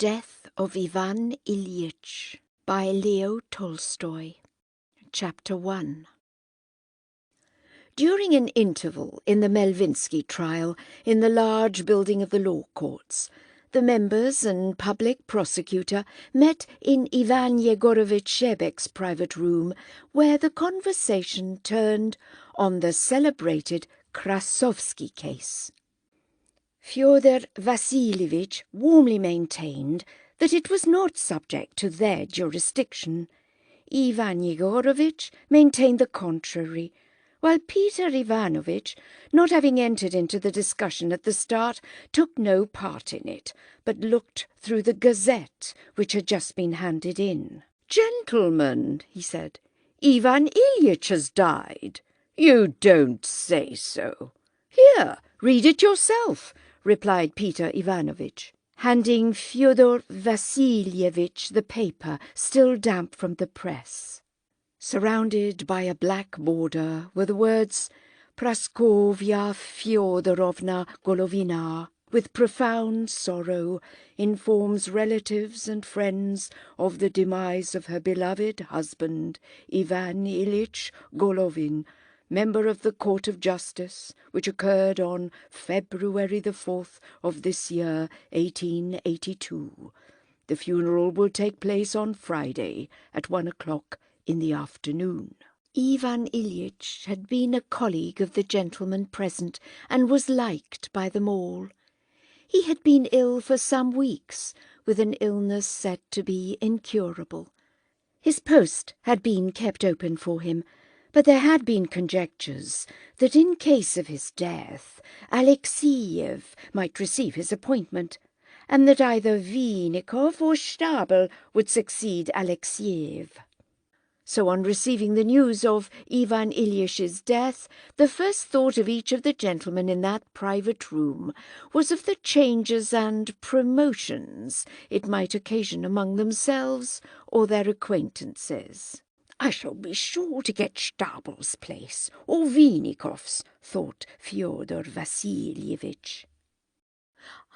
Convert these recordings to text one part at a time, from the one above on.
Death of Ivan Ilyich by Leo Tolstoy. Chapter 1. During an interval in the Melvinsky trial in the large building of the law courts, the members and public prosecutor met in Ivan Yegorovitch Shebek's private room, where the conversation turned on the celebrated Krasovsky case. Fyodor Vassilievich warmly maintained that it was not subject to their jurisdiction. Ivan Yegorovitch maintained the contrary, while Peter Ivanovitch, not having entered into the discussion at the start, took no part in it, but looked through the Gazette which had just been handed in. "Gentlemen," he said, "Ivan Ilyich has died." "You don't say so." "Here, read it yourself," replied Peter Ivanovitch, handing Fyodor Vassilievich the paper, still damp from the press. Surrounded by a black border were the words Praskovya Fyodorovna Golovina, with profound sorrow, informs relatives and friends of the demise of her beloved husband, Ivan Ilyich Golovin, member of the Court of Justice, which occurred on February the 4th of this year, 1882. The funeral will take place on Friday at 1 o'clock in the afternoon. Ivan Ilyich had been a colleague of the gentlemen present and was liked by them all. He had been ill for some weeks, with an illness said to be incurable. His post had been kept open for him, but there had been conjectures that in case of his death Alexeyev might receive his appointment, and that either Vinnikov or Stabel would succeed Alexeyev. So on receiving the news of Ivan Ilyish's death, the first thought of each of the gentlemen in that private room was of the changes and promotions it might occasion among themselves or their acquaintances. "I shall be sure to get Stabel's place, or Vinnikov's," thought Fyodor Vassilievich.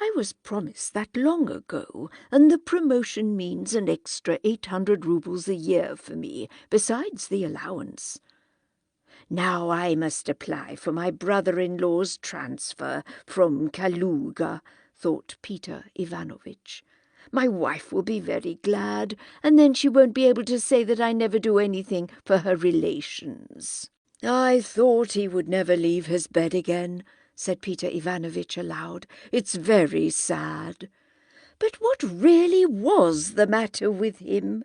"I was promised that long ago, and the promotion means an extra 800 roubles a year for me, besides the allowance. Now I must apply for my brother-in-law's transfer from Kaluga," thought Peter Ivanovitch. "My wife will be very glad, and then she won't be able to say that I never do anything for her relations." "I thought he would never leave his bed again," said Peter Ivanovitch aloud. "It's very sad." But what really was the matter with him?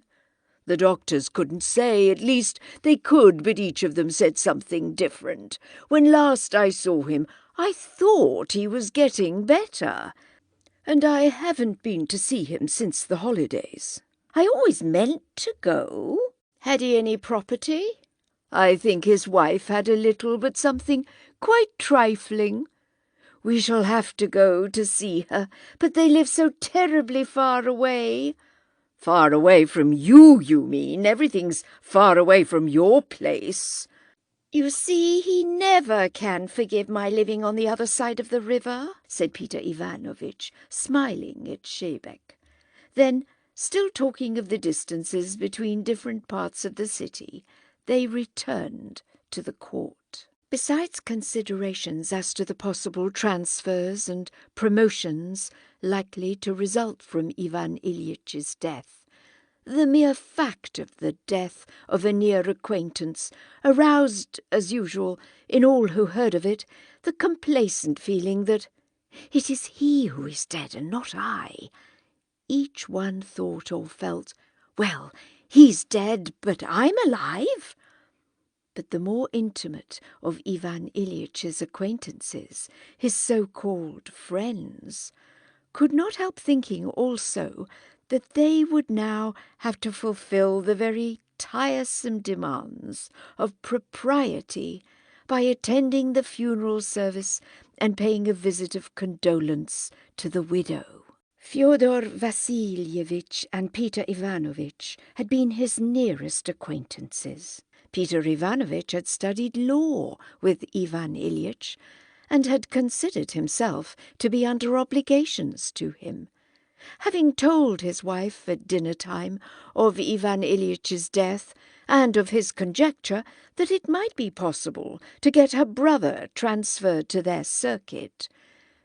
The doctors couldn't say. At least they could, but each of them said something different. When last I saw him, I thought he was getting better, and I haven't been to see him since the holidays. I always meant to go. Had he any property? I think his wife had a little, but something quite trifling. We shall have to go to see her, but they live so terribly far away." "Far away from you, you mean? Everything's far away from your place." "You see, he never can forgive my living on the other side of the river," said Peter Ivanovitch, smiling at Shebek. Then, still talking of the distances between different parts of the city, they returned to the court. Besides considerations as to the possible transfers and promotions likely to result from Ivan Ilyitch's death, the mere fact of the death of a near acquaintance aroused, as usual, in all who heard of it, the complacent feeling that it is he who is dead and not I. Each one thought or felt, "Well, he's dead, but I'm alive." But the more intimate of Ivan Ilyitch's acquaintances, his so-called friends, could not help thinking also that they would now have to fulfill the very tiresome demands of propriety by attending the funeral service and paying a visit of condolence to the widow. Fyodor Vassilievich and Peter Ivanovitch had been his nearest acquaintances. Peter Ivanovitch had studied law with Ivan Ilyich and had considered himself to be under obligations to him. Having told his wife at dinner-time of Ivan Ilyitch's death, and of his conjecture that it might be possible to get her brother transferred to their circuit,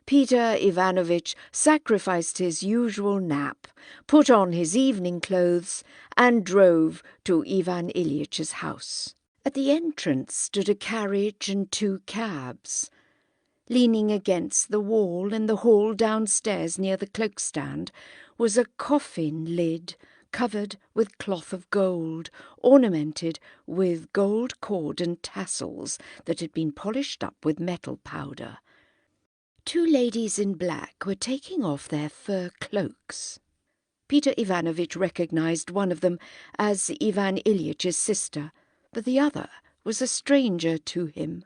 Peter Ivanovitch sacrificed his usual nap, put on his evening clothes, and drove to Ivan Ilyitch's house. At the entrance stood a carriage and 2 cabs. Leaning against the wall in the hall downstairs near the cloak-stand was a coffin lid covered with cloth of gold, ornamented with gold cord and tassels that had been polished up with metal powder. 2 ladies in black were taking off their fur cloaks. Peter Ivanovitch recognized one of them as Ivan Ilyitch's sister, but the other was a stranger to him.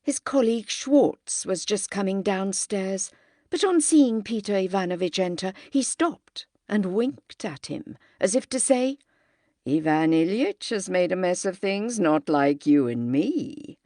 His colleague Schwartz was just coming downstairs, but on seeing Peter Ivanovitch enter, he stopped and winked at him, as if to say, "Ivan Ilyich has made a mess of things not like you and me."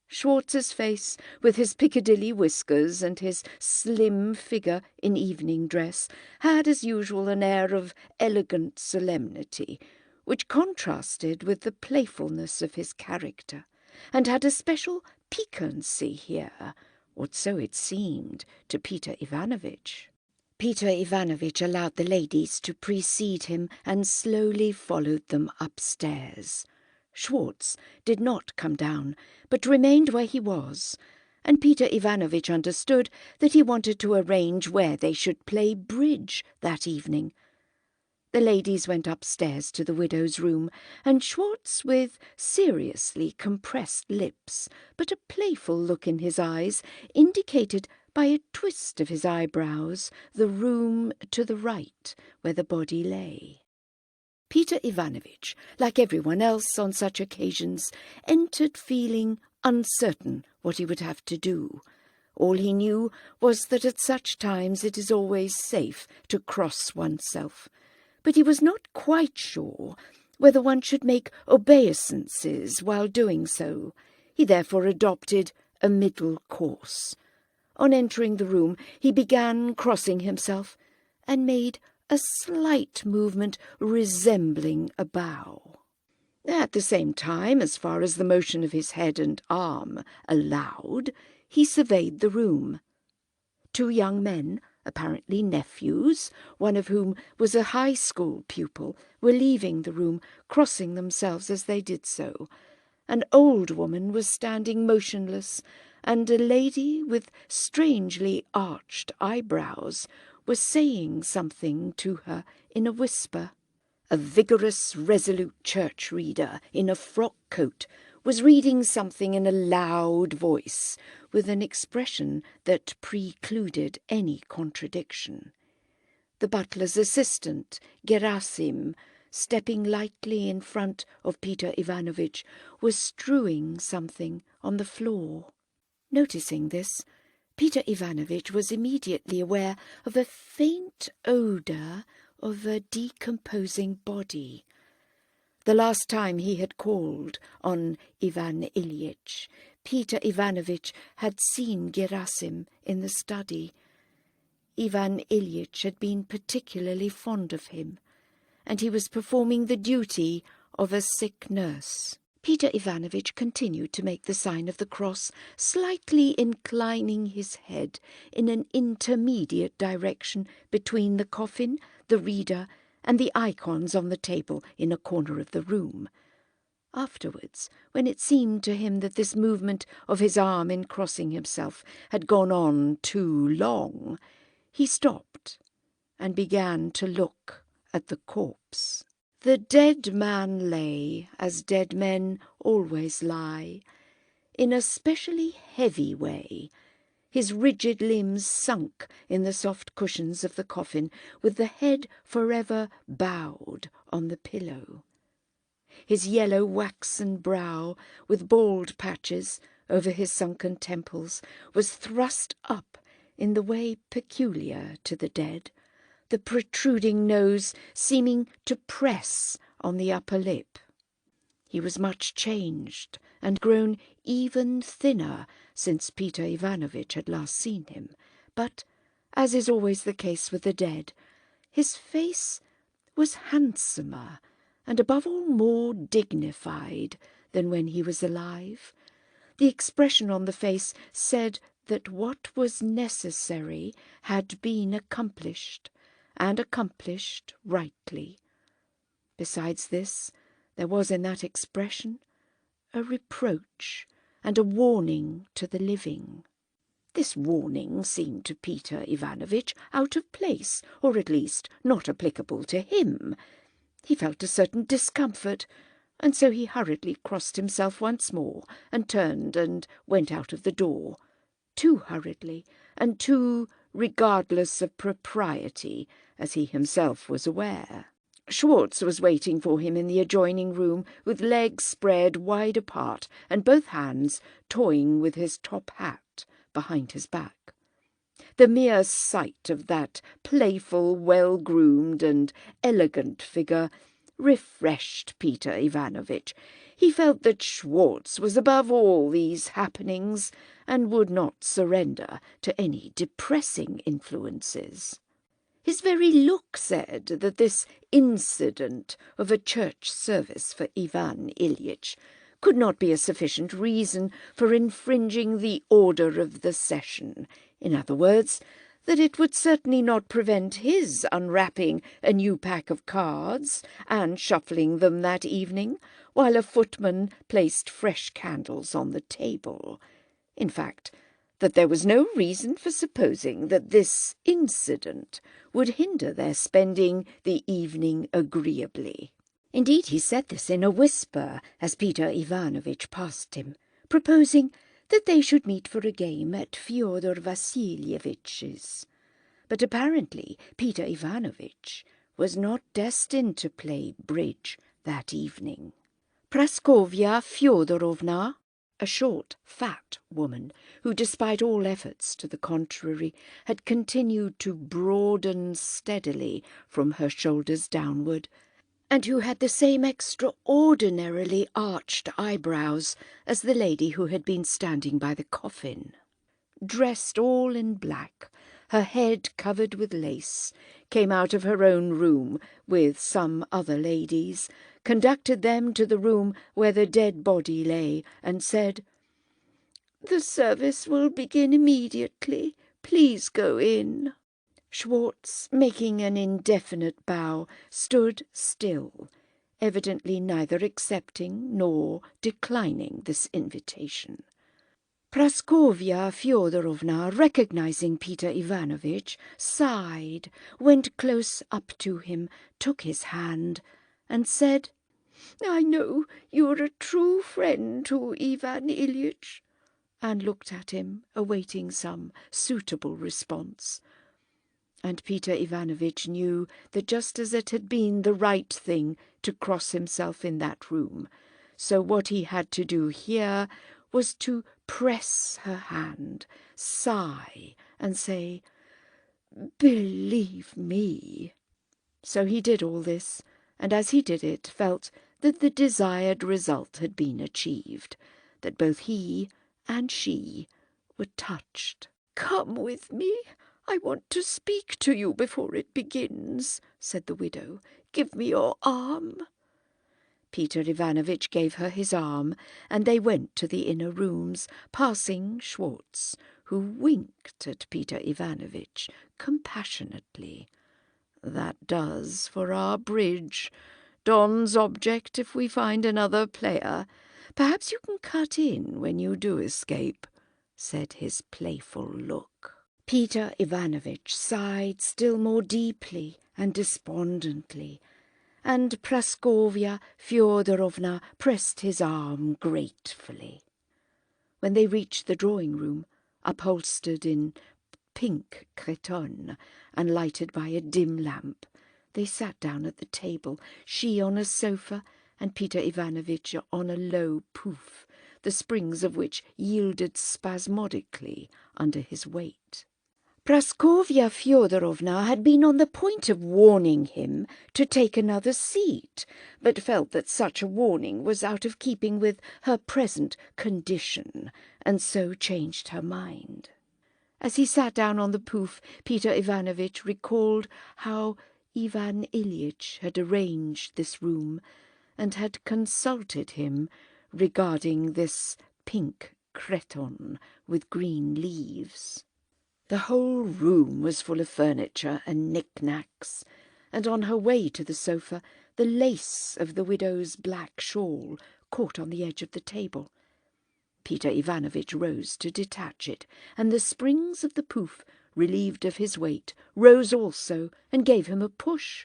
Schwartz's face, with his Piccadilly whiskers and his slim figure in evening dress, had as usual an air of elegant solemnity, which contrasted with the playfulness of his character, and had a special piquancy here, or so it seemed to Peter Ivanovitch. Peter Ivanovitch allowed the ladies to precede him and slowly followed them upstairs. Schwartz did not come down, but remained where he was, and Peter Ivanovitch understood that he wanted to arrange where they should play bridge that evening. The ladies went upstairs to the widow's room, and Schwartz, with seriously compressed lips, but a playful look in his eyes, indicated by a twist of his eyebrows the room to the right where the body lay. Peter Ivanovitch, like everyone else on such occasions, entered feeling uncertain what he would have to do. All he knew was that at such times it is always safe to cross oneself, but he was not quite sure whether one should make obeisances while doing so. He therefore adopted a middle course. On entering the room, he began crossing himself, and made a slight movement resembling a bow. At the same time, as far as the motion of his head and arm allowed, he surveyed the room. 2 young men, apparently nephews, one of whom was a high school pupil, were leaving the room, crossing themselves as they did so. An old woman was standing motionless, and a lady with strangely arched eyebrows was saying something to her in a whisper. A vigorous, resolute church reader in a frock coat was reading something in a loud voice, with an expression that precluded any contradiction. The butler's assistant, Gerasim, stepping lightly in front of Peter Ivanovitch, was strewing something on the floor. Noticing this, Peter Ivanovitch was immediately aware of a faint odour of a decomposing body. The last time he had called on Ivan Ilyich, Peter Ivanovitch had seen Gerasim in the study. Ivan Ilyich had been particularly fond of him, and he was performing the duty of a sick nurse. Peter Ivanovitch continued to make the sign of the cross, slightly inclining his head in an intermediate direction between the coffin, the reader, and the icons on the table in a corner of the room. Afterwards, when it seemed to him that this movement of his arm in crossing himself had gone on too long, he stopped and began to look at the corpse. The dead man lay, as dead men always lie, in a specially heavy way, his rigid limbs sunk in the soft cushions of the coffin, with the head forever bowed on the pillow. His yellow waxen brow, with bald patches over his sunken temples, was thrust up in the way peculiar to the dead, the protruding nose seeming to press on the upper lip. He was much changed, and grown even thinner since Peter Ivanovitch had last seen him, but As is always the case with the dead, his face was handsomer and above all more dignified than when he was alive. The expression on the face said that what was necessary had been accomplished, and accomplished rightly. Besides this, there was in that expression a reproach and a warning to the living. This warning seemed to Peter Ivanovitch out of place, or at least not applicable to him. He felt a certain discomfort, and so he hurriedly crossed himself once more and turned and went out of the door, too hurriedly and too regardless of propriety, as he himself was aware. Schwartz was waiting for him in the adjoining room, with legs spread wide apart and both hands toying with his top hat behind his back. The mere sight of that playful, well-groomed and elegant figure refreshed Peter Ivanovitch. He felt that Schwartz was above all these happenings and would not surrender to any depressing influences. His very look said that this incident of a church service for Ivan Ilyich could not be a sufficient reason for infringing the order of the session. In other words, that it would certainly not prevent his unwrapping a new pack of cards and shuffling them that evening, while a footman placed fresh candles on the table. In fact, that there was no reason for supposing that this incident would hinder their spending the evening agreeably. Indeed, he said this in a whisper as Peter Ivanovitch passed him, proposing that they should meet for a game at Fyodor Vasilyevich's. But apparently Peter Ivanovitch was not destined to play bridge that evening. Praskovya Fyodorovna, a short, fat woman, who, despite all efforts to the contrary, had continued to broaden steadily from her shoulders downward, and who had the same extraordinarily arched eyebrows as the lady who had been standing by the coffin. Dressed all in black, her head covered with lace, came out of her own room with some other ladies, conducted them to the room where the dead body lay, and said, "The service will begin immediately. Please go in." Schwartz, making an indefinite bow, stood still, evidently neither accepting nor declining this invitation. Praskovya Fyodorovna, recognizing Peter Ivanovitch, sighed, went close up to him, took his hand, and said, "I know you're a true friend to Ivan Ilyich," and looked at him, awaiting some suitable response. And Peter Ivanovitch knew that just as it had been the right thing to cross himself in that room, so what he had to do here was to press her hand, sigh, and say, "Believe me." So he did all this, and as he did it felt that the desired result had been achieved, that both he and she were touched. "Come with me. I want to speak to you before it begins," said the widow. "Give me your arm." Peter Ivanovitch gave her his arm, and they went to the inner rooms, passing Schwartz, who winked at Peter Ivanovitch compassionately. "That does for our bridge. Don's object if we find another player. Perhaps you can cut in when you do escape," said his playful look. Peter Ivanovitch sighed still more deeply and despondently, and Praskovya Fyodorovna pressed his arm gratefully. When they reached the drawing-room, upholstered in pink cretonne and lighted by a dim lamp, they sat down at the table, she on a sofa and Peter Ivanovitch on a low pouf, the springs of which yielded spasmodically under his weight. Praskovya Fyodorovna had been on the point of warning him to take another seat, but felt that such a warning was out of keeping with her present condition, and so changed her mind. As he sat down on the poof, Peter Ivanovich recalled how Ivan Ilyich had arranged this room and had consulted him regarding this pink cretonne with green leaves. The whole room was full of furniture and knick-knacks, and on her way to the sofa the lace of the widow's black shawl caught on the edge of the table. Peter Ivanovich rose to detach it, and the springs of the poof, relieved of his weight, rose also and gave him a push.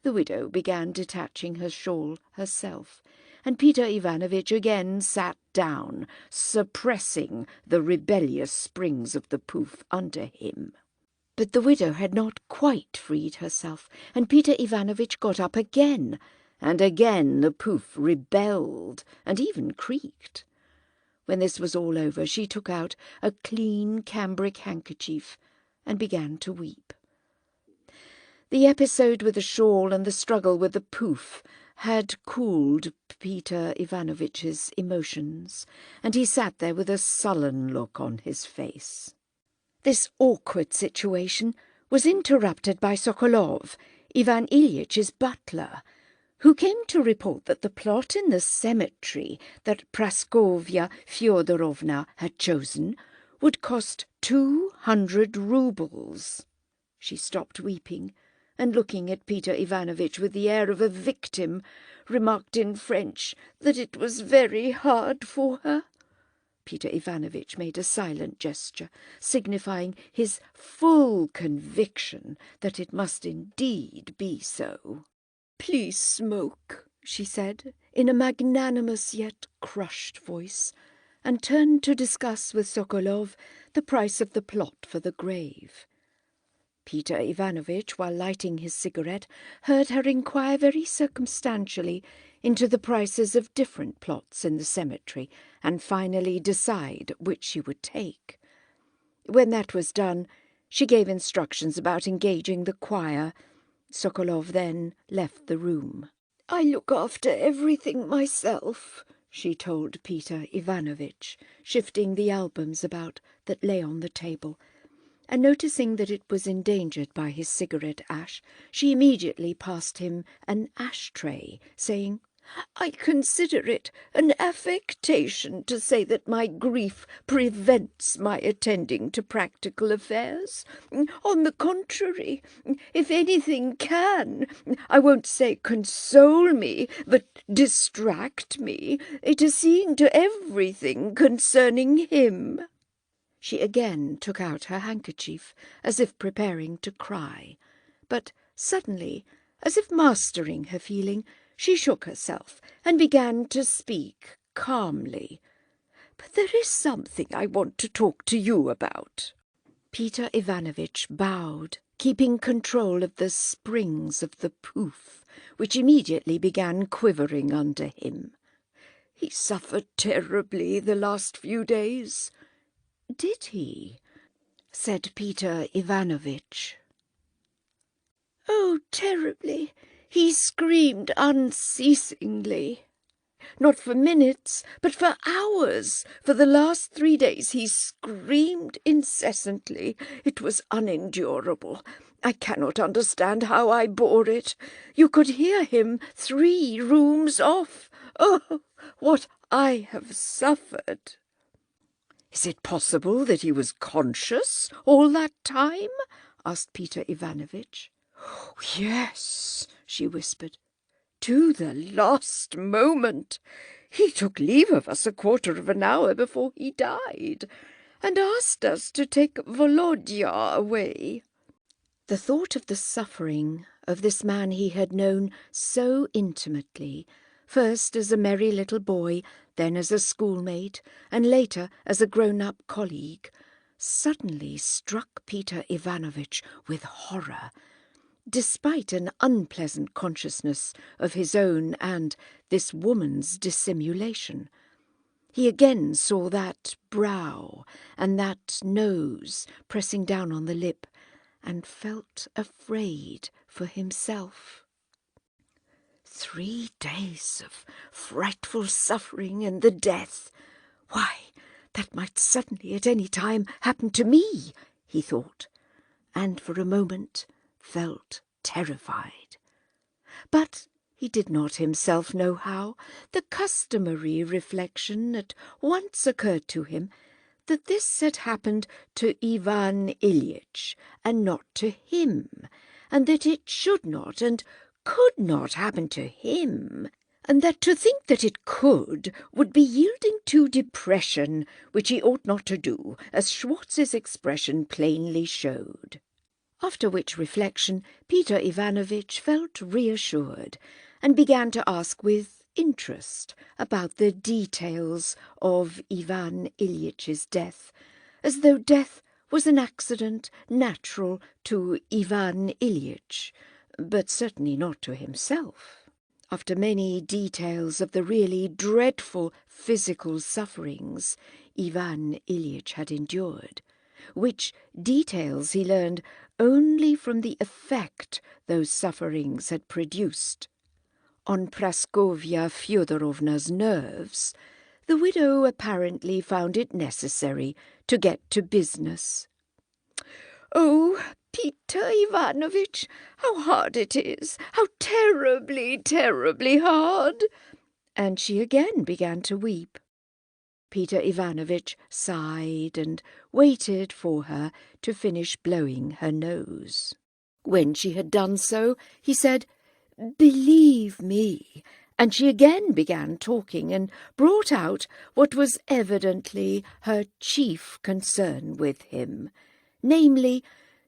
The widow began detaching her shawl herself, and Peter Ivanovich again sat down, suppressing the rebellious springs of the poof under him. But the widow had not quite freed herself, and Peter Ivanovich got up again, and again the poof rebelled and even creaked. When this was all over, she took out a clean cambric handkerchief and began to weep. The episode with the shawl and the struggle with the poof had cooled Peter Ivanovich's emotions, and he sat there with a sullen look on his face. This awkward situation was interrupted by Sokolov, Ivan Ilyitch's butler, who came to report that the plot in the cemetery that Praskovya Fyodorovna had chosen would cost 200 roubles. She stopped weeping, and looking at Peter Ivanovich with the air of a victim, remarked in French that it was very hard for her. Peter Ivanovich made a silent gesture, signifying his full conviction that it must indeed be so. "Please smoke," she said, in a magnanimous yet crushed voice, and turned to discuss with Sokolov the price of the plot for the grave. Peter Ivanovich, while lighting his cigarette, heard her inquire very circumstantially into the prices of different plots in the cemetery, and finally decide which she would take. When that was done, she gave instructions about engaging the choir. Sokolov then left the room. "I look after everything myself," she told Peter Ivanovich, shifting the albums about that lay on the table, and noticing that it was endangered by his cigarette ash, she immediately passed him an ashtray, saying, "I consider it an affectation to say that my grief prevents my attending to practical affairs. On the contrary, if anything can, I won't say console me, but distract me, it is seeing to everything concerning him." She again took out her handkerchief, as if preparing to cry, but suddenly, as if mastering her feeling, she shook herself and began to speak calmly. "But there is something I want to talk to you about." Peter Ivanovich bowed, keeping control of the springs of the poof, which immediately began quivering under him. "He suffered terribly the last few days." "Did he?" said Peter Ivanovich. "Oh, terribly! He screamed unceasingly. Not for minutes, but for hours. For the last 3 days he screamed incessantly. It was unendurable. I cannot understand how I bore it. You could hear him 3 rooms off. Oh, what I have suffered!" "Is it possible that he was conscious all that time?" asked Peter Ivanovich. "Yes," she whispered, "to the last moment. He took leave of us a quarter of an hour before he died, and asked us to take Volodya away." The thought of the suffering of this man he had known so intimately, first as a merry little boy, then as a schoolmate, and later as a grown-up colleague, suddenly struck Peter Ivanovich with horror, despite an unpleasant consciousness of his own and this woman's dissimulation. He again saw that brow and that nose pressing down on the lip, and felt afraid for himself. 3 days of frightful suffering and the death. Why, That might suddenly at any time happen to me, he thought, and for a moment felt terrified. But he did not himself know how. The customary reflection at once occurred to him that this had happened to Ivan Ilyich, and not to him, and that it should not and could not happen to him, and that to think that it could would be yielding to depression, which he ought not to do, as Schwartz's expression plainly showed. After which reflection Peter Ivanovitch felt reassured, and began to ask with interest about the details of Ivan Ilyitch's death, as though death was an accident natural to Ivan Ilyich, but certainly not to himself. After many details of the really dreadful physical sufferings Ivan Ilyich had endured, which details he learned only from the effect those sufferings had produced on Praskovya Fyodorovna's nerves, the widow apparently found it necessary to get to business. "Oh, Peter Ivanovitch, how hard it is! How terribly, terribly hard!" And she again began to weep. Peter Ivanovitch sighed and waited for her to finish blowing her nose. When she had done so, he said, "Believe me," and she again began talking and brought out what was evidently her chief concern with him, namely,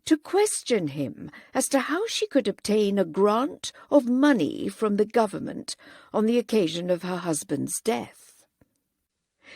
to question him as to how she could obtain a grant of money from the government on the occasion of her husband's death.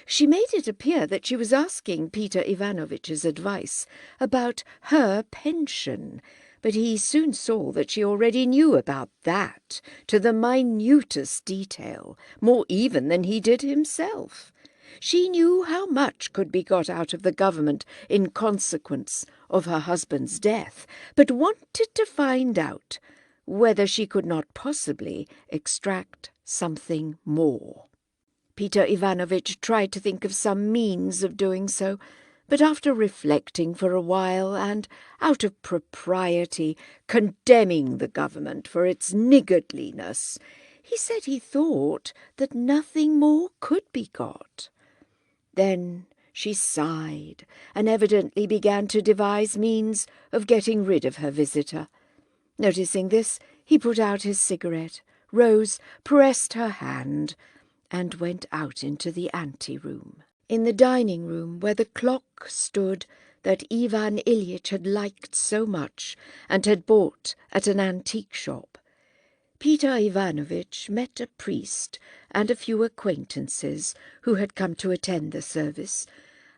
She made it appear that she was asking Peter Ivanovitch's advice about her pension, but he soon saw that she already knew about that to the minutest detail, more even than he did himself. She knew how much could be got out of the government in consequence of her husband's death, but wanted to find out whether she could not possibly extract something more. Peter Ivanovitch tried to think of some means of doing so, but after reflecting for a while and, out of propriety, condemning the government for its niggardliness, he said he thought that nothing more could be got. Then she sighed and evidently began to devise means of getting rid of her visitor. Noticing this, he put out his cigarette, rose, pressed her hand, and went out into the ante-room. In the dining-room, where the clock stood that Ivan Ilyich had liked so much and had bought at an antique shop, Peter Ivanovitch met a priest and a few acquaintances who had come to attend the service,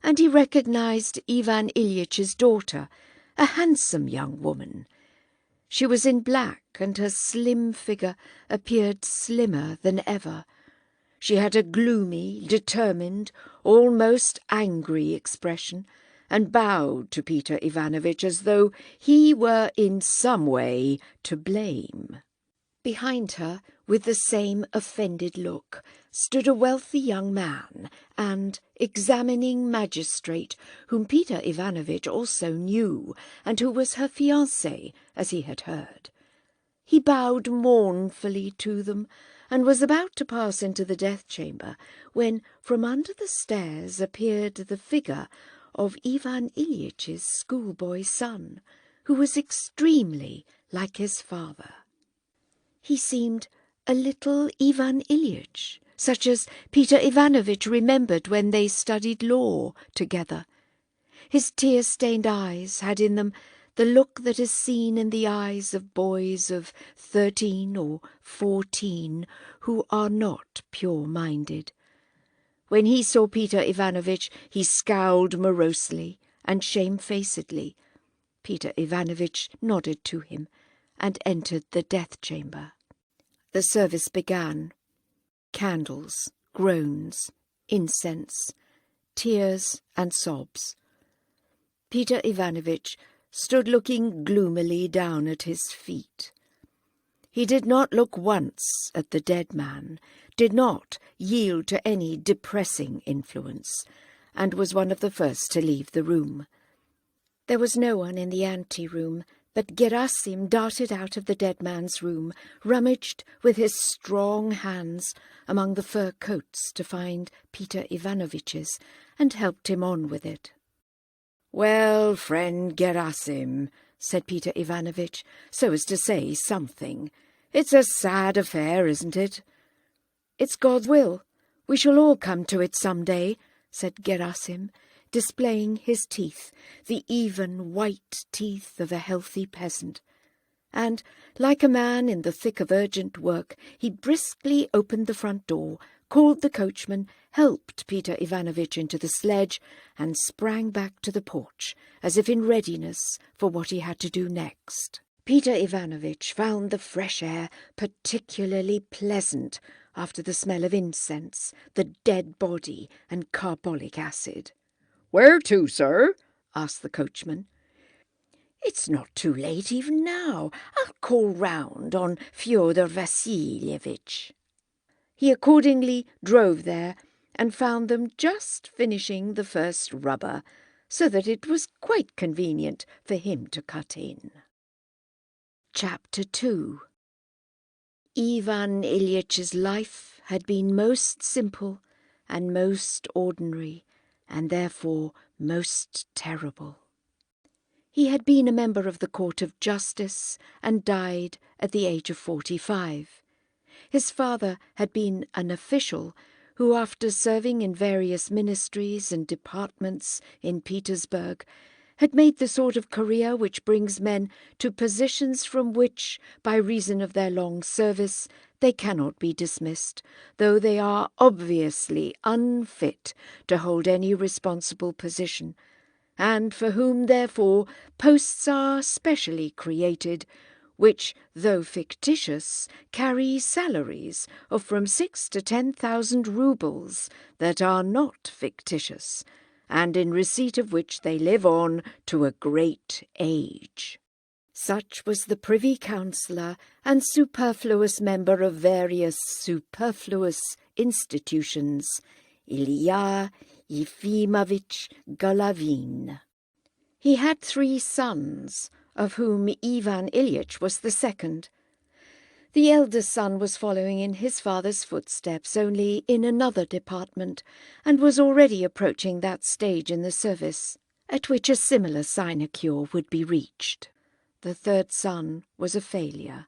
and he recognized Ivan Ilyitch's daughter, a handsome young woman. She was in black, and her slim figure appeared slimmer than ever. She had a gloomy, determined, almost angry expression, and bowed to Peter Ivanovitch as though he were in some way to blame. Behind her, with the same offended look, stood a wealthy young man and examining magistrate, whom Peter Ivanovitch also knew, and who was her fiancé, as he had heard. He bowed mournfully to them, and was about to pass into the death-chamber, when from under the stairs appeared the figure of Ivan Ilyitch's schoolboy son, who was extremely like his father. He seemed a little Ivan Ilyich, such as Peter Ivanovitch remembered when they studied law together. His tear-stained eyes had in them the look that is seen in the eyes of boys of 13 or 14 who are not pure-minded. When he saw Peter Ivanovitch, he scowled morosely and shamefacedly. Peter Ivanovitch nodded to him and entered the death-chamber. The service began. Candles, groans, incense, tears and sobs. Peter Ivanovitch stood looking gloomily down at his feet. He did not look once at the dead man, did not yield to any depressing influence, and was one of the first to leave the room. There was no one in the ante-room, but Gerasim darted out of the dead man's room, rummaged with his strong hands among the fur coats to find Peter Ivanovitch's, and helped him on with it. "Well, friend Gerasim," said Peter Ivanovitch, so as to say something, "it's a sad affair, isn't it?" "It's God's will. We shall all come to it some day," said Gerasim, displaying his teeth, the even white teeth of a healthy peasant. And, like a man in the thick of urgent work, he briskly opened the front door, called the coachman, helped Peter Ivanovitch into the sledge, and sprang back to the porch, as if in readiness for what he had to do next. Peter Ivanovitch found the fresh air particularly pleasant after the smell of incense, the dead body, and carbolic acid. "Where to, sir?" asked the coachman. "It's not too late even now. I'll call round on Fyodor Vassilievitch." He accordingly drove there and found them just finishing the first rubber, so that it was quite convenient for him to cut in. Chapter 2. Ivan Ilyitch's life had been most simple and most ordinary, and therefore most terrible. He had been a member of the Court of Justice and died at the age of 45. His father had been an official who, after serving in various ministries and departments in Petersburg, had made the sort of career which brings men to positions from which, by reason of their long service, they cannot be dismissed, though they are obviously unfit to hold any responsible position, and for whom, therefore, posts are specially created, which, though fictitious, carry salaries of from 6,000 to 10,000 roubles that are not fictitious, and in receipt of which they live on to a great age. Such was the Privy Councillor and superfluous member of various superfluous institutions, Ilya Yefimovitch Golovin. He had 3 sons, of whom Ivan Ilyich was the second. The eldest son was following in his father's footsteps, only in another department, and was already approaching that stage in the service at which a similar sinecure would be reached. The third son was a failure.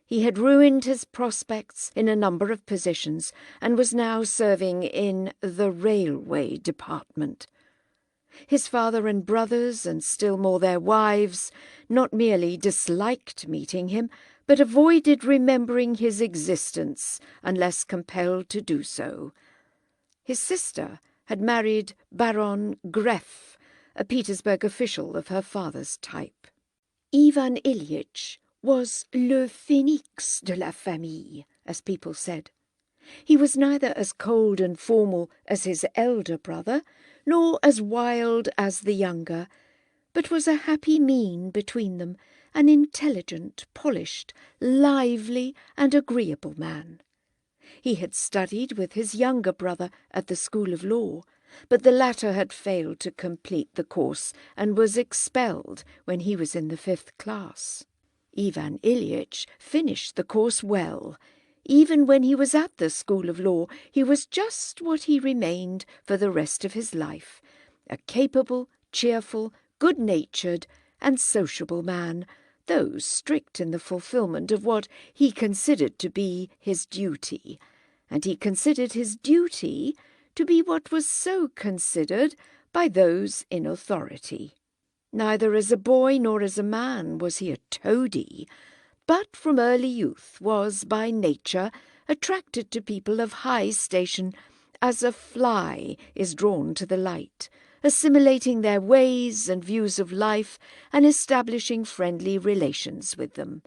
He had ruined his prospects in a number of positions, and was now serving in the railway department. His father and brothers, and still more their wives, not merely disliked meeting him, but avoided remembering his existence unless compelled to do so. His sister had married Baron Greff, a Petersburg official of her father's type. Ivan Ilyich was le phénix de la famille, as people said. He was neither as cold and formal as his elder brother, nor as wild as the younger, but was a happy mean between them, an intelligent, polished, lively, and agreeable man. He had studied with his younger brother at the School of Law, but the latter had failed to complete the course and was expelled when he was in the 5th class. Ivan Ilyich finished the course well. Even when he was at the School of Law, he was just what he remained for the rest of his life, a capable, cheerful, good-natured, and sociable man, though strict in the fulfilment of what he considered to be his duty, and he considered his duty to be what was so considered by those in authority. Neither as a boy nor as a man was he a toady, but from early youth was by nature attracted to people of high station, as a fly is drawn to the light, assimilating their ways and views of life and establishing friendly relations with them.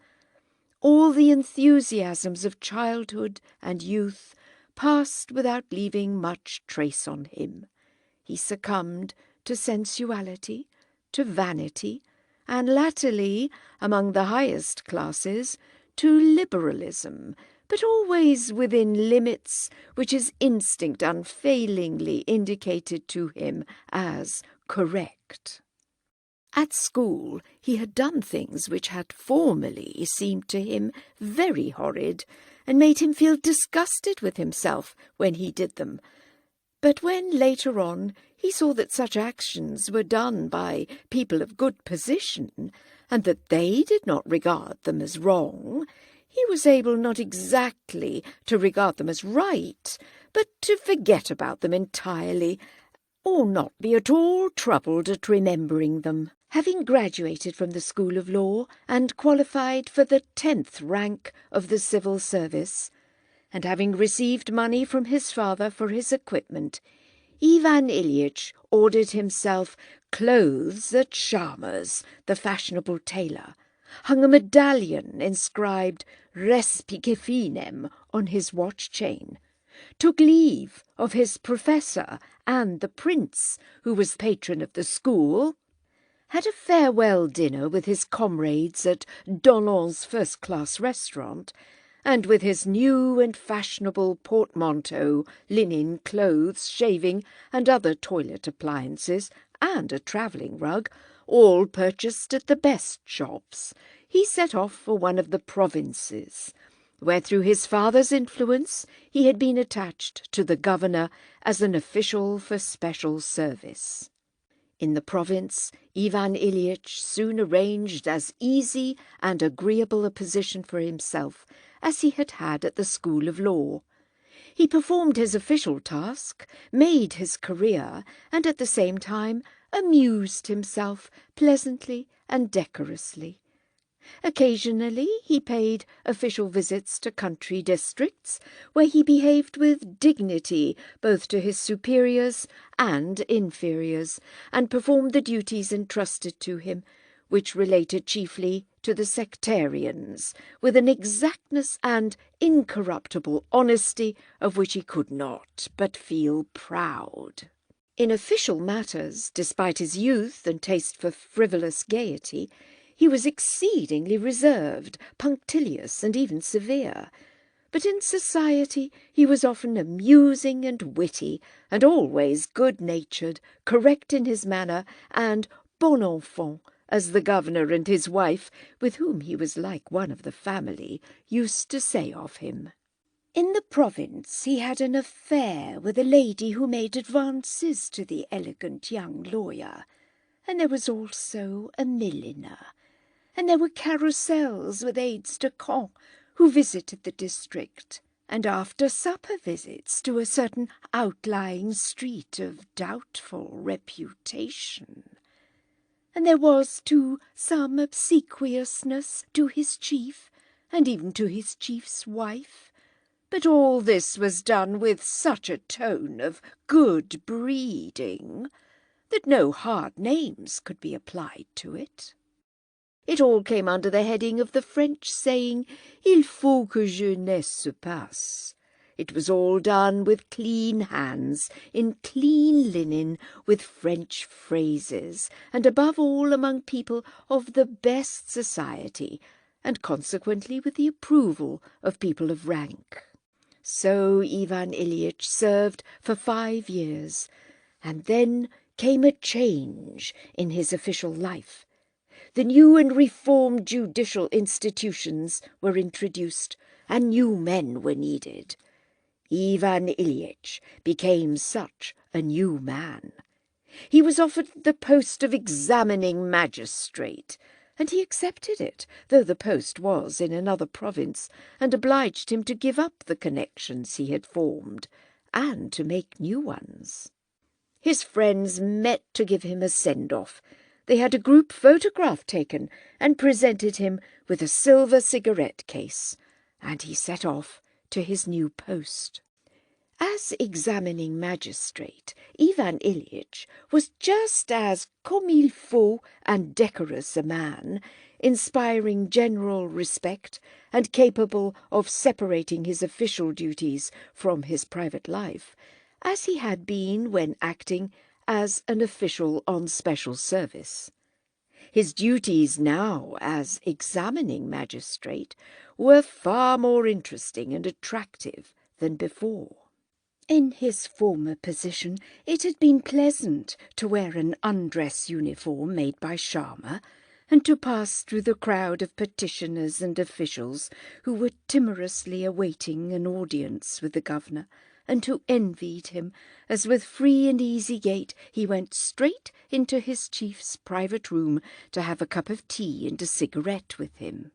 All the enthusiasms of childhood and youth passed without leaving much trace on him. He succumbed to sensuality, to vanity, and latterly, among the highest classes, to liberalism, but always within limits which his instinct unfailingly indicated to him as correct. At school he had done things which had formerly seemed to him very horrid, and made him feel disgusted with himself when he did them. But when, later on, he saw that such actions were done by people of good position, and that they did not regard them as wrong, he was able not exactly to regard them as right, but to forget about them entirely, or not be at all troubled at remembering them. Having graduated from the School of Law and qualified for the 10th rank of the civil service, and having received money from his father for his equipment, Ivan Ilyich ordered himself clothes at Sharma's, the fashionable tailor, hung a medallion inscribed Respice Finem on his watch chain, took leave of his professor and the prince, who was patron of the school, had a farewell dinner with his comrades at Dollon's first-class restaurant, and with his new and fashionable portmanteau, linen, clothes, shaving, and other toilet appliances, and a travelling rug, all purchased at the best shops, he set off for one of the provinces, where through his father's influence he had been attached to the governor as an official for special service. In the province, Ivan Ilyich soon arranged as easy and agreeable a position for himself as he had had at the School of Law. He performed his official task, made his career, and at the same time amused himself pleasantly and decorously. Occasionally he paid official visits to country districts, where he behaved with dignity both to his superiors and inferiors, and performed the duties entrusted to him, which related chiefly to the sectarians, with an exactness and incorruptible honesty of which he could not but feel proud. In official matters, despite his youth and taste for frivolous gaiety, he was exceedingly reserved, punctilious, and even severe. But in society he was often amusing and witty, and always good-natured, correct in his manner, and bon enfant, as the governor and his wife, with whom he was like one of the family, used to say of him. In the province he had an affair with a lady who made advances to the elegant young lawyer, and there was also a milliner, and there were carousels with aides-de-camp who visited the district, and after-supper visits to a certain outlying street of doubtful reputation. And there was, too, some obsequiousness to his chief, and even to his chief's wife. But all this was done with such a tone of good breeding that no hard names could be applied to it. It all came under the heading of the French saying, "Il faut que jeunesse se passe." It was all done with clean hands, in clean linen, with French phrases, and above all among people of the best society, and consequently with the approval of people of rank. So Ivan Ilyich served for 5 years, and then came a change in his official life. The new and reformed judicial institutions were introduced, and new men were needed. Ivan Ilyich became such a new man. He was offered the post of examining magistrate, and he accepted it, though the post was in another province, and obliged him to give up the connections he had formed, and to make new ones. His friends met to give him a send-off. They had a group photograph taken and presented him with a silver cigarette case, and he set off to his new post. As examining magistrate, Ivan Ilyich was just as comme il faut and decorous a man, inspiring general respect and capable of separating his official duties from his private life, as he had been when acting as an official on special service. His duties now as examining magistrate were far more interesting and attractive than before. In his former position, it had been pleasant to wear an undress uniform made by Sharma, and to pass through the crowd of petitioners and officials who were timorously awaiting an audience with the governor, and who envied him, as with free and easy gait he went straight into his chief's private room to have a cup of tea and a cigarette with him.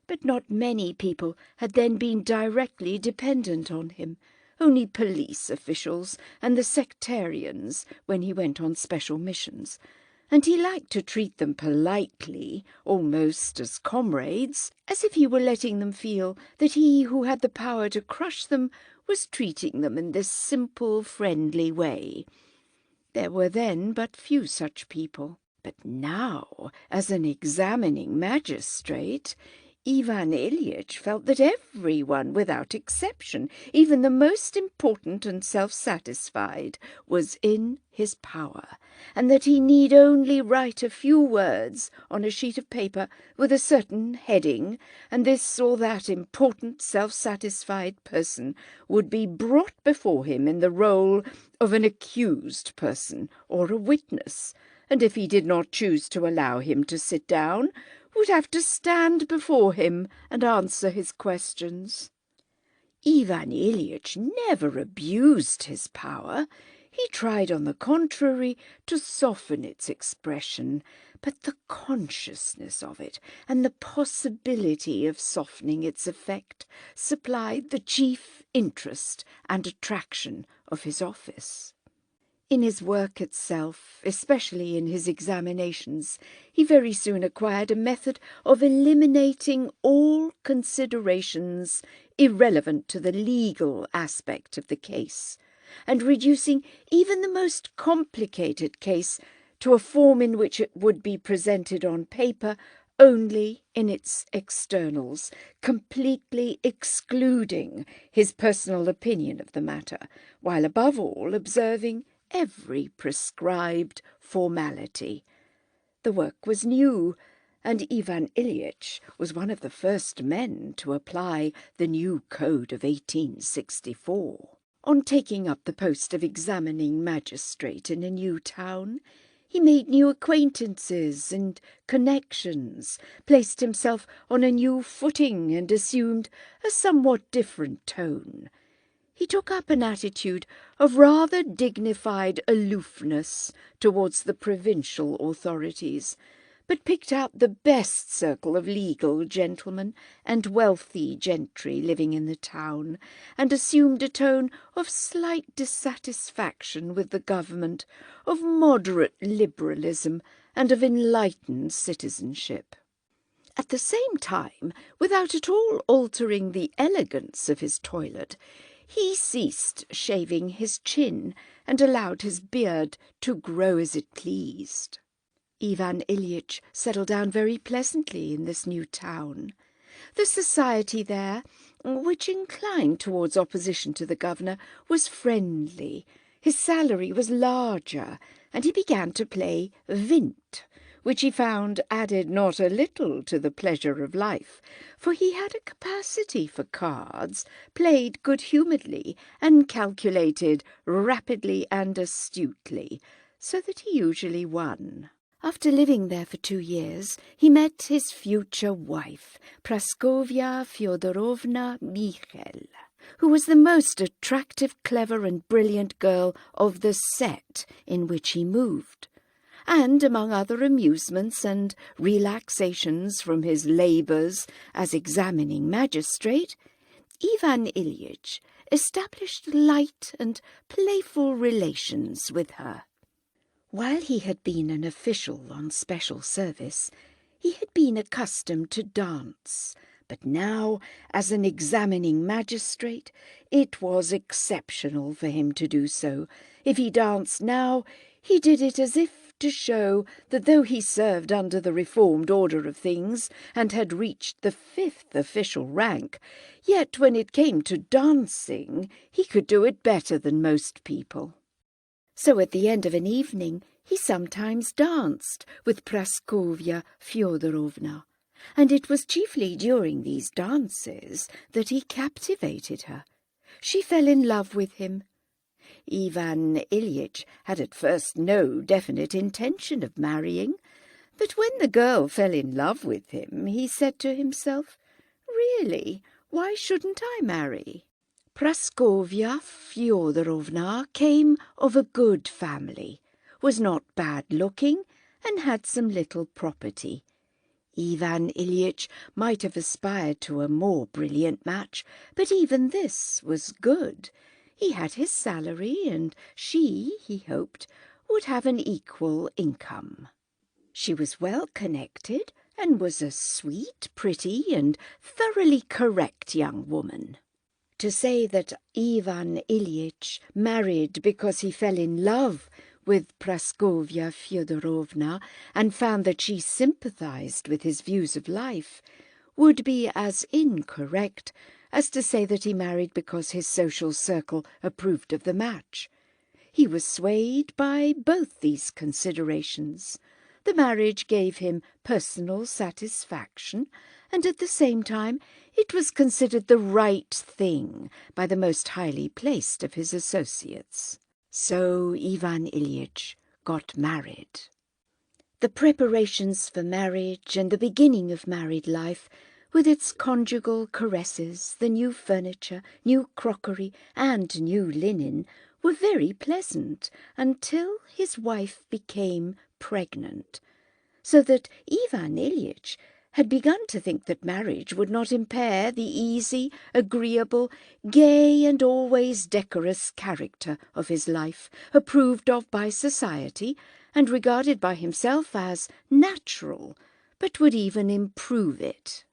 But not many people had then been directly dependent on him, only police officials and the sectarians when he went on special missions, and he liked to treat them politely, almost as comrades, as if he were letting them feel that he who had the power to crush them was treating them in this simple, friendly way. There were then but few such people. But now, as an examining magistrate, Ivan Ilyich felt that everyone, without exception, even the most important and self-satisfied, was in his power, and that he need only write a few words on a sheet of paper with a certain heading, and this or that important self-satisfied person would be brought before him in the role of an accused person or a witness, and if he did not choose to allow him to sit down, would have to stand before him and answer his questions. Ivan Ilyich never abused his power. He tried, on the contrary, to soften its expression, but the consciousness of it and the possibility of softening its effect supplied the chief interest and attraction of his office. In his work itself, especially in his examinations, he very soon acquired a method of eliminating all considerations irrelevant to the legal aspect of the case, and reducing even the most complicated case to a form in which it would be presented on paper only in its externals, completely excluding his personal opinion of the matter, while above all observing every prescribed formality. The work was new, and Ivan Ilyich was one of the first men to apply the new code of 1864. On taking up the post of examining magistrate in a new town, he made new acquaintances and connections, placed himself on a new footing, and assumed a somewhat different tone. He took up an attitude of rather dignified aloofness towards the provincial authorities, but picked out the best circle of legal gentlemen and wealthy gentry living in the town, and assumed a tone of slight dissatisfaction with the government, of moderate liberalism, and of enlightened citizenship. At the same time, without at all altering the elegance of his toilet, he ceased shaving his chin and allowed his beard to grow as it pleased. Ivan Ilyich settled down very pleasantly in this new town. The society there, which inclined towards opposition to the governor, was friendly. His salary was larger, and he began to play vint, which he found added not a little to the pleasure of life, for he had a capacity for cards, played good-humouredly, and calculated rapidly and astutely, so that he usually won. After living there for 2 years, he met his future wife, Praskovya Fyodorovna Michel, who was the most attractive, clever, and brilliant girl of the set in which he moved. And among other amusements and relaxations from his labours as examining magistrate, Ivan Ilyich established light and playful relations with her. While he had been an official on special service, he had been accustomed to dance, but now, as an examining magistrate, it was exceptional for him to do so. If he danced now, he did it as if to show that though he served under the reformed order of things and had reached the 5th official rank, yet when it came to dancing he could do it better than most people. So at the end of an evening He sometimes danced with Praskovya Fyodorovna, and it was chiefly during these dances that he captivated her. She fell in love with him. Ivan Ilyich had at first no definite intention of marrying, but when the girl fell in love with him, he said to himself, "Really, why shouldn't I marry?" Praskovya Fyodorovna came of a good family, was not bad-looking, and had some little property. Ivan Ilyich might have aspired to a more brilliant match, but even this was good. He had his salary, and she, he hoped, would have an equal income. She was well connected, and was a sweet, pretty, and thoroughly correct young woman. To say that Ivan Ilyich married because he fell in love with Praskovya Fyodorovna and found that she sympathized with his views of life would be as incorrect as to say that he married because his social circle approved of the match. He was swayed by both these considerations. The marriage gave him personal satisfaction, and at the same time it was considered the right thing by the most highly placed of his associates. So Ivan Ilyich got married. The preparations for marriage and the beginning of married life, with its conjugal caresses, the new furniture, new crockery, and new linen, were very pleasant until his wife became pregnant, so that Ivan Ilyich had begun to think that marriage would not impair the easy, agreeable, gay, and always decorous character of his life, approved of by society and regarded by himself as natural, but would even improve it.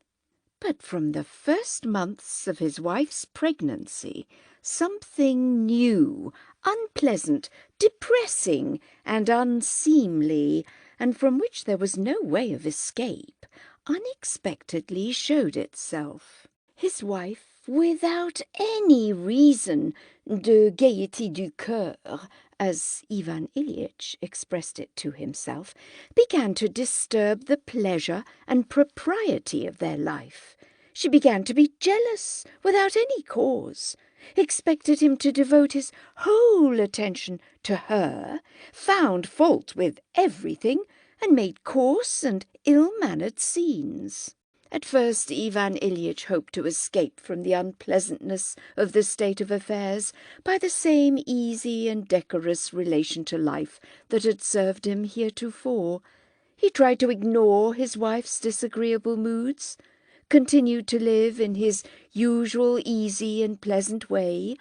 But from the first months of his wife's pregnancy, something new, unpleasant, depressing, and unseemly, and from which there was no way of escape, unexpectedly showed itself. His wife, without any reason, de gaieté du cœur, as Ivan Ilyich expressed it to himself, began to disturb the pleasure and propriety of their life. She began to be jealous without any cause, expected him to devote his whole attention to her, found fault with everything, and made coarse and ill-mannered scenes. At first Ivan Ilyich hoped to escape from the unpleasantness of the state of affairs by the same easy and decorous relation to life that had served him heretofore. He tried to ignore his wife's disagreeable moods, continued to live in his usual easy and pleasant way,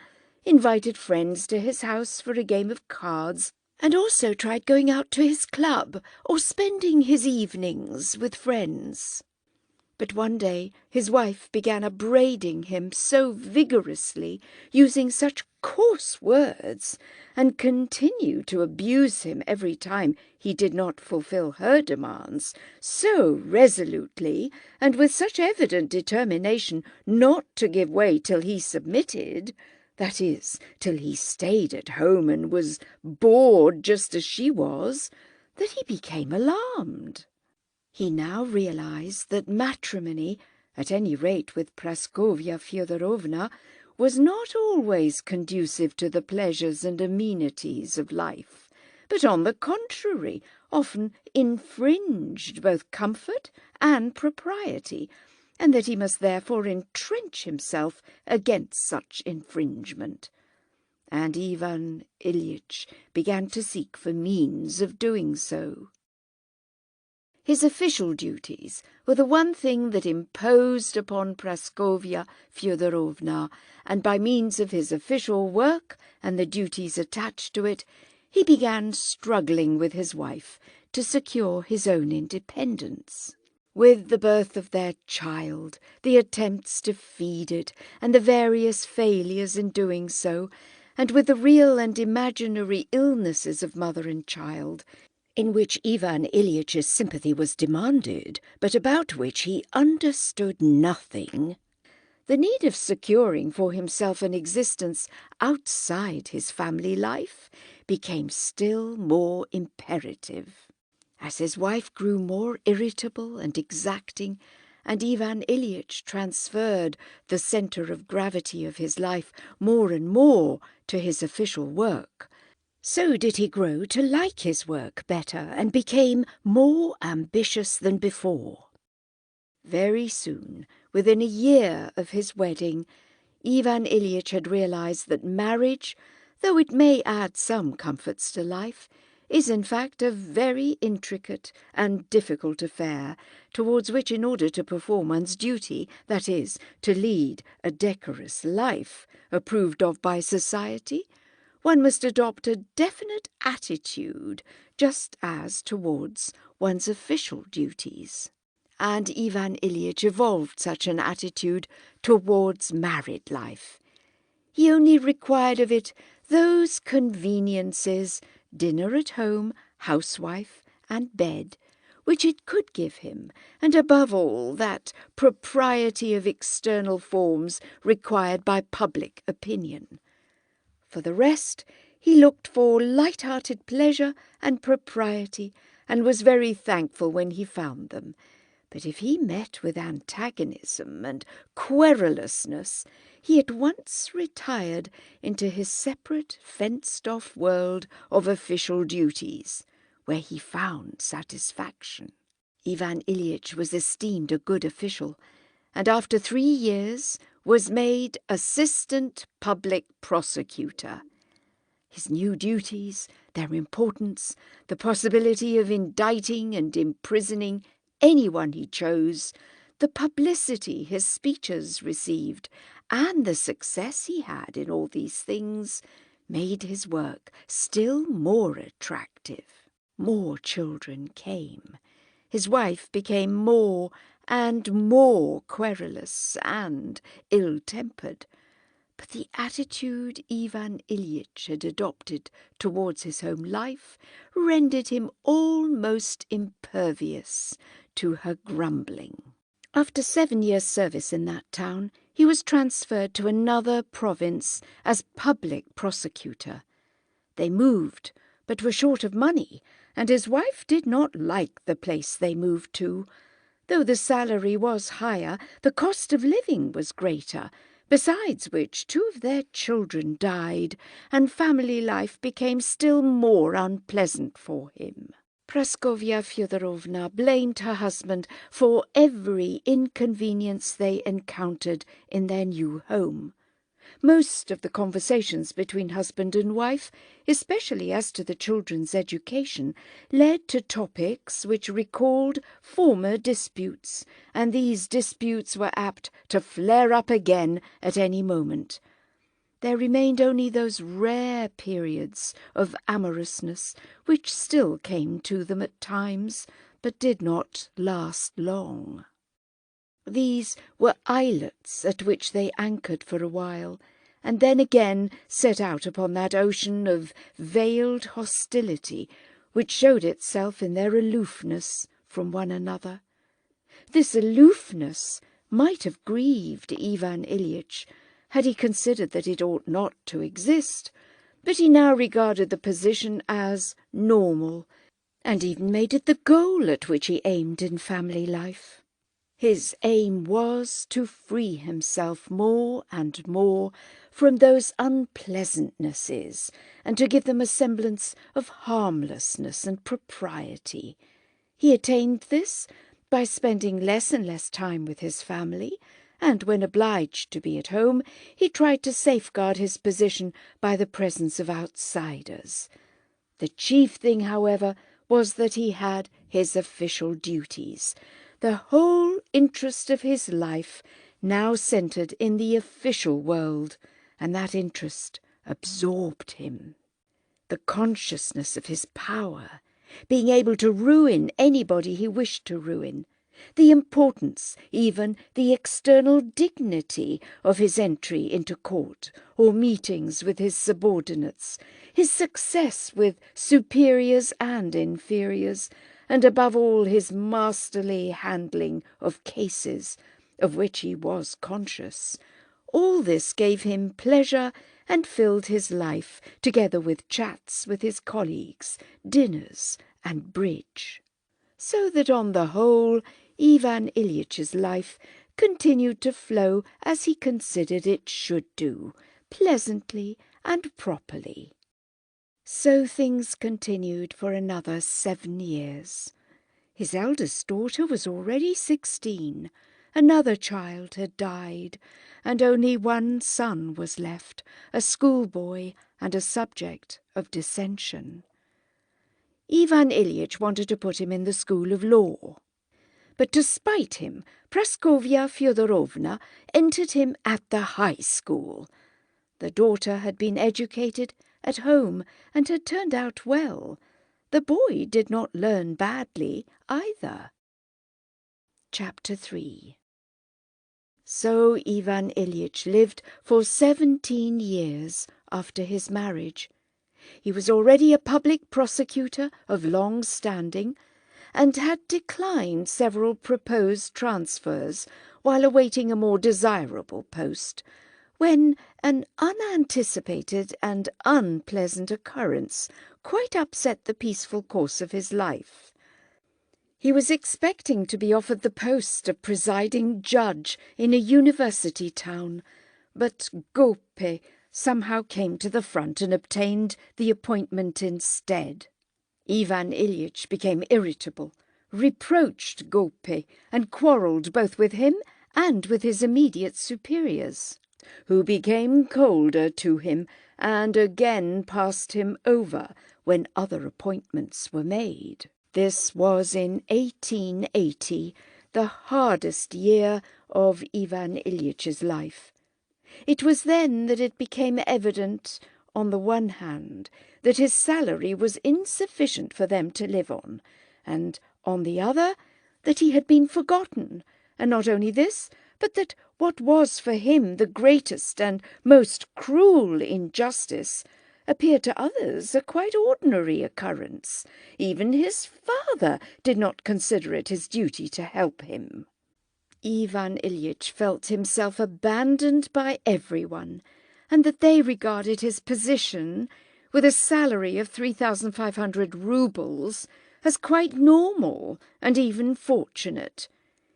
invited friends to his house for a game of cards, and also tried going out to his club or spending his evenings with friends. But one day his wife began upbraiding him so vigorously, using such coarse words, and continued to abuse him every time he did not fulfill her demands, so resolutely, and with such evident determination not to give way till he submitted, that is, till he stayed at home and was bored just as she was, that he became alarmed. He now realized that matrimony, at any rate with Praskovya Fyodorovna, was not always conducive to the pleasures and amenities of life, but on the contrary often infringed both comfort and propriety, and that he must therefore entrench himself against such infringement. And Ivan Ilyich began to seek for means of doing so. His official duties were the one thing that imposed upon Praskovya Fyodorovna, and by means of his official work and the duties attached to it, he began struggling with his wife to secure his own independence. With the birth of their child, the attempts to feed it, and the various failures in doing so, and with the real and imaginary illnesses of mother and child, in which Ivan Ilyitch's sympathy was demanded, but about which he understood nothing, the need of securing for himself an existence outside his family life became still more imperative. As his wife grew more irritable and exacting, and Ivan Ilyich transferred the centre of gravity of his life more and more to his official work, so did he grow to like his work better and became more ambitious than before. Very soon, within a year of his wedding, Ivan Ilyich had realized that marriage, though it may add some comforts to life, is in fact a very intricate and difficult affair, towards which, in order to perform one's duty, that is, to lead a decorous life approved of by society, one must adopt a definite attitude, just as towards one's official duties. And Ivan Ilyich evolved such an attitude towards married life. He only required of it those conveniences, dinner at home, housewife, and bed, which it could give him, and above all that propriety of external forms required by public opinion. For the rest, he looked for light-hearted pleasure and propriety, and was very thankful when he found them. But if he met with antagonism and querulousness, he at once retired into his separate, fenced-off world of official duties, where he found satisfaction. Ivan Ilyich was esteemed a good official, and after 3 years was made assistant public prosecutor. His new duties, their importance, the possibility of indicting and imprisoning anyone he chose, the publicity his speeches received, and the success he had in all these things, made his work still more attractive. More children came. His wife became more and more querulous and ill-tempered. But the attitude Ivan Ilyich had adopted towards his home life rendered him almost impervious to her grumbling. After 7 years' service in that town, he was transferred to another province as public prosecutor. They moved, but were short of money, and his wife did not like the place they moved to. Though the salary was higher, the cost of living was greater, besides which 2 of their children died, and family life became still more unpleasant for him. Praskovya Fyodorovna blamed her husband for every inconvenience they encountered in their new home. Most of the conversations between husband and wife, especially as to the children's education, led to topics which recalled former disputes, and these disputes were apt to flare up again at any moment. There remained only those rare periods of amorousness which still came to them at times, but did not last long. These were islets at which they anchored for a while, and then again set out upon that ocean of veiled hostility which showed itself in their aloofness from one another. This aloofness might have grieved Ivan Ilyich, had he considered that it ought not to exist, but he now regarded the position as normal, and even made it the goal at which he aimed in family life. His aim was to free himself more and more from those unpleasantnesses, and to give them a semblance of harmlessness and propriety. He attained this by spending less and less time with his family, and when obliged to be at home, he tried to safeguard his position by the presence of outsiders. The chief thing, however, was that he had his official duties. The whole interest of his life now centred in the official world, and that interest absorbed him. The consciousness of his power, being able to ruin anybody he wished to ruin, the importance, even the external dignity of his entry into court or meetings with his subordinates, his success with superiors and inferiors, and above all his masterly handling of cases, of which he was conscious. All this gave him pleasure and filled his life, together with chats with his colleagues, dinners, and bridge. So that on the whole, Ivan Ilyitch's life continued to flow as he considered it should do, pleasantly and properly. So things continued for another 7 years. His eldest daughter was already 16. Another child had died, and only one son was left, a schoolboy and a subject of dissension. Ivan Ilyich wanted to put him in the school of law. But to spite him, Praskovya Fyodorovna entered him at the high school. The daughter had been educated at home and had turned out well. The boy did not learn badly either. Chapter 3. So Ivan Ilyich lived for 17 years after his marriage. He was already a public prosecutor of long standing, and had declined several proposed transfers while awaiting a more desirable post, when an unanticipated and unpleasant occurrence quite upset the peaceful course of his life. He was expecting to be offered the post of presiding judge in a university town, but Gope somehow came to the front and obtained the appointment instead. Ivan Ilyich became irritable, reproached Gope, and quarrelled both with him and with his immediate superiors, who became colder to him and again passed him over when other appointments were made. This was in 1880, the hardest year of Ivan Ilyitch's life. It was then that it became evident, on the one hand, that his salary was insufficient for them to live on, and, on the other, that he had been forgotten, and not only this, but that what was for him the greatest and most cruel injustice appeared to others a quite ordinary occurrence. Even his father did not consider it his duty to help him. Ivan Ilyich felt himself abandoned by everyone, and that they regarded his position, with a salary of 3,500 roubles, as quite normal and even fortunate.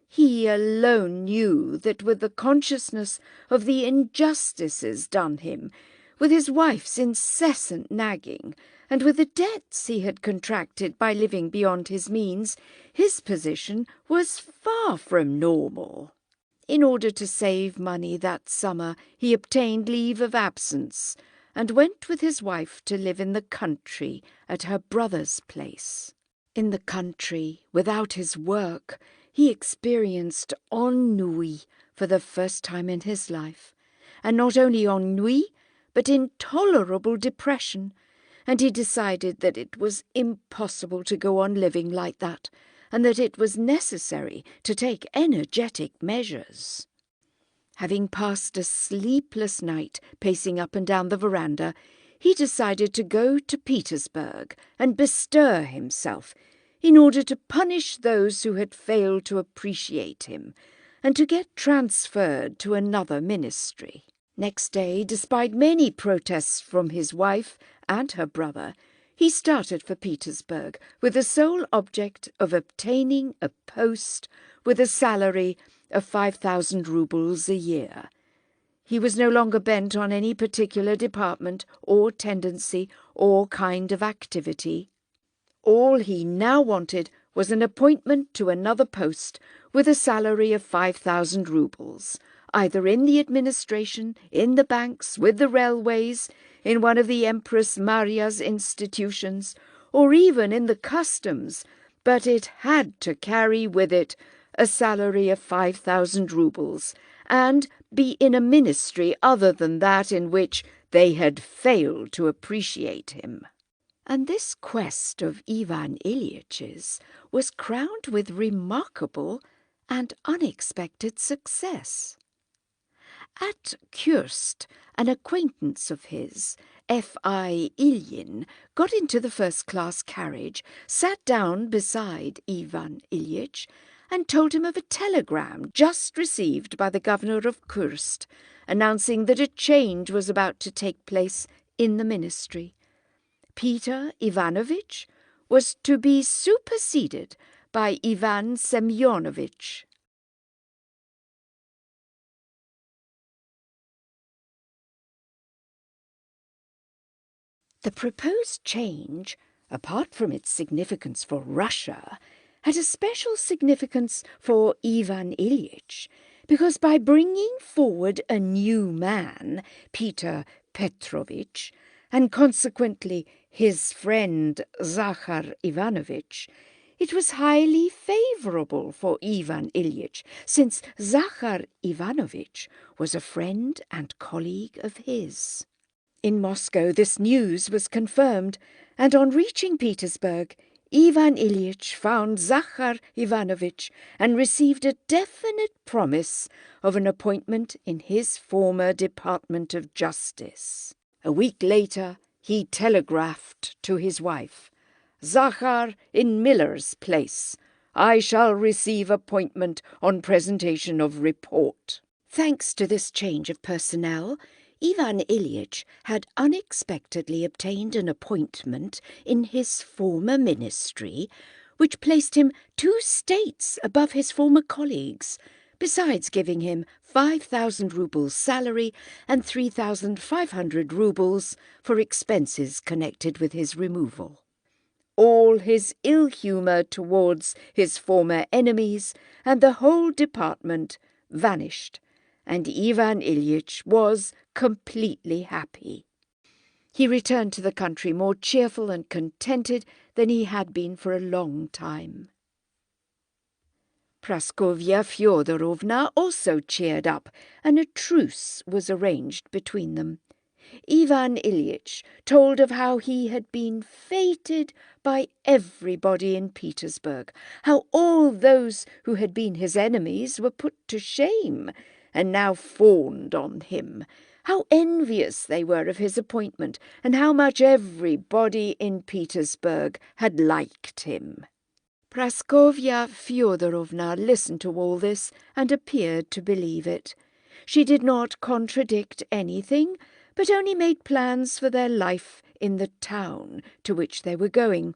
He alone knew that with the consciousness of the injustices done him, with his wife's incessant nagging, and with the debts he had contracted by living beyond his means, his position was far from normal. In order to save money that summer, he obtained leave of absence and went with his wife to live in the country at her brother's place. In the country, without his work, he experienced ennui for the first time in his life, and not only ennui, but intolerable depression, and he decided that it was impossible to go on living like that, and that it was necessary to take energetic measures. Having passed a sleepless night pacing up and down the veranda, he decided to go to Petersburg and bestir himself in order to punish those who had failed to appreciate him, and to get transferred to another ministry. Next day, despite many protests from his wife and her brother, he started for Petersburg with the sole object of obtaining a post with a salary of 5,000 roubles a year. He was no longer bent on any particular department or tendency or kind of activity. All he now wanted was an appointment to another post with a salary of 5,000 roubles, either in the administration, in the banks, with the railways, in one of the Empress Maria's institutions, or even in the customs, but it had to carry with it a salary of 5,000 roubles, and be in a ministry other than that in which they had failed to appreciate him. And this quest of Ivan Ilyitch's was crowned with remarkable and unexpected success. At Kurst, an acquaintance of his, F.I. Ilyin, got into the first-class carriage, sat down beside Ivan Ilyich, and told him of a telegram just received by the governor of Kurst, announcing that a change was about to take place in the ministry. Peter Ivanovich was to be superseded by Ivan Semyonovich. The proposed change, apart from its significance for Russia, had a special significance for Ivan Ilyich, because by bringing forward a new man, Peter Petrovich, and consequently his friend Zakhar Ivanovich, it was highly favourable for Ivan Ilyich, since Zakhar Ivanovich was a friend and colleague of his. In Moscow this news was confirmed, and on reaching Petersburg, Ivan Ilyich found Zakhar Ivanovich and received a definite promise of an appointment in his former Department of Justice. A week later, he telegraphed to his wife, "Zakhar in Miller's place. I shall receive appointment on presentation of report." Thanks to this change of personnel, Ivan Ilyich had unexpectedly obtained an appointment in his former ministry, which placed him 2 states above his former colleagues, besides giving him 5,000 roubles salary and 3,500 roubles for expenses connected with his removal. All his ill humour towards his former enemies and the whole department vanished, and Ivan Ilyich was completely happy. He returned to the country more cheerful and contented than he had been for a long time. Praskovya Fyodorovna also cheered up, and a truce was arranged between them. Ivan Ilyich told of how he had been feted by everybody in Petersburg, how all those who had been his enemies were put to shame, and now fawned on him, how envious they were of his appointment, and how much everybody in Petersburg had liked him. Praskovya Fyodorovna listened to all this and appeared to believe it. She did not contradict anything, but only made plans for their life in the town to which they were going.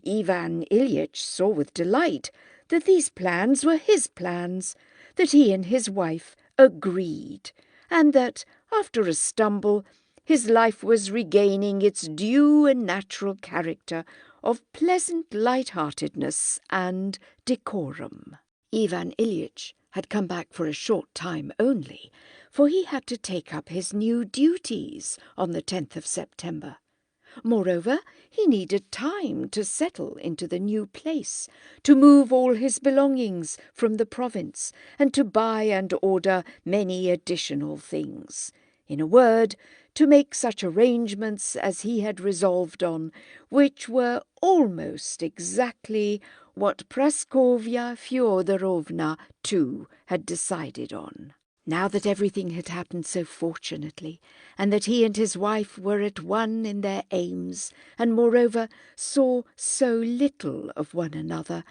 Ivan Ilyich saw with delight that these plans were his plans, that he and his wife agreed, and that, after a stumble, his life was regaining its due and natural character of pleasant light-heartedness and decorum. Ivan Ilyich had come back for a short time only, for he had to take up his new duties on the 10th of September. Moreover, he needed time to settle into the new place, to move all his belongings from the province, and to buy and order many additional things. In a word, to make such arrangements as he had resolved on, which were almost exactly what Praskovya Fyodorovna too had decided on. Now that everything had happened so fortunately, and that he and his wife were at one in their aims, and moreover saw so little of one another,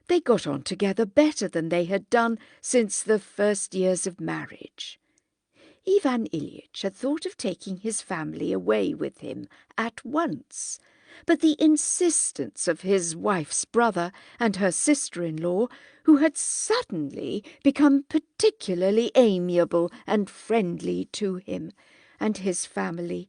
they got on together better than they had done since the first years of marriage. Ivan Ilyich had thought of taking his family away with him at once, but the insistence of his wife's brother and her sister-in-law, who had suddenly become particularly amiable and friendly to him and his family,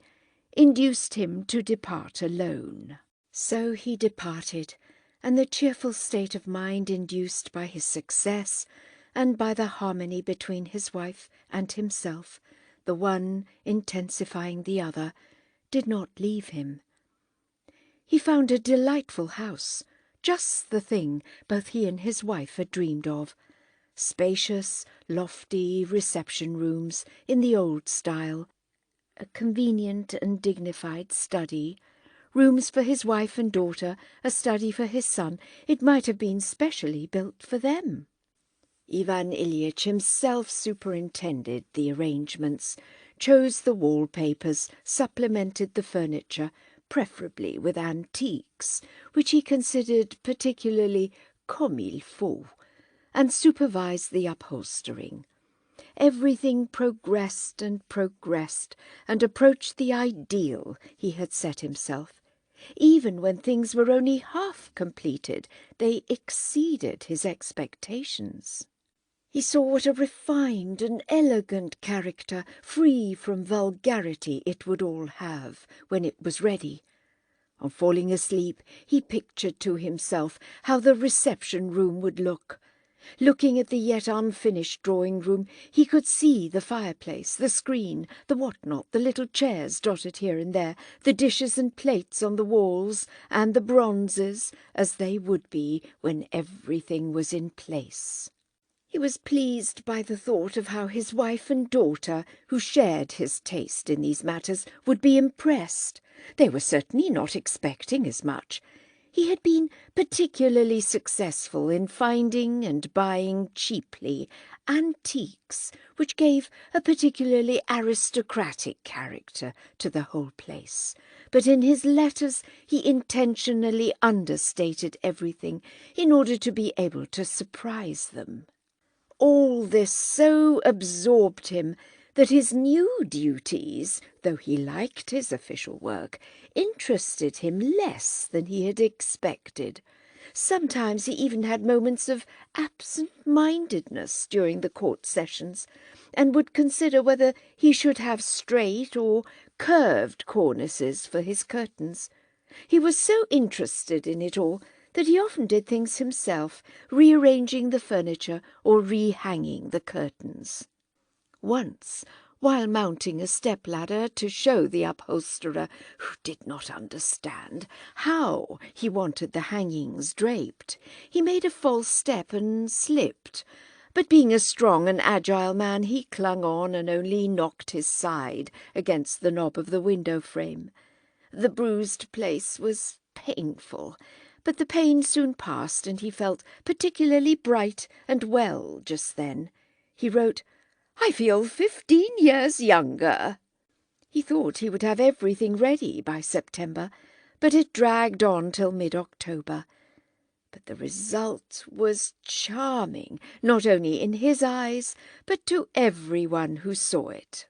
induced him to depart alone. So he departed, and the cheerful state of mind induced by his success and by the harmony between his wife and himself, the one intensifying the other, did not leave him. He found a delightful house, just the thing both he and his wife had dreamed of. Spacious, lofty reception rooms in the old style, a convenient and dignified study, rooms for his wife and daughter, a study for his son. It might have been specially built for them. Ivan Ilyich himself superintended the arrangements, chose the wallpapers, supplemented the furniture, preferably with antiques, which he considered particularly comme il faut, and supervised the upholstering. Everything progressed and approached the ideal he had set himself. Even when things were only half completed, they exceeded his expectations. He saw what a refined and elegant character, free from vulgarity, it would all have when it was ready. On falling asleep, he pictured to himself how the reception-room would look. Looking at the yet unfinished drawing-room, he could see the fireplace, the screen, the what-not, the little chairs dotted here and there, the dishes and plates on the walls, and the bronzes, as they would be when everything was in place. He was pleased by the thought of how his wife and daughter, who shared his taste in these matters, would be impressed. They were certainly not expecting as much. He had been particularly successful in finding and buying cheaply antiques, which gave a particularly aristocratic character to the whole place. But in his letters he intentionally understated everything in order to be able to surprise them. All this so absorbed him that his new duties, though he liked his official work, interested him less than he had expected. Sometimes he even had moments of absent-mindedness during the court sessions, and would consider whether he should have straight or curved cornices for his curtains. He was so interested in it all that he often did things himself, rearranging the furniture or rehanging the curtains. Once, while mounting a step-ladder to show the upholsterer, who did not understand, how he wanted the hangings draped, he made a false step and slipped. But being a strong and agile man, he clung on and only knocked his side against the knob of the window-frame. The bruised place was painful, but the pain soon passed, and he felt particularly bright and well just then. He wrote, "I feel 15 years younger." He thought he would have everything ready by September, but it dragged on till mid-October. But the result was charming, not only in his eyes, but to everyone who saw it.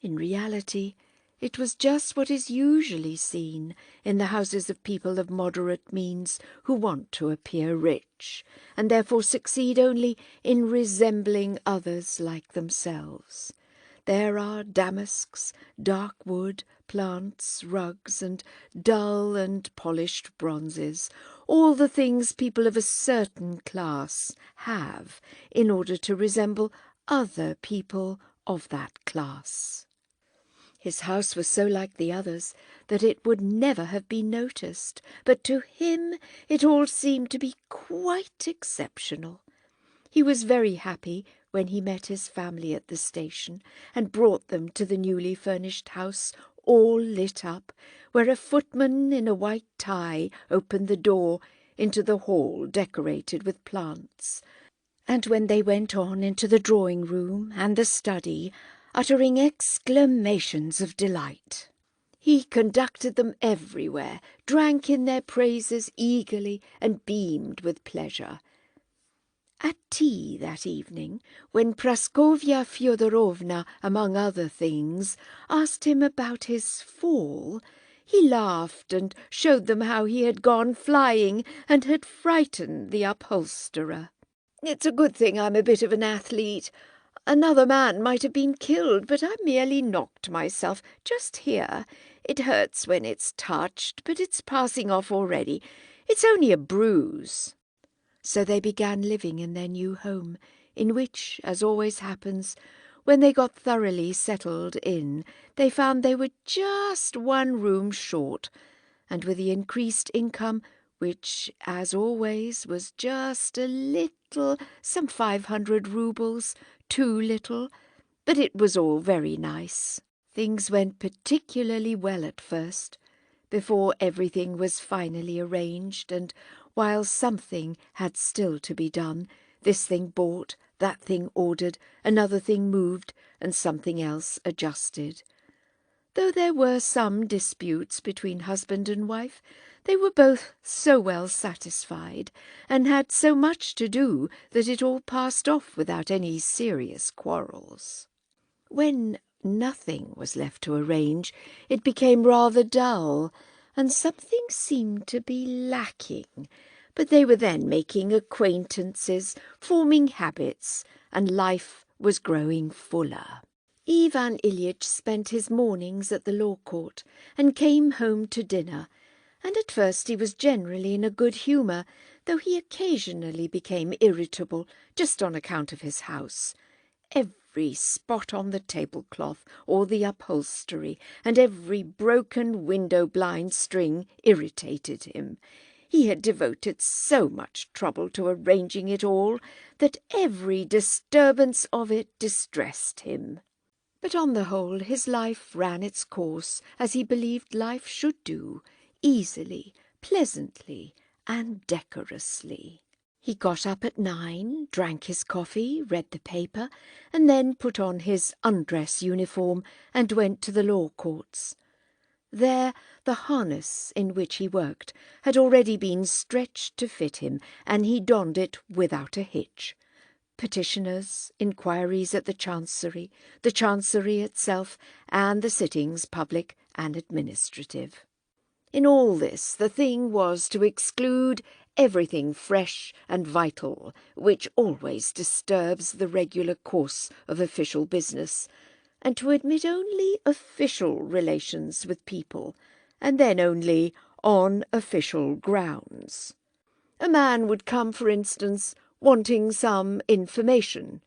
In reality, it was just what is usually seen in the houses of people of moderate means who want to appear rich, and therefore succeed only in resembling others like themselves. There are damasks, dark wood, plants, rugs, and dull and polished bronzes, all the things people of a certain class have in order to resemble other people of that class. His house was so like the others that it would never have been noticed, but to him it all seemed to be quite exceptional. He was very happy when he met his family at the station and brought them to the newly furnished house, all lit up, where a footman in a white tie opened the door into the hall decorated with plants. And when they went on into the drawing-room and the study, uttering exclamations of delight, he conducted them everywhere, drank in their praises eagerly, and beamed with pleasure. At tea that evening, when Praskovya Fyodorovna, among other things, asked him about his fall, he laughed and showed them how he had gone flying and had frightened the upholsterer. "It's a good thing I'm a bit of an athlete. Another man might have been killed, but I merely knocked myself just here. It hurts when it's touched, but it's passing off already. It's only a bruise." So they began living in their new home, in which, as always happens, when they got thoroughly settled in, they found they were just one room short, and with the increased income, which, as always, was just a little, some 500 roubles, too little, but it was all very nice. Things went particularly well at first, before everything was finally arranged, and while something had still to be done, This thing bought, that thing ordered, another thing moved, and something else adjusted. Though there were some disputes between husband and wife, they were both so well satisfied, and had so much to do that it all passed off without any serious quarrels. When nothing was left to arrange, it became rather dull, and something seemed to be lacking. But they were then making acquaintances, forming habits, and life was growing fuller. Ivan Ilyich spent his mornings at the law court and came home to dinner, and at first he was generally in a good humour, though he occasionally became irritable just on account of his house. Every spot on the tablecloth or the upholstery, and every broken window blind string irritated him. He had devoted so much trouble to arranging it all that every disturbance of it distressed him. But on the whole his life ran its course as he believed life should do, easily, pleasantly, and decorously. He got up at 9, drank his coffee, read the paper, and then put on his undress uniform and went to the law courts. There the harness in which he worked had already been stretched to fit him, and he donned it without a hitch. Petitioners, inquiries at the Chancery itself, and the sittings, public and administrative. In all this the thing was to exclude everything fresh and vital, which always disturbs the regular course of official business, and to admit only official relations with people, and then only on official grounds. A man would come, for instance, wanting some information.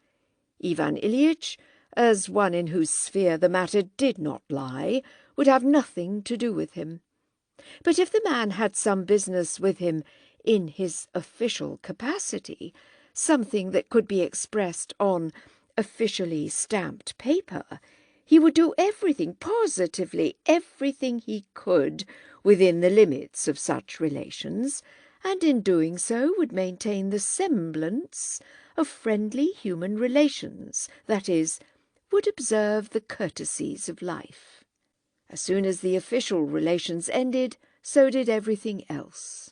Ivan Ilyich, as one in whose sphere the matter did not lie, would have nothing to do with him. But if the man had some business with him in his official capacity, something that could be expressed on officially stamped paper, he would do everything, positively everything he could, within the limits of such relations, and in doing so would maintain the semblance of friendly human relations, that is, would observe the courtesies of life. As soon as the official relations ended, so did everything else.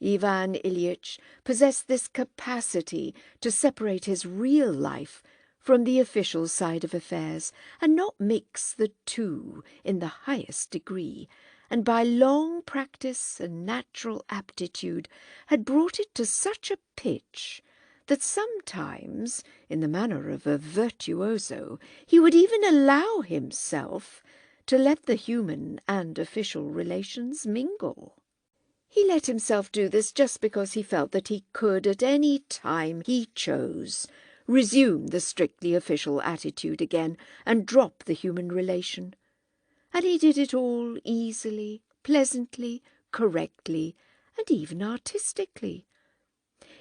Ivan Ilyich possessed this capacity to separate his real life from the official side of affairs, and not mix the two in the highest degree, and by long practice and natural aptitude had brought it to such a pitch that sometimes, in the manner of a virtuoso, he would even allow himself to let the human and official relations mingle. He let himself do this just because he felt that he could, at any time he chose, resume the strictly official attitude again and drop the human relation. And he did it all easily, pleasantly, correctly, and even artistically.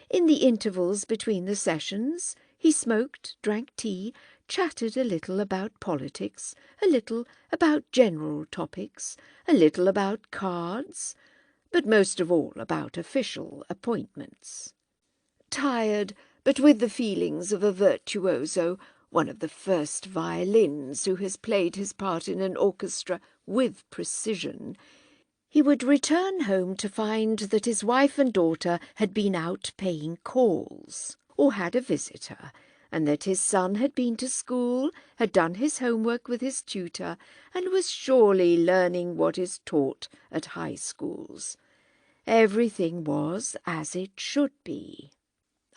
In the intervals between the sessions, he smoked, drank tea, chatted a little about politics, a little about general topics, a little about cards, but most of all about official appointments. Tired, but with the feelings of a virtuoso, one of the first violins who has played his part in an orchestra with precision, he would return home to find that his wife and daughter had been out paying calls, or had a visitor, and that his son had been to school, had done his homework with his tutor, and was surely learning what is taught at high schools. Everything was as it should be.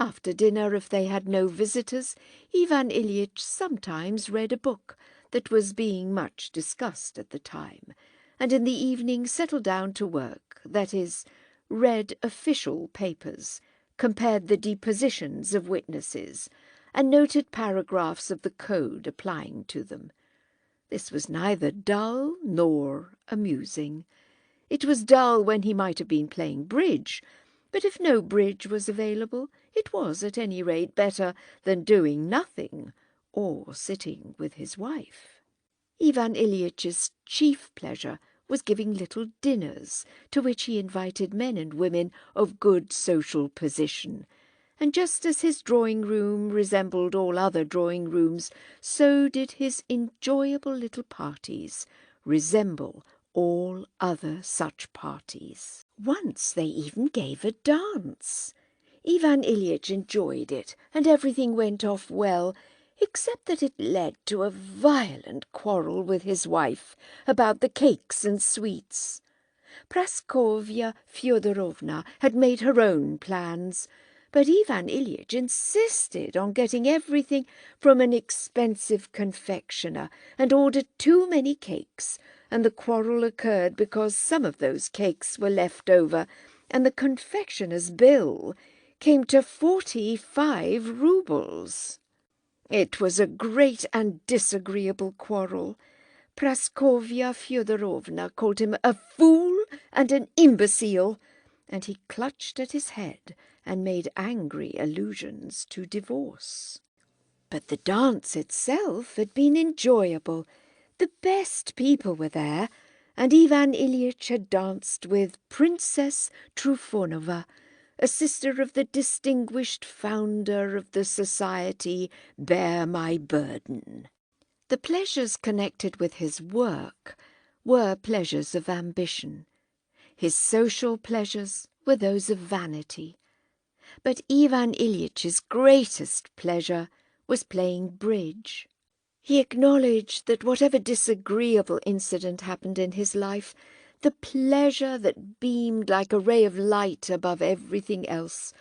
After dinner, if they had no visitors, Ivan Ilyich sometimes read a book that was being much discussed at the time, and in the evening settled down to work, that is, read official papers, compared the depositions of witnesses, and noted paragraphs of the code applying to them. This was neither dull nor amusing. It was dull when he might have been playing bridge, but if no bridge was available, it was at any rate better than doing nothing or sitting with his wife. Ivan Ilyitch's chief pleasure was giving little dinners, to which he invited men and women of good social position, And just as his drawing-room resembled all other drawing-rooms, so did his enjoyable little parties resemble all other such parties. Once they even gave a dance. Ivan Ilyich enjoyed it, and everything went off well, except that it led to a violent quarrel with his wife about the cakes and sweets. Praskovya Fyodorovna had made her own plans, but Ivan Ilyich insisted on getting everything from an expensive confectioner and ordered too many cakes, and the quarrel occurred because some of those cakes were left over, and the confectioner's bill came to 45 roubles. It was a great and disagreeable quarrel. Praskovya Fyodorovna called him a fool and an imbecile, and he clutched at his head and made angry allusions to divorce. But the dance itself had been enjoyable. The best people were there, and Ivan Ilyich had danced with Princess Trufonova, a sister of the distinguished founder of the society Bear My Burden. The pleasures connected with his work were pleasures of ambition. His social pleasures were those of vanity. But Ivan Ilyich's greatest pleasure was playing bridge. He acknowledged that whatever disagreeable incident happened in his life, the pleasure that beamed like a ray of light above everything else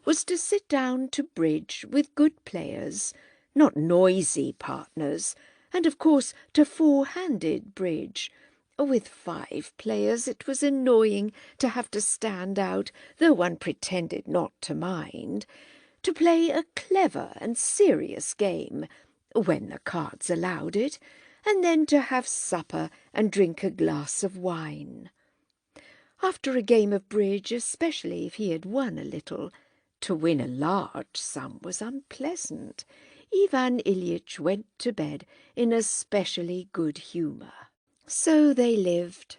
was to sit down to bridge with good players, not noisy partners, and of course to four-handed bridge. With 5 players it was annoying to have to stand out, though one pretended not to mind, to play a clever and serious game, when the cards allowed it, and then to have supper and drink a glass of wine. After a game of bridge, especially if he had won a little, to win a large sum was unpleasant. Ivan Ilyich went to bed in especially good humour. So they lived.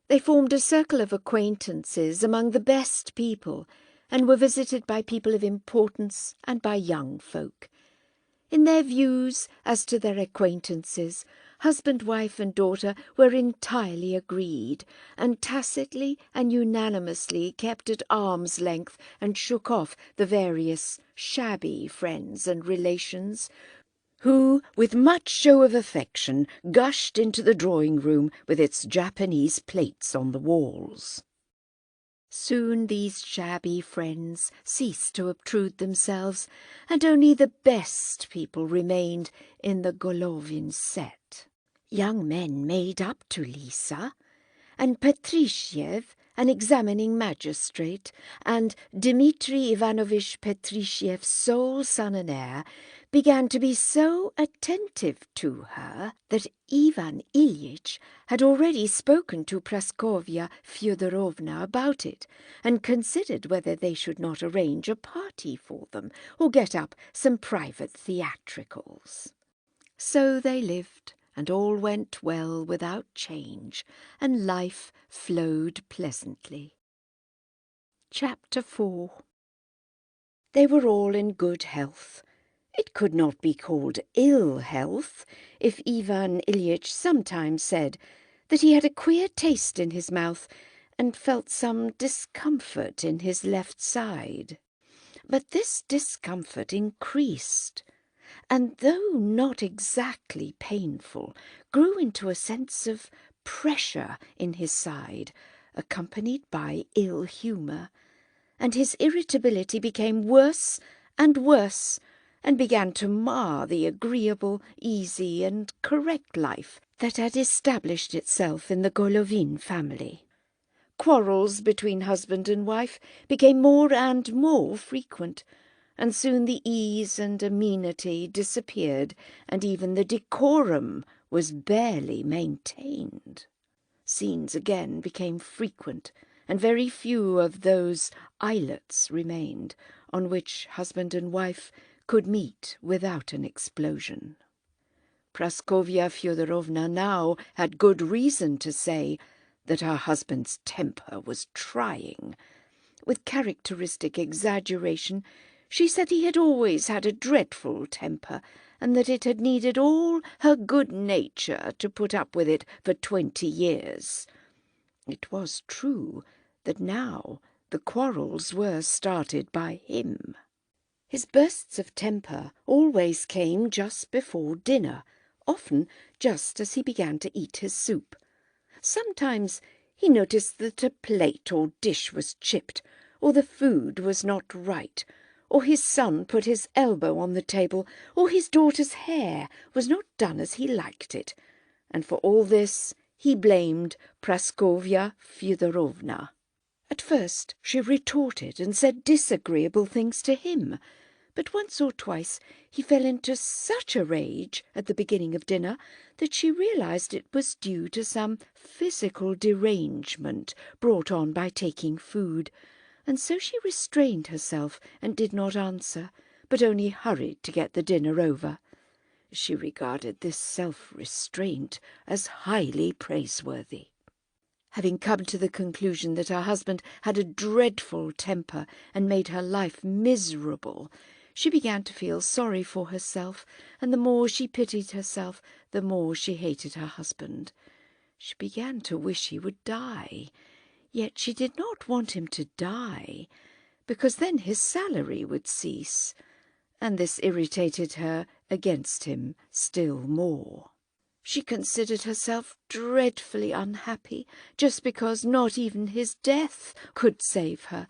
They formed a circle of acquaintances among the best people, and were visited by people of importance and by young folk. In their views as to their acquaintances, husband, wife, and daughter were entirely agreed, and tacitly and unanimously kept at arm's length and shook off the various shabby friends and relations, who, with much show of affection, gushed into the drawing-room with its Japanese plates on the walls. Soon these shabby friends ceased to obtrude themselves, and only the best people remained in the Golovin set. Young men made up to Lisa, and Petrishiev, an examining magistrate, and Dmitri Ivanovich Petrishiev's sole son and heir, began to be so attentive to her that Ivan Ilyich had already spoken to Praskovya Fyodorovna about it, and considered whether they should not arrange a party for them, or get up some private theatricals. So they lived, and all went well without change, and life flowed pleasantly. Chapter 4. They were all in good health. It could not be called ill health if Ivan Ilyich sometimes said that he had a queer taste in his mouth and felt some discomfort in his left side. But this discomfort increased, and though not exactly painful, grew into a sense of pressure in his side, accompanied by ill humour, and his irritability became worse and worse, and began to mar the agreeable, easy, and correct life that had established itself in the Golovin family. Quarrels between husband and wife became more and more frequent, and soon the ease and amenity disappeared, and even the decorum was barely maintained. Scenes again became frequent, and very few of those islets remained on which husband and wife could meet without an explosion. Praskovya Fyodorovna now had good reason to say that her husband's temper was trying. With characteristic exaggeration, She said he had always had a dreadful temper, and that it had needed all her good nature to put up with it for 20 years. It was true that now the quarrels were started by him. His bursts of temper always came just before dinner, often just as he began to eat his soup. Sometimes he noticed that a plate or dish was chipped, or the food was not right, or his son put his elbow on the table, or his daughter's hair was not done as he liked it, and for all this he blamed Praskovya Fyodorovna. At first she retorted and said disagreeable things to him, but once or twice he fell into such a rage at the beginning of dinner that she realized it was due to some physical derangement brought on by taking food, and so she restrained herself and did not answer, but only hurried to get the dinner over. She regarded this self-restraint as highly praiseworthy. Having come to the conclusion that her husband had a dreadful temper and made her life miserable, she began to feel sorry for herself, and the more she pitied herself, the more she hated her husband. She began to wish he would die, yet she did not want him to die, because then his salary would cease, and this irritated her against him still more. She considered herself dreadfully unhappy, just because not even his death could save her,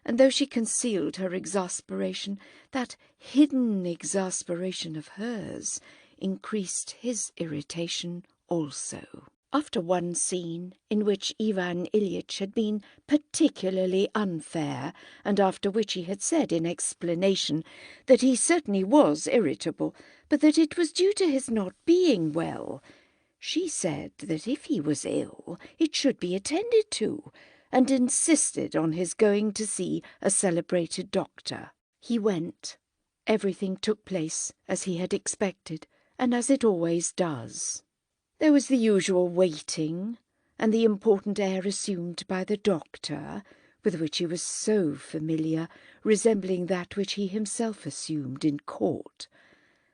and though she concealed her exasperation, that hidden exasperation of hers increased his irritation also. After one scene in which Ivan Ilyich had been particularly unfair, and after which he had said in explanation that he certainly was irritable, but that it was due to his not being well, she said that if he was ill it should be attended to, and insisted on his going to see a celebrated doctor. He went. Everything took place as he had expected, and as it always does. There was the usual waiting, and the important air assumed by the doctor, with which he was so familiar, resembling that which he himself assumed in court,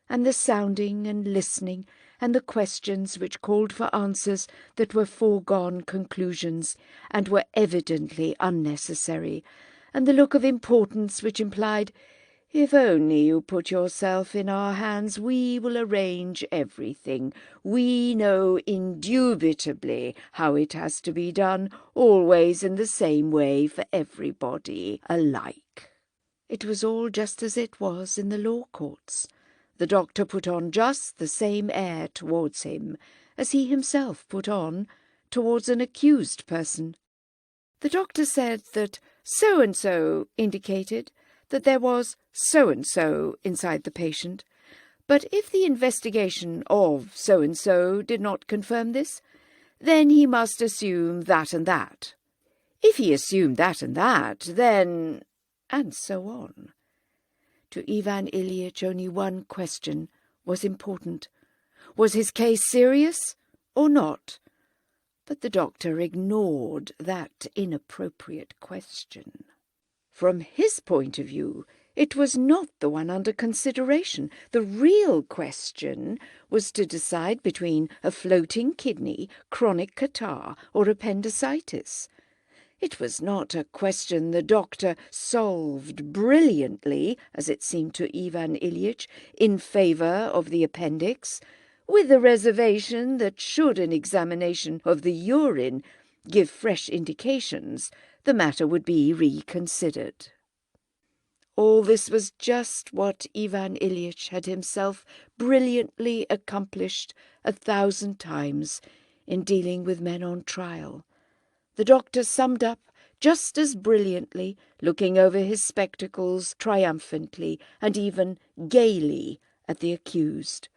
and the sounding and listening, and the questions which called for answers that were foregone conclusions and were evidently unnecessary, and the look of importance which implied, "If only you put yourself in our hands, we will arrange everything. We know indubitably how it has to be done, always in the same way for everybody alike." It was all just as it was in the law courts. The doctor put on just the same air towards him as he himself put on towards an accused person. The doctor said that so-and-so indicated that there was so-and-so inside the patient, but if the investigation of so-and-so did not confirm this, then he must assume that and that. If he assumed that and that, then... and so on. To Ivan Ilyich only one question was important. Was his case serious or not? But the doctor ignored that inappropriate question. From his point of view, it was not the one under consideration. The real question was to decide between a floating kidney, chronic catarrh, or appendicitis. It was not a question the doctor solved brilliantly, as it seemed to Ivan Ilyich, in favour of the appendix, with the reservation that should an examination of the urine give fresh indications, the matter would be reconsidered. All this was just what Ivan Ilyich had himself brilliantly accomplished 1,000 times in dealing with men on trial. The doctor summed up just as brilliantly, looking over his spectacles triumphantly and even gaily at the accused.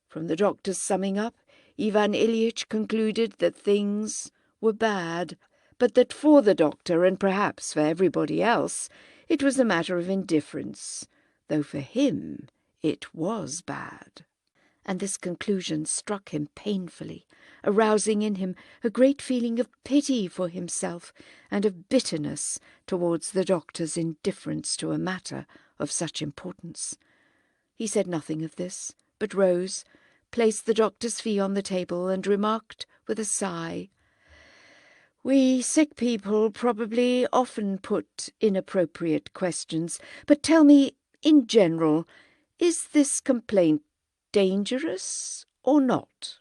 From the doctor's summing up, Ivan Ilyich concluded that things were bad, but that for the doctor, and perhaps for everybody else, it was a matter of indifference, though for him it was bad. And this conclusion struck him painfully, arousing in him a great feeling of pity for himself and of bitterness towards the doctor's indifference to a matter of such importance. He said nothing of this, but rose, placed the doctor's fee on the table, and remarked with a sigh, "We sick people probably often put inappropriate questions, but tell me, in general, is this complaint dangerous or not?"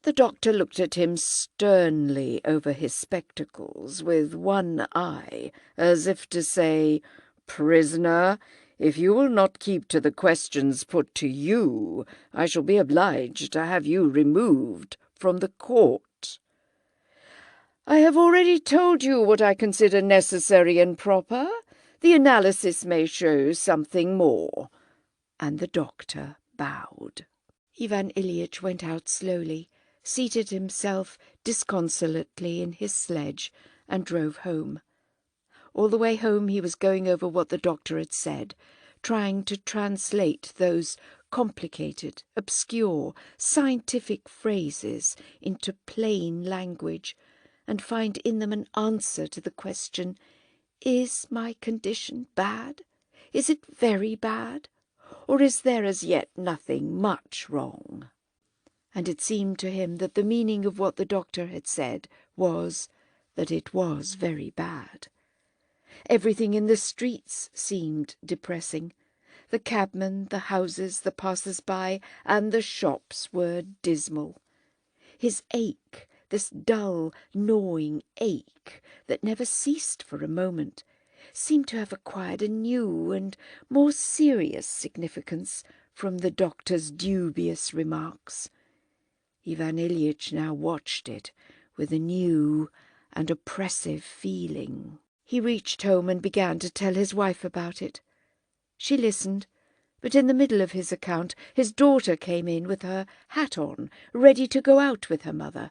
The doctor looked at him sternly over his spectacles with one eye, as if to say, "Prisoner, if you will not keep to the questions put to you, I shall be obliged to have you removed from the court." "I have already told you what I consider necessary and proper. The analysis may show something more." And the doctor bowed. Ivan Ilyich went out slowly, seated himself disconsolately in his sledge, and drove home. All the way home he was going over what the doctor had said, trying to translate those complicated, obscure, scientific phrases into plain language, and find in them an answer to the question, "Is my condition bad? Is it very bad? Or is there as yet nothing much wrong?" And it seemed to him that the meaning of what the doctor had said was that it was very bad. Everything in the streets seemed depressing. The cabmen, the houses, the passers-by, and the shops were dismal. His ache, this dull, gnawing ache that never ceased for a moment, seemed to have acquired a new and more serious significance from the doctor's dubious remarks. Ivan Ilyich now watched it with a new and oppressive feeling. He reached home and began to tell his wife about it. She listened, but in the middle of his account his daughter came in with her hat on, ready to go out with her mother.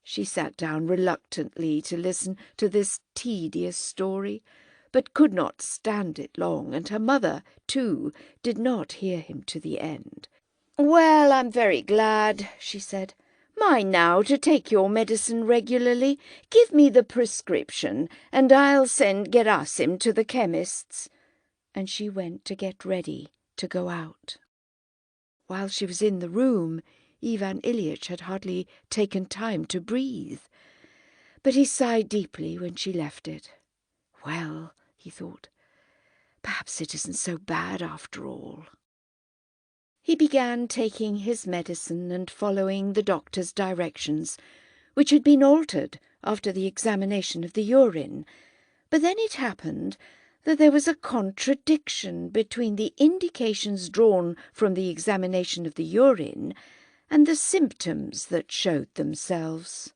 She sat down reluctantly to listen to this tedious story, but could not stand it long, and her mother, too, did not hear him to the end. "Well, I'm very glad," she said. "Mind now to take your medicine regularly. Give me the prescription, and I'll send Gerasim to the chemist's." And she went to get ready to go out. While she was in the room, Ivan Ilyich had hardly taken time to breathe. But he sighed deeply when she left it. "Well," he thought, "perhaps it isn't so bad after all." He began taking his medicine and following the doctor's directions, which had been altered after the examination of the urine. But then it happened that there was a contradiction between the indications drawn from the examination of the urine and the symptoms that showed themselves.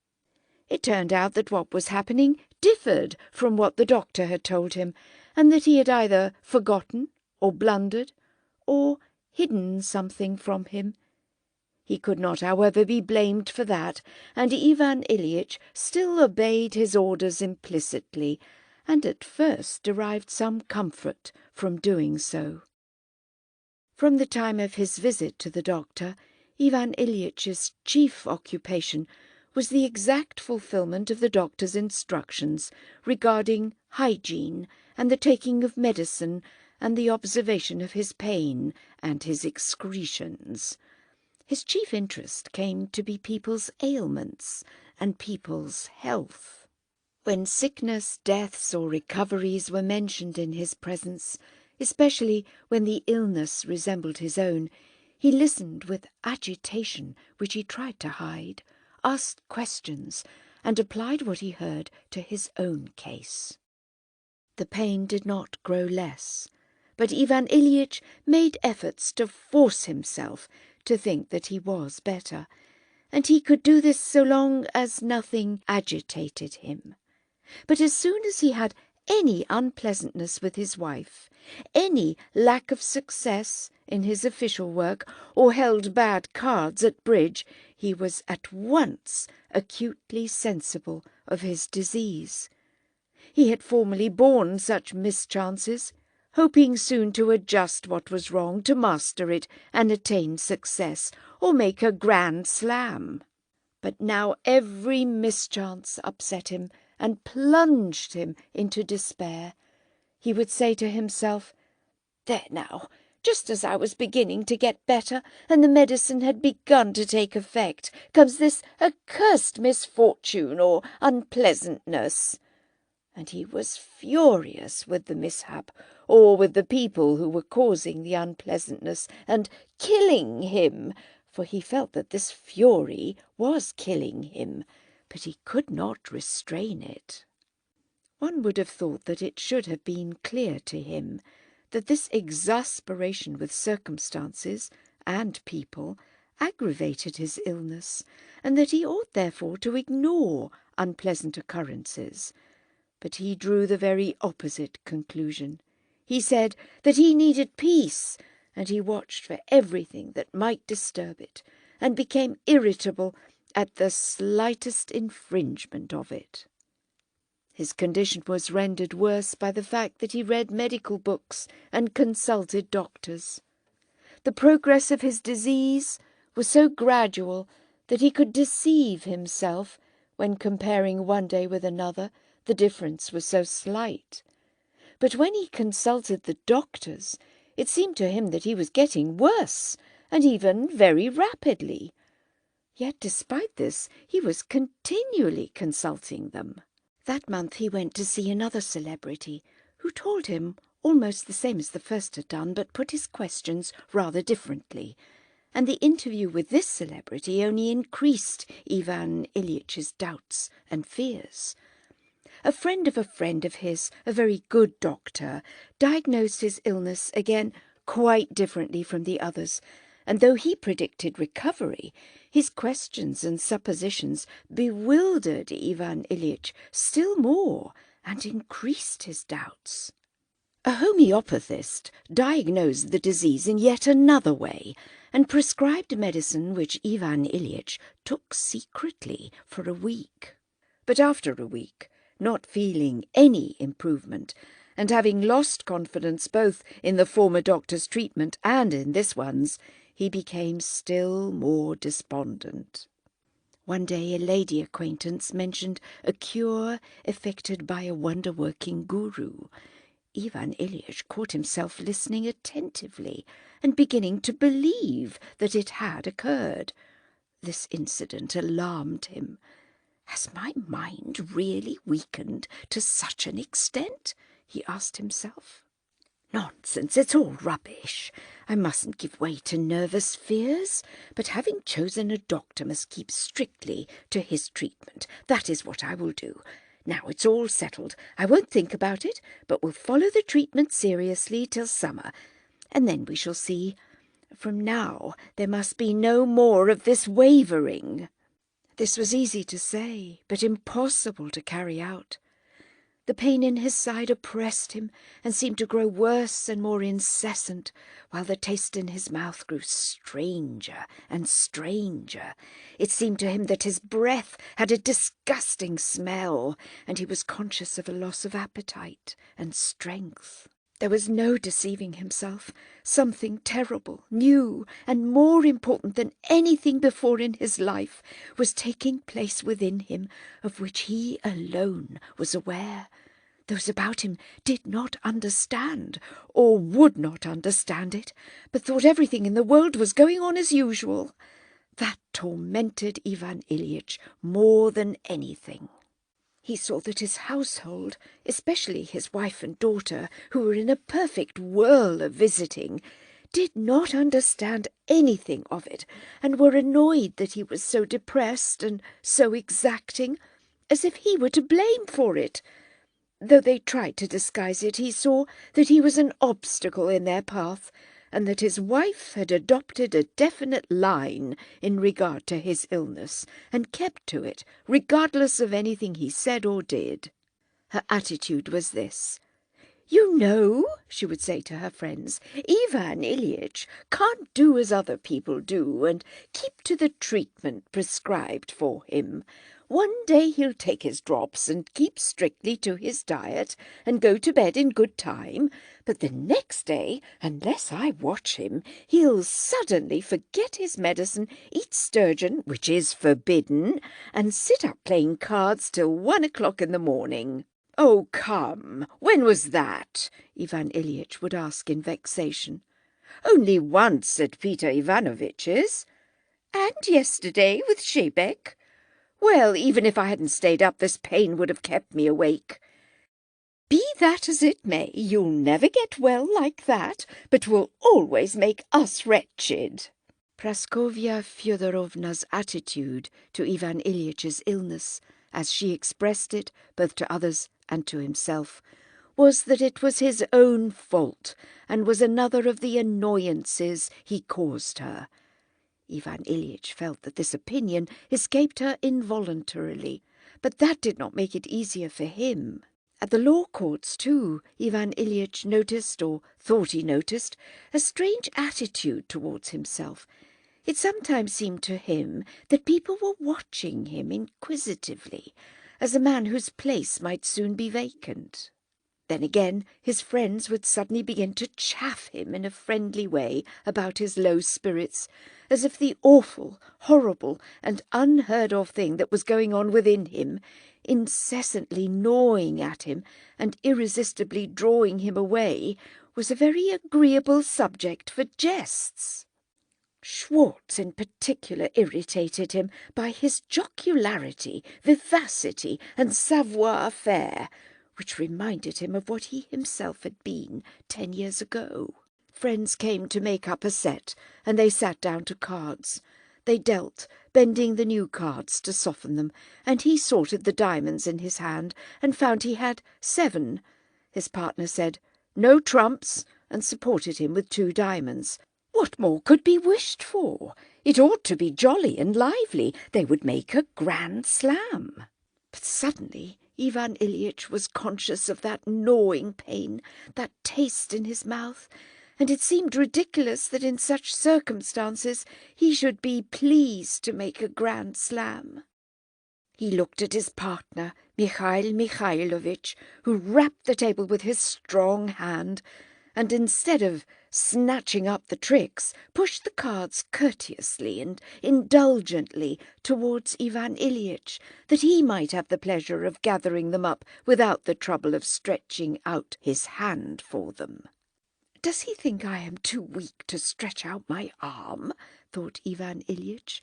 It turned out that what was happening differed from what the doctor had told him, and that he had either forgotten or blundered or hidden something from him. He could not, however, be blamed for that, and Ivan Ilyich still obeyed his orders implicitly, and at first derived some comfort from doing so. From the time of his visit to the doctor, Ivan Ilyitch's chief occupation was the exact fulfilment of the doctor's instructions regarding hygiene and the taking of medicine and the observation of his pain and his excretions. His chief interest came to be people's ailments and people's health. When sickness, deaths, or recoveries were mentioned in his presence, especially when the illness resembled his own, he listened with agitation which he tried to hide, asked questions, and applied what he heard to his own case. The pain did not grow less, but Ivan Ilyich made efforts to force himself to think that he was better, and he could do this so long as nothing agitated him. But as soon as he had any unpleasantness with his wife, any lack of success in his official work, or held bad cards at bridge, he was at once acutely sensible of his disease. He had formerly borne such mischances, hoping soon to adjust what was wrong, to master it and attain success, or make a grand slam. But now every mischance upset him and plunged him into despair. He would say to himself, There now, just as I was beginning to get better, and the medicine had begun to take effect, comes this accursed misfortune or unpleasantness. And he was furious with the mishap, or with the people who were causing the unpleasantness and killing him, for he felt that this fury was killing him, but he could not restrain it. One would have thought that it should have been clear to him that this exasperation with circumstances and people aggravated his illness, and that he ought therefore to ignore unpleasant occurrences. But he drew the very opposite conclusion. He said that he needed peace, and he watched for everything that might disturb it, and became irritable at the slightest infringement of it. His condition was rendered worse by the fact that he read medical books and consulted doctors. The progress of his disease was so gradual that he could deceive himself when comparing one day with another. The difference was so slight. But when he consulted the doctors, it seemed to him that he was getting worse, and even very rapidly. Yet despite this, he was continually consulting them. That month he went to see another celebrity, who told him almost the same as the first had done, but put his questions rather differently. And the interview with this celebrity only increased Ivan Ilyitch's doubts and fears. A friend of his, a very good doctor, diagnosed his illness again quite differently from the others, and though he predicted recovery, his questions and suppositions bewildered Ivan Ilyich still more and increased his doubts. A homeopathist diagnosed the disease in yet another way, and prescribed medicine which Ivan Ilyich took secretly for a week. But after a week, not feeling any improvement, and having lost confidence both in the former doctor's treatment and in this one's, he became still more despondent. One day a lady acquaintance mentioned a cure effected by a wonder-working guru. Ivan Ilyich caught himself listening attentively and beginning to believe that it had occurred. This incident alarmed him. "Has my mind really weakened to such an extent?" he asked himself. "Nonsense, it's all rubbish. I mustn't give way to nervous fears, but having chosen a doctor must keep strictly to his treatment. That is what I will do. Now it's all settled. I won't think about it, but will follow the treatment seriously till summer, and then we shall see. From now there must be no more of this wavering." This was easy to say, but impossible to carry out. The pain in his side oppressed him and seemed to grow worse and more incessant, while the taste in his mouth grew stranger and stranger. It seemed to him that his breath had a disgusting smell, and he was conscious of a loss of appetite and strength. There was no deceiving himself. Something terrible, new, and more important than anything before in his life was taking place within him, of which he alone was aware. Those about him did not understand, or would not understand it, but thought everything in the world was going on as usual. That tormented Ivan Ilyich more than anything. He saw that his household, especially his wife and daughter, who were in a perfect whirl of visiting, did not understand anything of it, and were annoyed that he was so depressed and so exacting, as if he were to blame for it. Though they tried to disguise it, he saw that he was an obstacle in their path, and that his wife had adopted a definite line in regard to his illness, and kept to it, regardless of anything he said or did. Her attitude was this. "You know," she would say to her friends, "Ivan Ilyich can't do as other people do and keep to the treatment prescribed for him. One day he'll take his drops and keep strictly to his diet and go to bed in good time, but the next day, unless I watch him, he'll suddenly forget his medicine, eat sturgeon, which is forbidden, and sit up playing cards till 1 o'clock in the morning." "Oh, come, when was that?" Ivan Ilyich would ask in vexation. "Only once at Peter Ivanovitch's. And yesterday with Shebek. Well, even if I hadn't stayed up, this pain would have kept me awake. Be that as it may, you'll never get well like that, but will always make us wretched." Praskovya Fyodorovna's attitude to Ivan Ilyitch's illness, as she expressed it both to others and to himself, was that it was his own fault and was another of the annoyances he caused her. Ivan Ilyich felt that this opinion escaped her involuntarily, but that did not make it easier for him. At the law courts, too, Ivan Ilyich noticed, or thought he noticed, a strange attitude towards himself. It sometimes seemed to him that people were watching him inquisitively, as a man whose place might soon be vacant. Then again his friends would suddenly begin to chaff him in a friendly way about his low spirits, as if the awful, horrible, and unheard-of thing that was going on within him, incessantly gnawing at him and irresistibly drawing him away, was a very agreeable subject for jests. Schwartz in particular irritated him by his jocularity, vivacity, and savoir-faire, which reminded him of what he himself had been 10 years ago. Friends came to make up a set, and they sat down to cards. They dealt, bending the new cards to soften them, and he sorted the diamonds in his hand and found he had 7. His partner said, "No trumps," and supported him with 2 diamonds. What more could be wished for? It ought to be jolly and lively. They would make a grand slam. But suddenly Ivan Ilyich was conscious of that gnawing pain, that taste in his mouth, and it seemed ridiculous that in such circumstances he should be pleased to make a grand slam. He looked at his partner, Mikhail Mikhailovich, who rapped the table with his strong hand, and instead of snatching up the tricks, pushed the cards courteously and indulgently towards Ivan Ilyich, that he might have the pleasure of gathering them up without the trouble of stretching out his hand for them. "Does he think I am too weak to stretch out my arm?" thought Ivan Ilyich,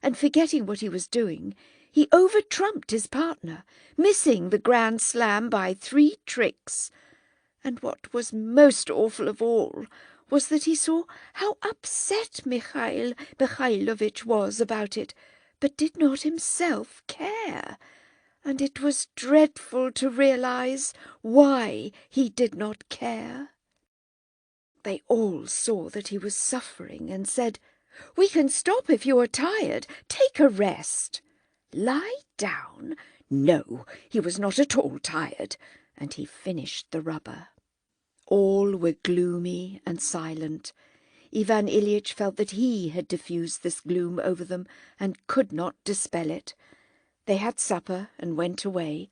and forgetting what he was doing, he over-trumped his partner, missing the grand slam by 3 tricks. And what was most awful of all was that he saw how upset Mikhail Mikhailovich was about it, but did not himself care, and it was dreadful to realize why he did not care. They all saw that he was suffering and said, "We can stop if you are tired. Take a rest." Lie down? No, he was not at all tired, and he finished the rubber. All were gloomy and silent. Ivan Ilyich felt that he had diffused this gloom over them and could not dispel it. They had supper and went away,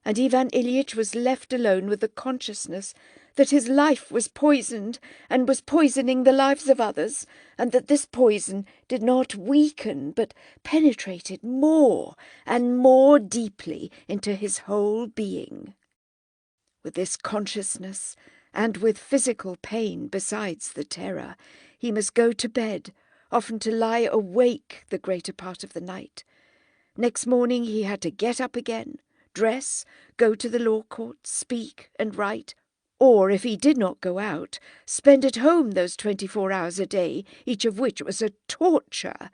and Ivan Ilyich was left alone with the consciousness that his life was poisoned and was poisoning the lives of others, and that this poison did not weaken but penetrated more and more deeply into his whole being. With this consciousness, and with physical pain besides the terror, he must go to bed, often to lie awake the greater part of the night. Next morning he had to get up again, dress, go to the law court, speak and write, or, if he did not go out, spend at home those 24 hours a day, each of which was a torture.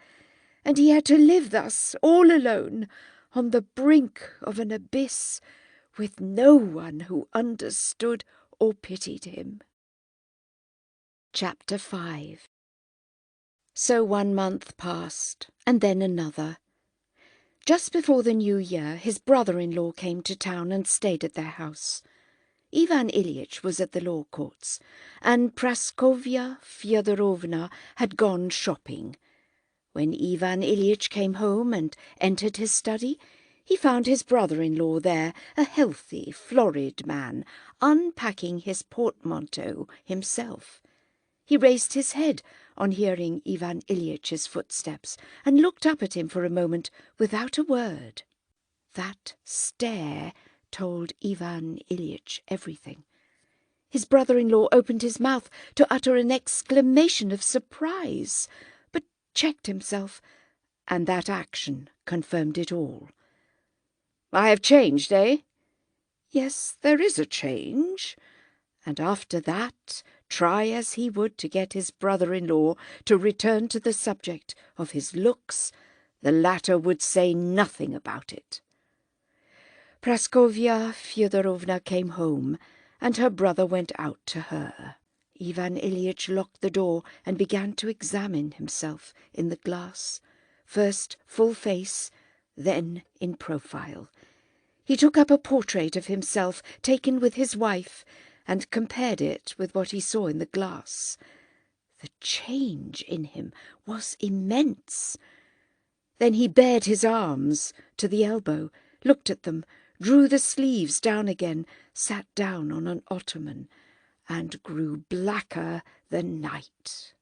And he had to live thus, all alone, on the brink of an abyss, with no one who understood or pitied him. Chapter 5. So 1 month passed, and then another. Just before the new year, his brother-in-law came to town and stayed at their house. Ivan Ilyich was at the law courts, and Praskovya Fyodorovna had gone shopping. When Ivan Ilyich came home and entered his study, he found his brother-in-law there, a healthy, florid man, unpacking his portmanteau himself. He raised his head on hearing Ivan Ilyitch's footsteps, and looked up at him for a moment without a word. That stare told Ivan Ilyich everything. His brother-in-law opened his mouth to utter an exclamation of surprise, but checked himself, and that action confirmed it all. "I have changed, eh?" "Yes, there is a change." And after that, try as he would to get his brother-in-law to return to the subject of his looks, the latter would say nothing about it. Praskovya Fyodorovna came home, and her brother went out to her. Ivan Ilyich locked the door and began to examine himself in the glass, first full face, then in profile. He took up a portrait of himself taken with his wife and compared it with what he saw in the glass. The change in him was immense. Then he bared his arms to the elbow, looked at them, drew the sleeves down again, sat down on an ottoman, and grew blacker than night.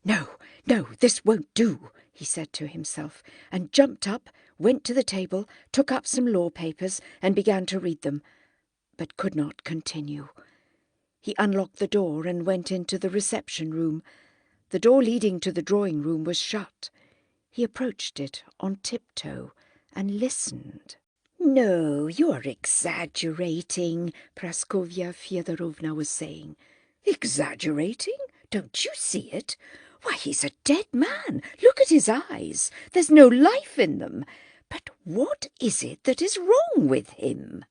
"No, no, this won't do," he said to himself, and jumped up, went to the table, took up some law papers, and began to read them, but could not continue. He unlocked the door and went into the reception room. The door leading to the drawing room was shut. He approached it on tiptoe and listened. "No, you are exaggerating," Praskovya Fyodorovna was saying. "Exaggerating? Don't you see it? Why, he's a dead man. Look at his eyes. There's no life in them. But what is it that is wrong with him?"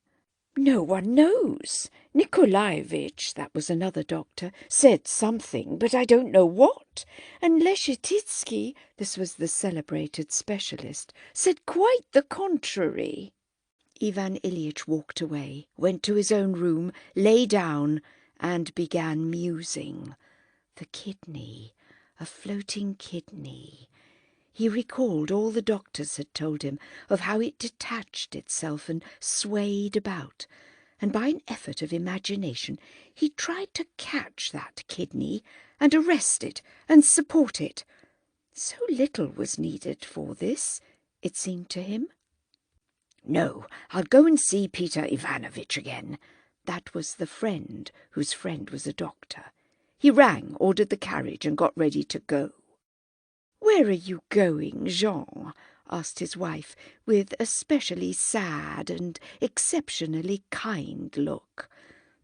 "No one knows. Nikolaevich," that was another doctor, "said something, but I don't know what. And Leshetitsky," this was the celebrated specialist, "said quite the contrary." Ivan Ilyich walked away, went to his own room, lay down, and began musing. The kidney, a floating kidney. He recalled all the doctors had told him of how it detached itself and swayed about, and by an effort of imagination he tried to catch that kidney and arrest it and support it. So little was needed for this, it seemed to him. "No, I'll go and see Peter Ivanovitch again." That was the friend whose friend was a doctor. He rang, ordered the carriage, and got ready to go. "Where are you going, Jean?" asked his wife, with a specially sad and exceptionally kind look.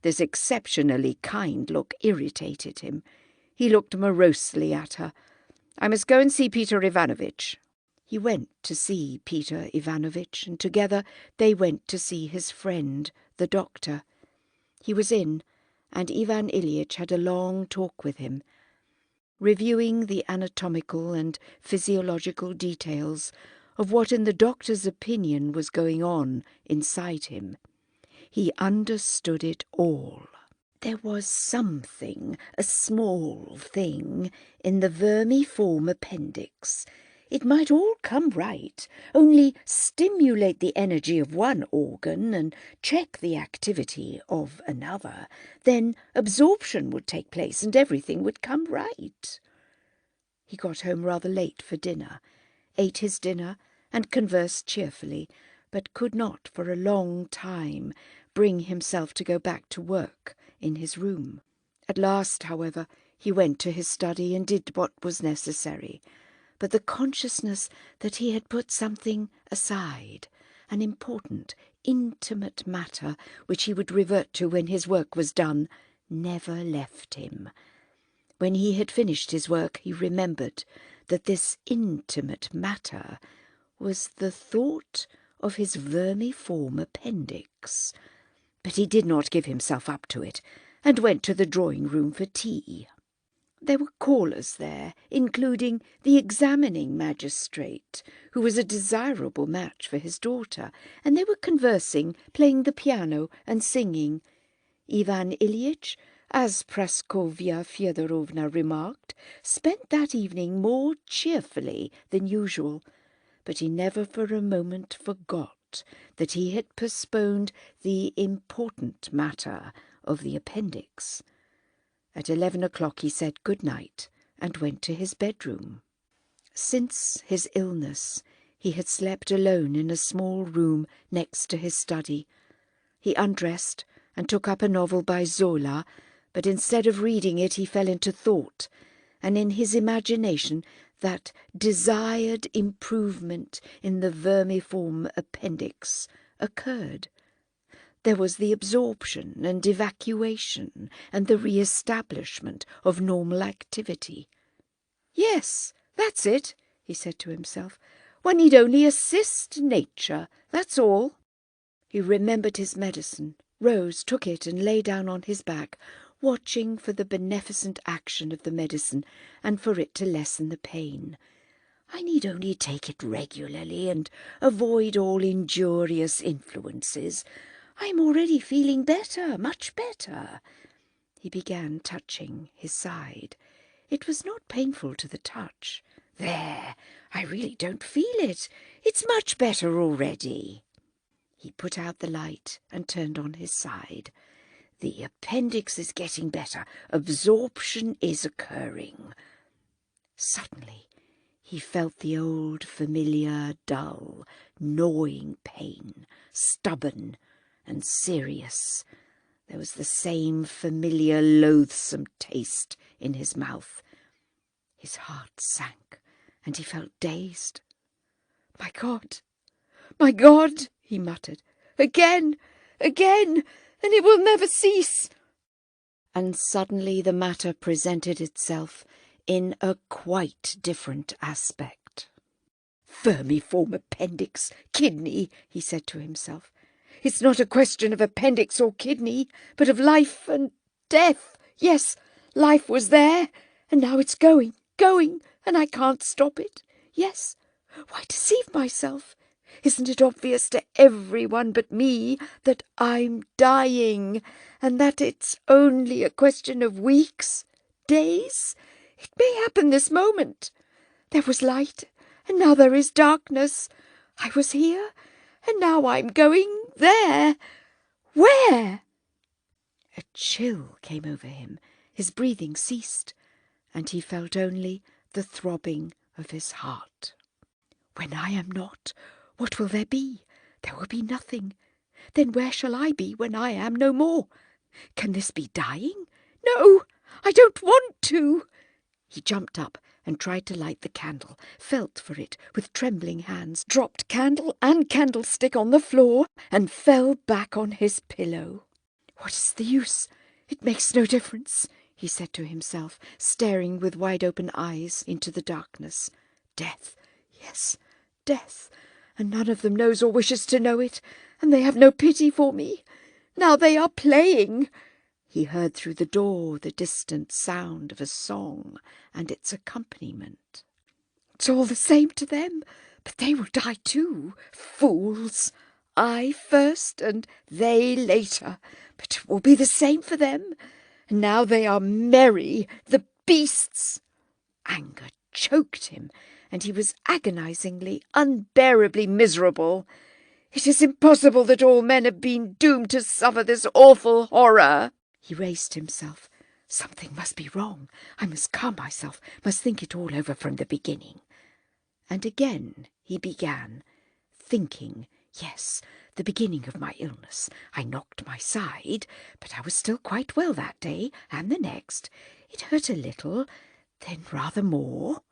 This exceptionally kind look irritated him. He looked morosely at her. "I must go and see Peter Ivanovitch." He went to see Peter Ivanovitch, and together they went to see his friend, the doctor. He was in, and Ivan Ilyich had a long talk with him, reviewing the anatomical and physiological details of what in the doctor's opinion was going on inside him. He understood it all. There was something, a small thing, in the vermiform appendix. It might all come right, only stimulate the energy of one organ and check the activity of another. Then absorption would take place and everything would come right. He got home rather late for dinner, ate his dinner and conversed cheerfully, but could not for a long time bring himself to go back to work in his room. At last, however, he went to his study and did what was necessary. But the consciousness that he had put something aside, an important, intimate matter which he would revert to when his work was done, never left him. When he had finished his work, he remembered that this intimate matter was the thought of his vermiform appendix. But he did not give himself up to it, and went to the drawing-room for tea. There were callers there, including the examining magistrate, who was a desirable match for his daughter, and they were conversing, playing the piano and singing. Ivan Ilyich, as Praskovya Fyodorovna remarked, spent that evening more cheerfully than usual, but he never for a moment forgot that he had postponed the important matter of the appendix. At 11 o'clock he said good night and went to his bedroom. Since his illness he had slept alone in a small room next to his study, He undressed and took up a novel by Zola, but instead of reading it he fell into thought, and in his imagination that desired improvement in the vermiform appendix occurred. There was the absorption and evacuation and the re-establishment of normal activity. "Yes, that's it," he said to himself. "One need only assist nature, that's all." He remembered his medicine, rose, took it, and lay down on his back, watching for the beneficent action of the medicine and for it to lessen the pain. "I need only take it regularly and avoid all injurious influences. I am already feeling better, much better." He began touching his side. It was not painful to the touch. "There, I really don't feel it. It's much better already." He put out the light and turned on his side. "The appendix is getting better. Absorption is occurring." Suddenly he felt the old, familiar, dull, gnawing pain, stubborn and serious. There was the same familiar, loathsome taste in his mouth. His heart sank, and he felt dazed. "My God! My God!" he muttered. "Again! Again! And it will never cease!" And suddenly the matter presented itself in a quite different aspect. "Vermiform appendix, kidney," he said to himself. "It's not a question of appendix or kidney, but of life and death. Yes, life was there, and now it's going, and I can't stop it. Yes, why deceive myself? Isn't it obvious to everyone but me that I'm dying, and that it's only a question of weeks, days? It may happen this moment. There was light, and now there is darkness. I was here, and now I'm going there. Where?" A chill came over him. His breathing ceased, and he felt only the throbbing of his heart. "When I am not, what will there be? There will be nothing. Then where shall I be when I am no more? Can this be dying? No, I don't want to." He jumped up and tried to light the candle, felt for it with trembling hands, dropped candle and candlestick on the floor, and fell back on his pillow. "What is the use? It makes no difference," he said to himself, staring with wide-open eyes into the darkness. "Death, yes, death, and none of them knows or wishes to know it, and they have no pity for me. Now they are playing." He heard through the door the distant sound of a song and its accompaniment. "It's all the same to them, but they will die too. Fools! I first and they later, but it will be the same for them. And now they are merry, the beasts." Anger choked him, and he was agonizingly, unbearably miserable. "It is impossible that all men have been doomed to suffer this awful horror." He raised himself. "Something must be wrong. I must calm myself, must think it all over from the beginning." And again he began, thinking. Yes, the beginning of my illness. I knocked my side, but I was still quite well that day and the next. It hurt a little, then rather more.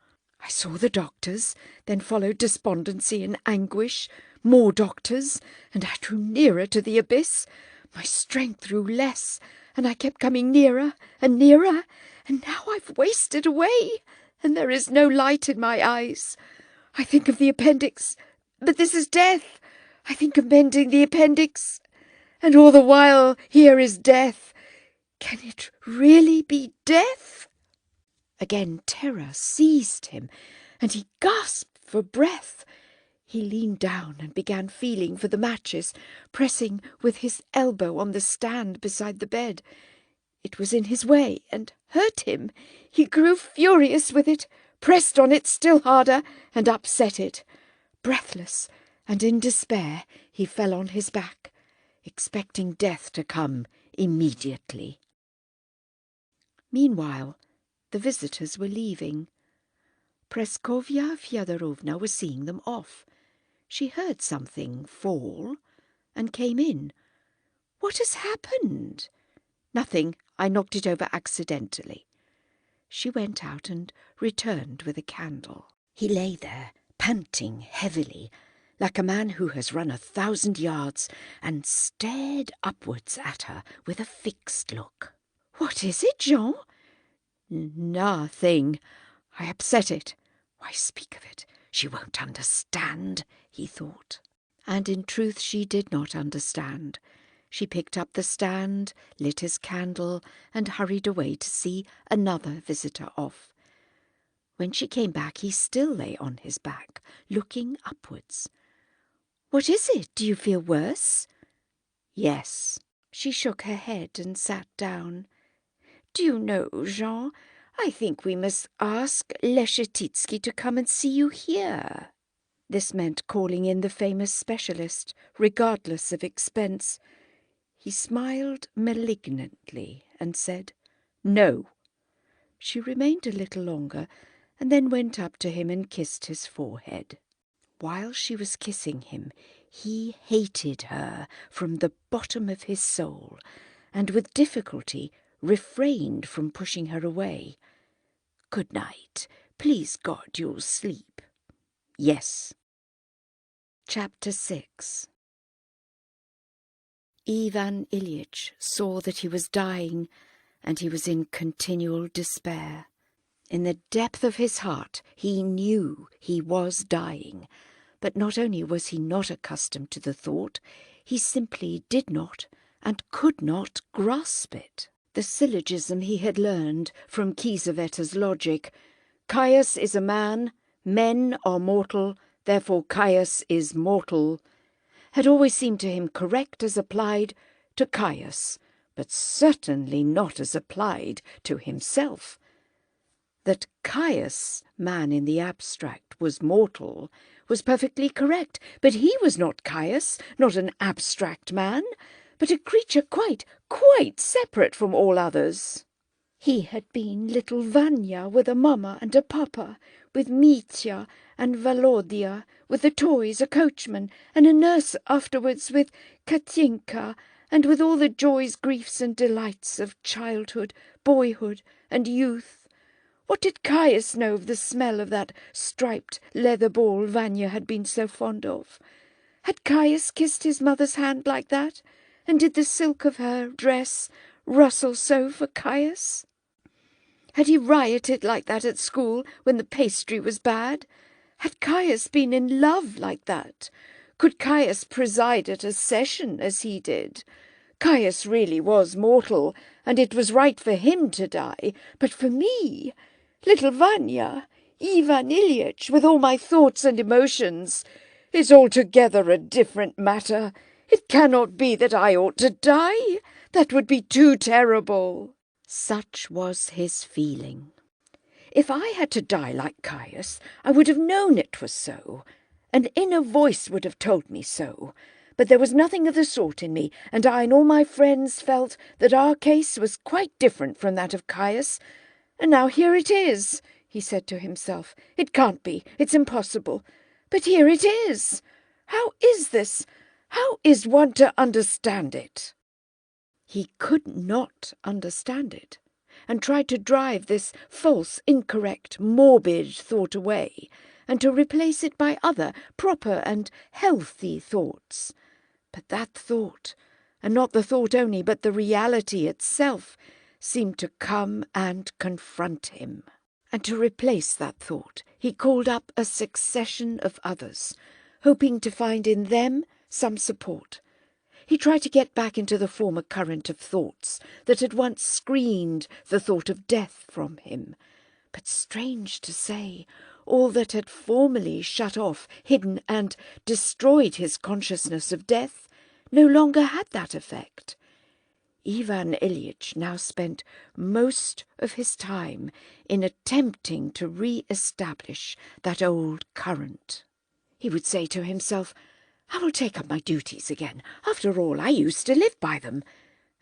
I saw the doctors, then followed despondency and anguish, more doctors, and I drew nearer to the abyss. My strength grew less, and I kept coming nearer, and now I've wasted away, and there is no light in my eyes. I think of the appendix, but this is death. I think of mending the appendix, and all the while here is death. Can it really be death?" Again terror seized him, and he gasped for breath. He leaned down and began feeling for the matches, pressing with his elbow on the stand beside the bed. It was in his way and hurt him. He grew furious with it, pressed on it still harder, and upset it. Breathless and in despair, he fell on his back, expecting death to come immediately. Meanwhile, the visitors were leaving. Praskovya Fyodorovna was seeing them off. She heard something fall and came in. What has happened? Nothing. I knocked it over accidentally. She went out and returned with a candle. He lay there, panting heavily, like a man who has run 1,000 yards, and stared upwards at her with a fixed look. "What is it, Jean?" "Nothing. I upset it. Why speak of it? She won't understand," he thought. And in truth she did not understand. She picked up the stand, lit his candle, and hurried away to see another visitor off. When she came back, he still lay on his back, looking upwards. "What is it? Do you feel worse?" "Yes." She shook her head and sat down. "Do you know, Jean, I think we must ask Leschetizky to come and see you here." This meant calling in the famous specialist, regardless of expense. He smiled malignantly and said, "No." She remained a little longer, and then went up to him and kissed his forehead. While she was kissing him, he hated her from the bottom of his soul, and with difficulty refrained from pushing her away. "Good night. Please God you'll sleep." "Yes." Chapter 6. Ivan Ilyich saw that he was dying, and he was in continual despair. In the depth of his heart he knew he was dying, but not only was he not accustomed to the thought, he simply did not and could not grasp it. The syllogism he had learned from Kiesewetta's logic, "Caius is a man, men are mortal, therefore Caius is mortal," had always seemed to him correct as applied to Caius, but certainly not as applied to himself. That Caius, man in the abstract, was mortal was perfectly correct, but he was not Caius, not an abstract man, but a creature quite separate from all others. He had been little Vanya with a mamma and a papa, with Mitya and Volodya, with the toys, a coachman, and a nurse afterwards, with Katinka, and with all the joys, griefs, and delights of childhood, boyhood, and youth. What did Caius know of the smell of that striped leather ball Vanya had been so fond of? Had Caius kissed his mother's hand like that? And did the silk of her dress rustle so for Caius? Had he rioted like that at school when the pastry was bad? Had Caius been in love like that? Could Caius preside at a session as he did? Caius really was mortal, and it was right for him to die, but for me, little Vanya, Ivan Ilyich, with all my thoughts and emotions, is altogether a different matter. It cannot be that I ought to die. That would be too terrible. Such was his feeling. If I had to die like Caius, I would have known it was so. An inner voice would have told me so. But there was nothing of the sort in me, and I and all my friends felt that our case was quite different from that of Caius. And now here it is, he said to himself. It can't be. It's impossible. But here it is. How is this? How is one to understand it? He could not understand it, and tried to drive this false, incorrect, morbid thought away, and to replace it by other proper and healthy thoughts. But that thought, and not the thought only, but the reality itself, seemed to come and confront him. And to replace that thought, he called up a succession of others, hoping to find in them some support. He tried to get back into the former current of thoughts that had once screened the thought of death from him. But strange to say, all that had formerly shut off, hidden, and destroyed his consciousness of death no longer had that effect. Ivan Ilyich now spent most of his time in attempting to re-establish that old current. He would say to himself, "I will take up my duties again. After all, I used to live by them."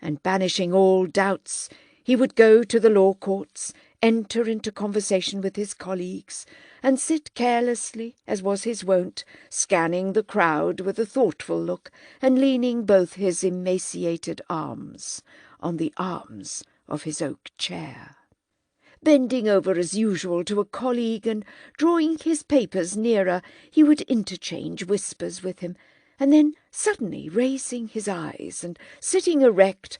And banishing all doubts, he would go to the law courts, enter into conversation with his colleagues, and sit carelessly, as was his wont, scanning the crowd with a thoughtful look, and leaning both his emaciated arms on the arms of his oak chair. Bending over as usual to a colleague and drawing his papers nearer, he would interchange whispers with him, and then suddenly raising his eyes and sitting erect,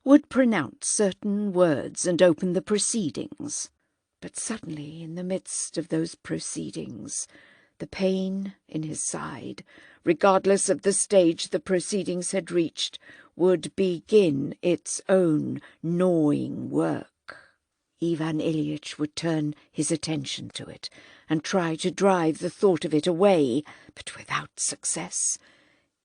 would pronounce certain words and open the proceedings. But suddenly, in the midst of those proceedings, the pain in his side, regardless of the stage the proceedings had reached, would begin its own gnawing work. Ivan Ilyich would turn his attention to it and try to drive the thought of it away, but without success.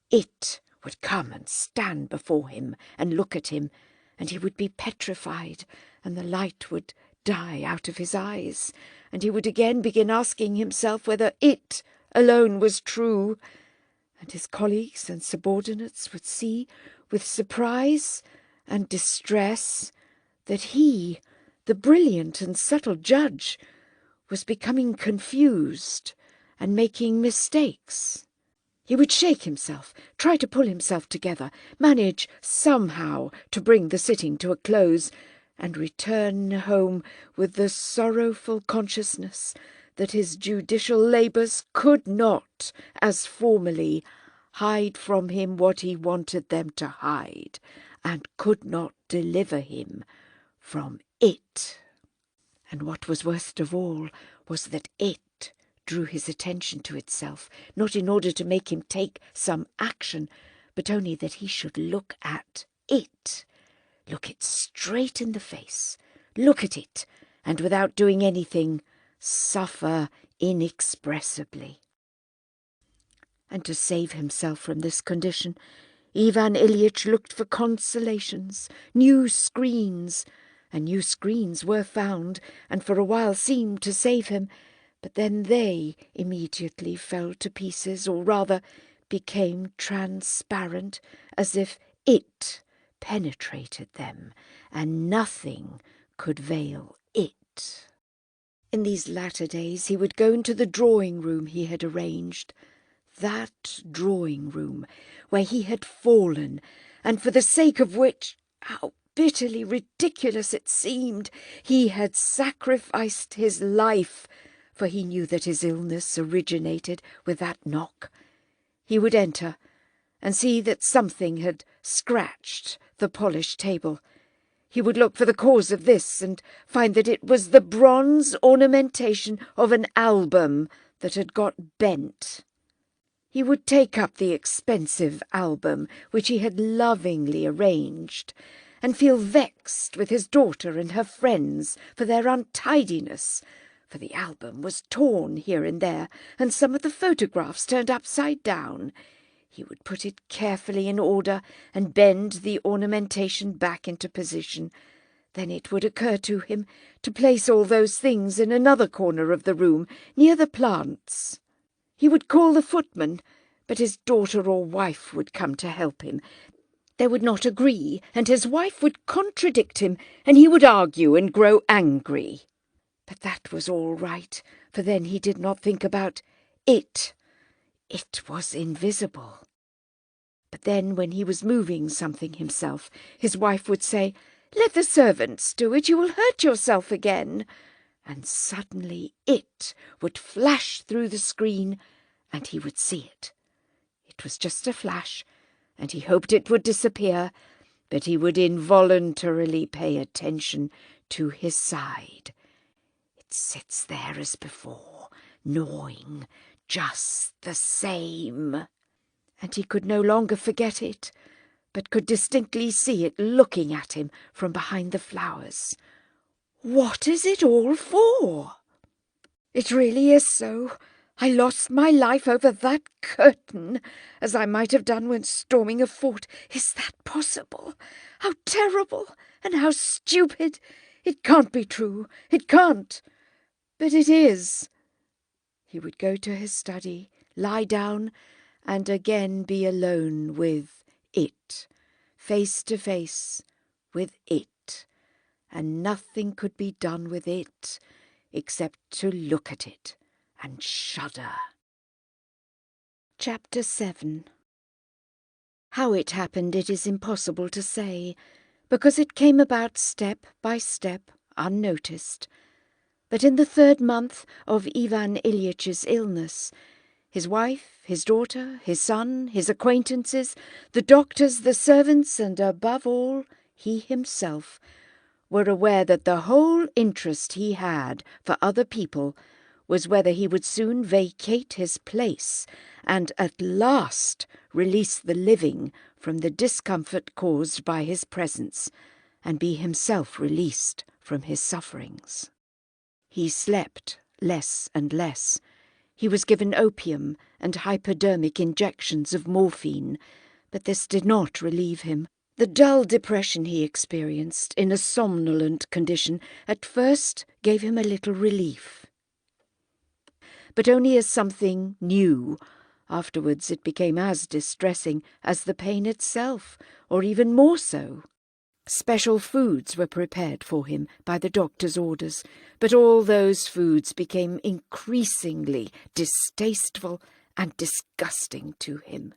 It would come and stand before him and look at him, and he would be petrified, and the light would die out of his eyes, and he would again begin asking himself whether it alone was true, and his colleagues and subordinates would see with surprise and distress that he, the brilliant and subtle judge, was becoming confused and making mistakes. He would shake himself, try to pull himself together, manage somehow to bring the sitting to a close, and return home with the sorrowful consciousness that his judicial labours could not, as formerly, hide from him what he wanted them to hide, and could not deliver him from it. And what was worst of all was that it drew his attention to itself, not in order to make him take some action, but only that he should look at it, look it straight in the face, look at it, and without doing anything, suffer inexpressibly. And to save himself from this condition, Ivan Ilyich looked for consolations, new screens, and new screens were found, and for a while seemed to save him, but then they immediately fell to pieces, or rather became transparent, as if it penetrated them, and nothing could veil it. In these latter days he would go into the drawing-room he had arranged, that drawing-room where he had fallen, and for the sake of which, how bitterly ridiculous it seemed, he had sacrificed his life, for he knew that his illness originated with that knock. He would enter and see that something had scratched the polished table. He would look for the cause of this and find that it was the bronze ornamentation of an album that had got bent. He would take up the expensive album which he had lovingly arranged, and feel vexed with his daughter and her friends for their untidiness, for the album was torn here and there, and some of the photographs turned upside down. He would put it carefully in order and bend the ornamentation back into position. Then it would occur to him to place all those things in another corner of the room, near the plants. He would call the footman, but his daughter or wife would come to help him. They would not agree, and his wife would contradict him, and he would argue and grow angry. But that was all right, for then he did not think about it. It was invisible. But then, when he was moving something himself, his wife would say, "Let the servants do it, you will hurt yourself again." And suddenly it would flash through the screen, and he would see it. It was just a flash, and he hoped it would disappear, but he would involuntarily pay attention to his side. It sits there as before, gnawing, just the same. And he could no longer forget it, but could distinctly see it looking at him from behind the flowers. What is it all for? It really is so. I lost my life over that curtain, as I might have done when storming a fort. Is that possible? How terrible, and how stupid! It can't be true. It can't. But it is. He would go to his study, lie down, and again be alone with it, face to face with it, and nothing could be done with it except to look at it and shudder. Chapter 7. How it happened it is impossible to say, because it came about step by step, unnoticed. But in the 3rd month of Ivan Ilyitch's illness, his wife, his daughter, his son, his acquaintances, the doctors, the servants, and above all, he himself, were aware that the whole interest he had for other people was whether he would soon vacate his place and at last release the living from the discomfort caused by his presence, and be himself released from his sufferings. He slept less and less. He was given opium and hypodermic injections of morphine, but this did not relieve him. The dull depression he experienced in a somnolent condition at first gave him a little relief, but only as something new. Afterwards it became as distressing as the pain itself, or even more so. Special foods were prepared for him by the doctor's orders, but all those foods became increasingly distasteful and disgusting to him.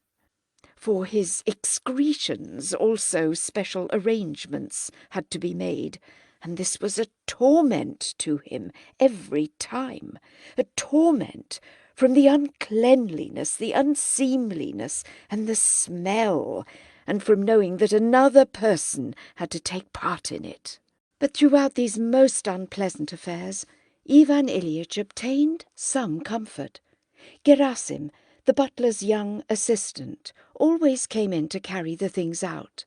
For his excretions also special arrangements had to be made, and this was a torment to him every time, a torment from the uncleanliness, the unseemliness, and the smell, and from knowing that another person had to take part in it. But throughout these most unpleasant affairs, Ivan Ilyich obtained some comfort. Gerasim, the butler's young assistant, always came in to carry the things out.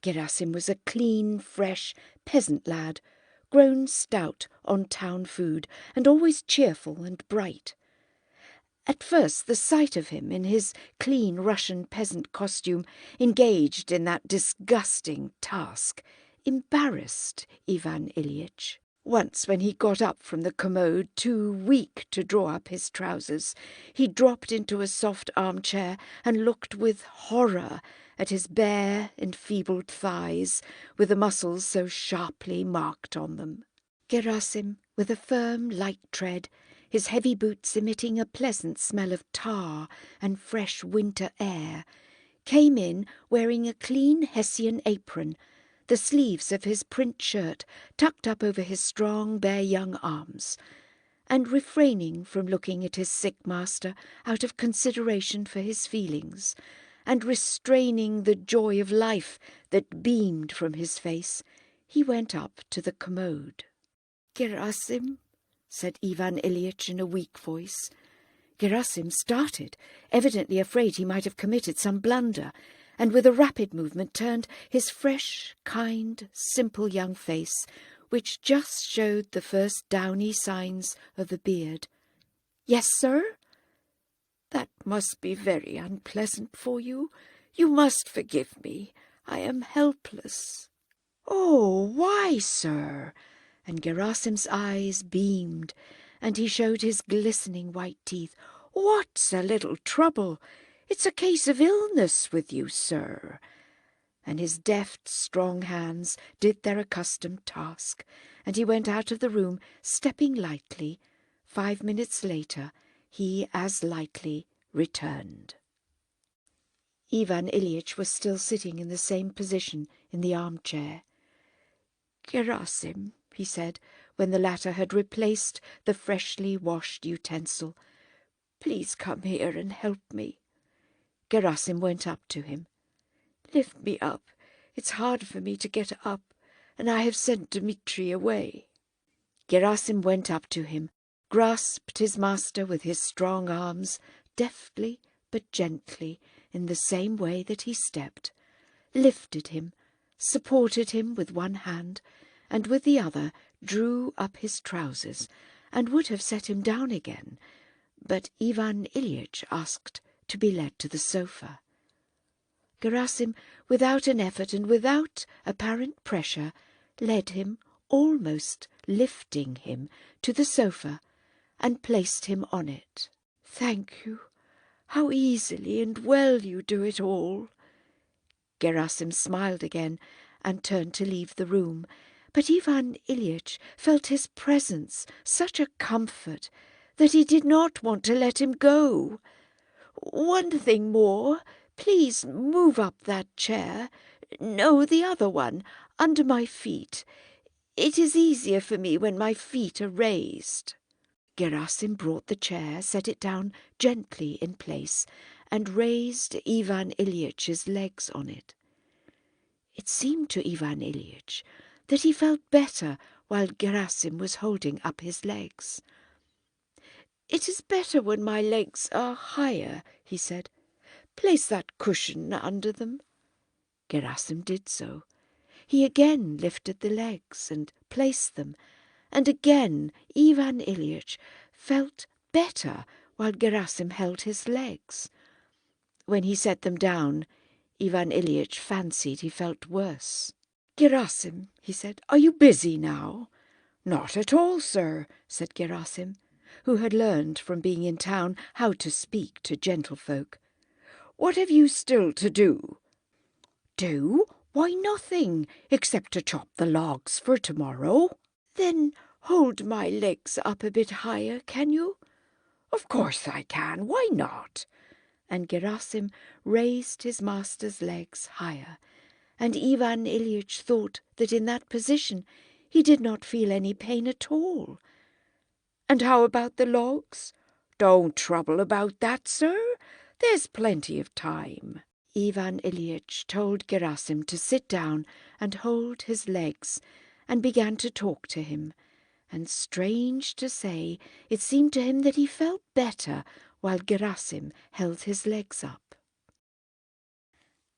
Gerasim was a clean, fresh peasant lad, grown stout on town food, and always cheerful and bright. At first the sight of him in his clean Russian peasant costume, engaged in that disgusting task, embarrassed Ivan Ilyich. Once, when he got up from the commode, too weak to draw up his trousers, he dropped into a soft armchair and looked with horror at his bare, enfeebled thighs, with the muscles so sharply marked on them. Gerasim, with a firm, light tread, his heavy boots emitting a pleasant smell of tar and fresh winter air, came in wearing a clean Hessian apron, the sleeves of his print shirt tucked up over his strong, bare young arms, and refraining from looking at his sick master out of consideration for his feelings, and restraining the joy of life that beamed from his face, he went up to the commode. "Gerasim," said Ivan Ilyich in a weak voice. Gerasim started, evidently afraid he might have committed some blunder, and with a rapid movement turned his fresh, kind, simple young face, which just showed the first downy signs of a beard. "Yes, sir?" "That must be very unpleasant for you. You must forgive me. I am helpless." "Oh, why, sir?" And Gerasim's eyes beamed, and he showed his glistening white teeth. "What's a little trouble? It's a case of illness with you, sir." And his deft, strong hands did their accustomed task, and he went out of the room, stepping lightly. 5 minutes later, he as lightly returned. Ivan Ilyich was still sitting in the same position in the armchair. "Gerasim," he said, when the latter had replaced the freshly washed utensil, "please come here and help me." Gerasim went up to him. "Lift me up. It's hard for me to get up, and I have sent Dmitri away." Gerasim went up to him, grasped his master with his strong arms, deftly but gently, in the same way that he stepped, lifted him, supported him with one hand, and with the other drew up his trousers, and would have set him down again, but Ivan Ilyich asked to be led to the sofa. Gerasim, without an effort and without apparent pressure, led him, almost lifting him, to the sofa, and placed him on it. "Thank you. How easily and well you do it all." Gerasim smiled again and turned to leave the room, But Ivan Ilyich felt his presence such a comfort that he did not want to let him go. "One thing more. Please move up that chair. No, the other one, under my feet. It is easier for me when my feet are raised." Gerasim brought the chair, set it down gently in place, and raised Ivan Ilyitch's legs on it. It seemed to Ivan Ilyich that he felt better while Gerasim was holding up his legs. "It is better when my legs are higher," he said. "Place that cushion under them." Gerasim did so. He again lifted the legs and placed them, and again Ivan Ilyich felt better while Gerasim held his legs. When he set them down, Ivan Ilyich fancied he felt worse. "Gerasim," he said, "are you busy now?" "Not at all, sir," said Gerasim, who had learned from being in town how to speak to gentlefolk. "What have you still to do?" "Do? Why, nothing, except to chop the logs for tomorrow." "Then hold my legs up a bit higher, can you?" "Of course I can. Why not?" And Gerasim raised his master's legs higher, and Ivan Ilyich thought that in that position he did not feel any pain at all. "And how about the logs?" "Don't trouble about that, sir. There's plenty of time." Ivan Ilyich told Gerasim to sit down and hold his legs, and began to talk to him. And strange to say, it seemed to him that he felt better while Gerasim held his legs up.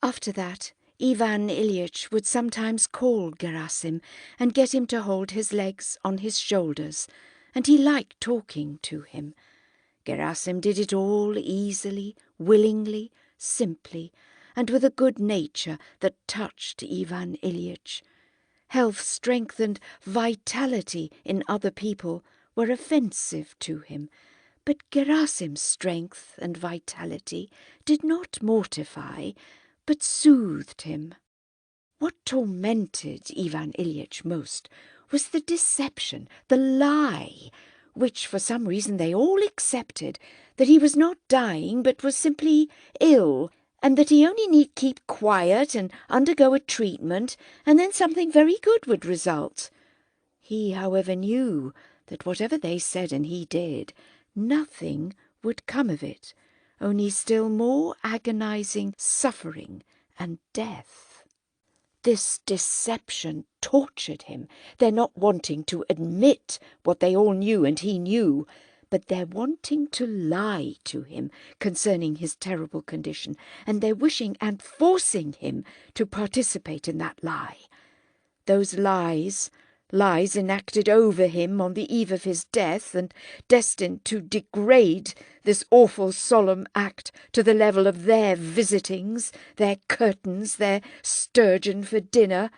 After that, Ivan Ilyich would sometimes call Gerasim and get him to hold his legs on his shoulders, and he liked talking to him. Gerasim did it all easily, willingly, simply, and with a good nature that touched Ivan Ilyich. Health, strength, and vitality in other people were offensive to him, but Gerasim's strength and vitality did not mortify, but soothed him. What tormented Ivan Ilyich most was the deception, the lie, which for some reason they all accepted, that he was not dying but was simply ill, and that he only need keep quiet and undergo a treatment, and then something very good would result. He, however, knew that whatever they said and he did, nothing would come of it, only still more agonizing suffering and death. This deception tortured him, their not wanting to admit what they all knew and he knew, but their wanting to lie to him concerning his terrible condition, and their wishing and forcing him to participate in that lie. Those lies enacted over him on the eve of his death, and destined to degrade this awful solemn act to the level of their visitings, their curtains, their sturgeon for dinner,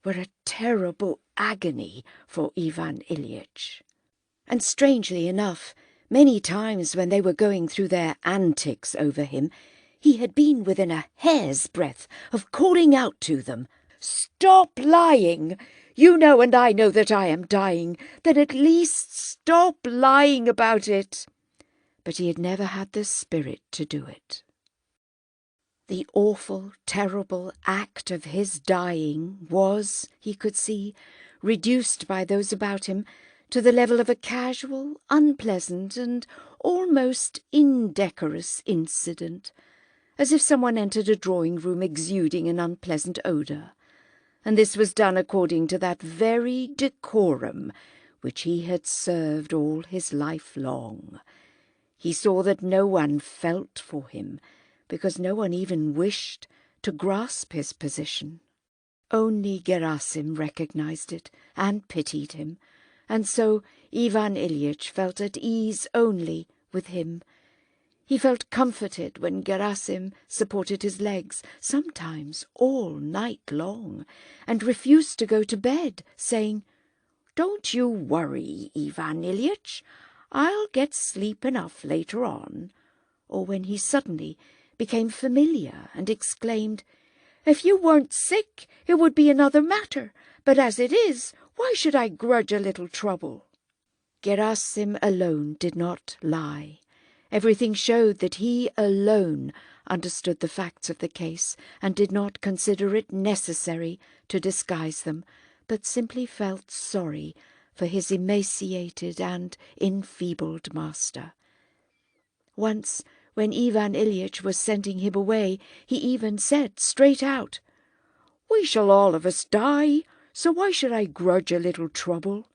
were a terrible agony for Ivan Ilyich. And strangely enough, many times when they were going through their antics over him, he had been within a hair's breadth of calling out to them, "Stop lying! You know and I know that I am dying. Then at least stop lying about it." But he had never had the spirit to do it. The awful, terrible act of his dying was, he could see, reduced by those about him to the level of a casual, unpleasant, and almost indecorous incident, as if someone entered a drawing-room exuding an unpleasant odour. And this was done according to that very decorum which he had served all his life long. He saw that no one felt for him, because no one even wished to grasp his position. Only Gerasim recognized it and pitied him, and so Ivan Ilyich felt at ease only with him. He felt comforted when Gerasim supported his legs, sometimes all night long, and refused to go to bed, saying, "Don't you worry, Ivan Ilyich, I'll get sleep enough later on," or when he suddenly became familiar and exclaimed, "If you weren't sick, it would be another matter, but as it is, Why should I grudge a little trouble?" Gerasim alone did not lie. Everything showed that he alone understood the facts of the case and did not consider it necessary to disguise them, but simply felt sorry for his emaciated and enfeebled master. Once, when Ivan Ilyich was sending him away, he even said straight out, "We shall all of us die, so why should I grudge a little trouble?"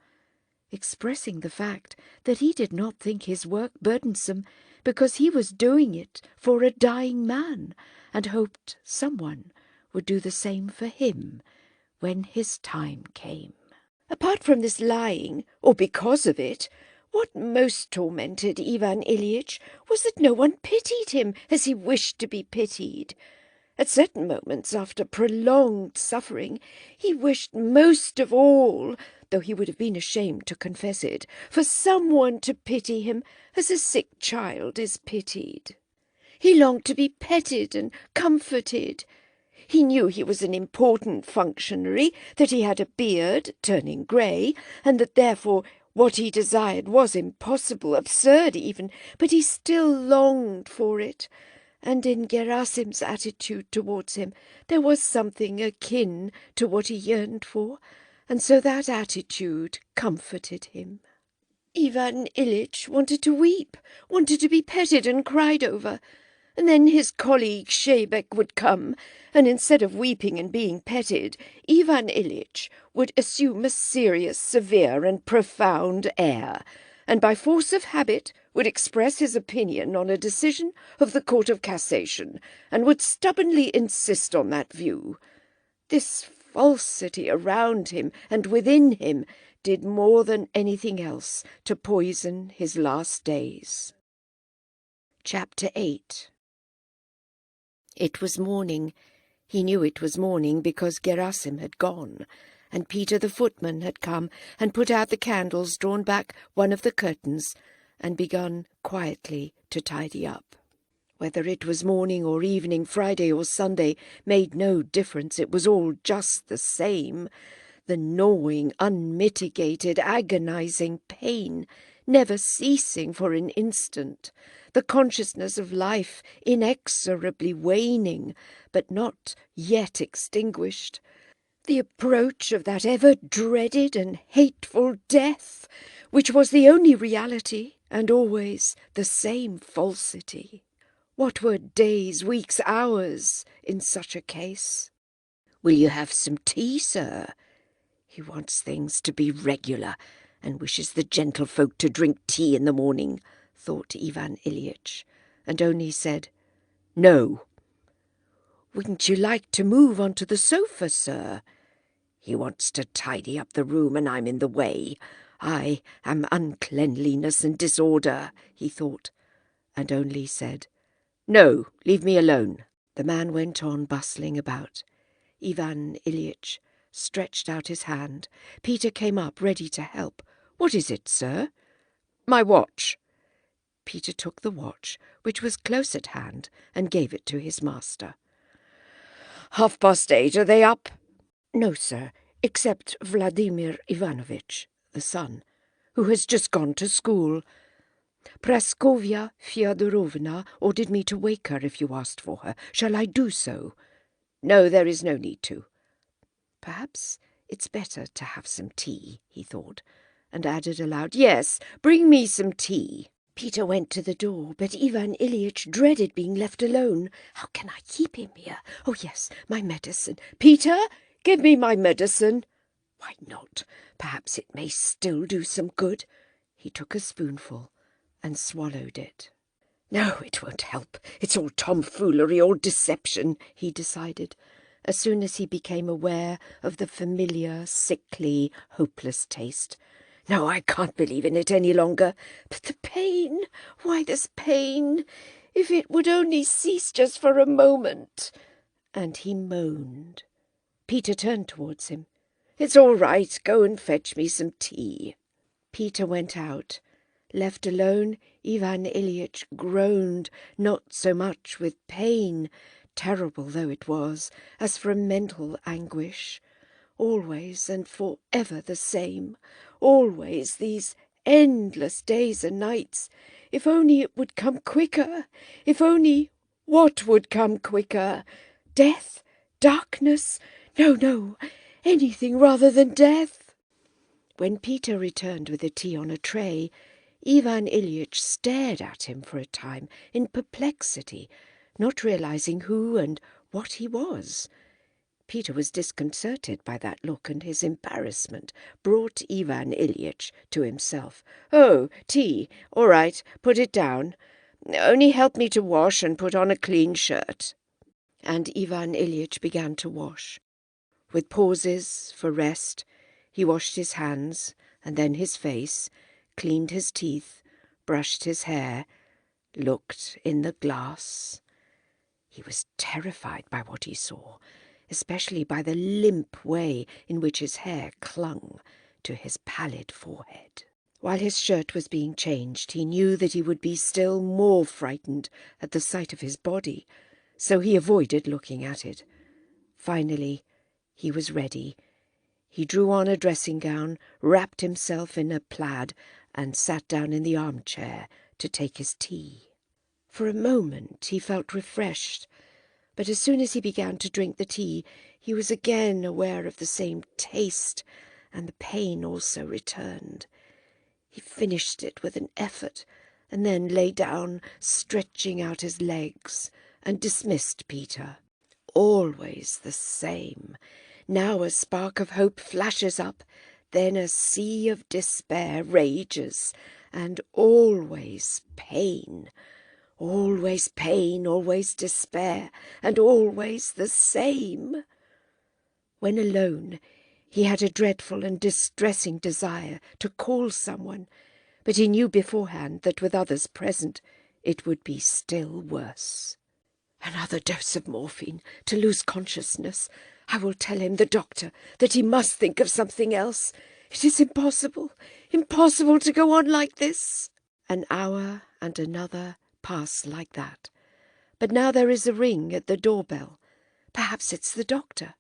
expressing the fact that he did not think his work burdensome because he was doing it for a dying man and hoped someone would do the same for him when his time came. Apart from this lying, or because of it, what most tormented Ivan Ilyich was that no one pitied him as he wished to be pitied. At certain moments, after prolonged suffering, he wished most of all, though he would have been ashamed to confess it, for someone to pity him as a sick child is pitied. He longed to be petted and comforted. He knew he was an important functionary, that he had a beard, turning grey, and that therefore what he desired was impossible, absurd even, but he still longed for it. And in Gerasim's attitude towards him there was something akin to what he yearned for, and so that attitude comforted him. Ivan Ilyich wanted to weep, wanted to be petted and cried over, and then his colleague Shebek would come, and instead of weeping and being petted, Ivan Ilyich would assume a serious, severe, and profound air, and by force of habit would express his opinion on a decision of the Court of Cassation, and would stubbornly insist on that view. This falsity around him and within him did more than anything else to poison his last days. Chapter 8. It was morning. He knew it was morning because Gerasim had gone, and Peter the footman had come and put out the candles, drawn back one of the curtains, and begun quietly to tidy up. Whether it was morning or evening, Friday or Sunday, made no difference. It was all just the same. The gnawing, unmitigated, agonizing pain, never ceasing for an instant. The consciousness of life inexorably waning, but not yet extinguished. The approach of that ever-dreaded and hateful death, which was the only reality and always the same falsity. What were days, weeks, hours in such a case? "Will you have some tea, sir?" He wants things to be regular, and wishes the gentlefolk to drink tea in the morning, thought Ivan Ilyich, and only said, "No." "Wouldn't you like to move onto the sofa, sir?" He wants to tidy up the room, and I'm in the way. I am uncleanliness and disorder, he thought, and only said, "No, leave me alone." The man went on bustling about. Ivan Ilyich stretched out his hand. Peter came up, ready to help. "What is it, sir?" "My watch." Peter took the watch, which was close at hand, and gave it to his master. 8:30, are they up?" "No, sir, except Vladimir Ivanovitch, the son, who has just gone to school. Praskovya Fyodorovna ordered me to wake her if you asked for her. Shall I do so?" "No, there is no need to." Perhaps it's better to have some tea, he thought, and added aloud, "Yes, bring me some tea." Peter went to the door, but Ivan Ilyich dreaded being left alone. "How can I keep him here? Oh, yes, my medicine. Peter, give me my medicine." "Why not? Perhaps it may still do some good." He took a spoonful and swallowed it. "No, it won't help. It's all tomfoolery, all deception," he decided, as soon as he became aware of the familiar, sickly, hopeless taste. "No, I can't believe in it any longer. But the pain! Why this pain? If it would only cease just for a moment." And he moaned. Peter turned towards him. "It's all right. Go and fetch me some tea." Peter went out. Left alone, Ivan Ilyich groaned, not so much with pain, terrible though it was, as from mental anguish. always and forever the same, always these endless days and nights. If only it would come quicker, if only what would come quicker? Death? Darkness? No, no, anything rather than death. When Peter returned with the tea on a tray, Ivan Ilyich stared at him for a time in perplexity, not realizing who and what he was. Peter was disconcerted by that look, and his embarrassment brought Ivan Ilyich to himself. "Oh, tea. All right, put it down. Only help me to wash and put on a clean shirt." And Ivan Ilyich began to wash. With pauses for rest, he washed his hands and then his face, cleaned his teeth, brushed his hair, looked in the glass. He was terrified by what he saw, especially by the limp way in which his hair clung to his pallid forehead. While his shirt was being changed, he knew that he would be still more frightened at the sight of his body, so he avoided looking at it. Finally, he was ready. He drew on a dressing gown, wrapped himself in a plaid, and sat down in the armchair to take his tea. For a moment he felt refreshed, but as soon as he began to drink the tea, he was again aware of the same taste, and the pain also returned. He finished it with an effort, and then lay down, stretching out his legs, and dismissed Peter. Always the same. Now a spark of hope flashes up, then a sea of despair rages, and always pain. Always pain, always despair, and always the same. When alone, he had a dreadful and distressing desire to call someone, but he knew beforehand that with others present it would be still worse. Another dose of morphine to lose consciousness. I will tell him, the doctor, that he must think of something else. It is impossible, impossible to go on like this. An hour and another pass like that. But now there is a ring at the doorbell. Perhaps it's the doctor.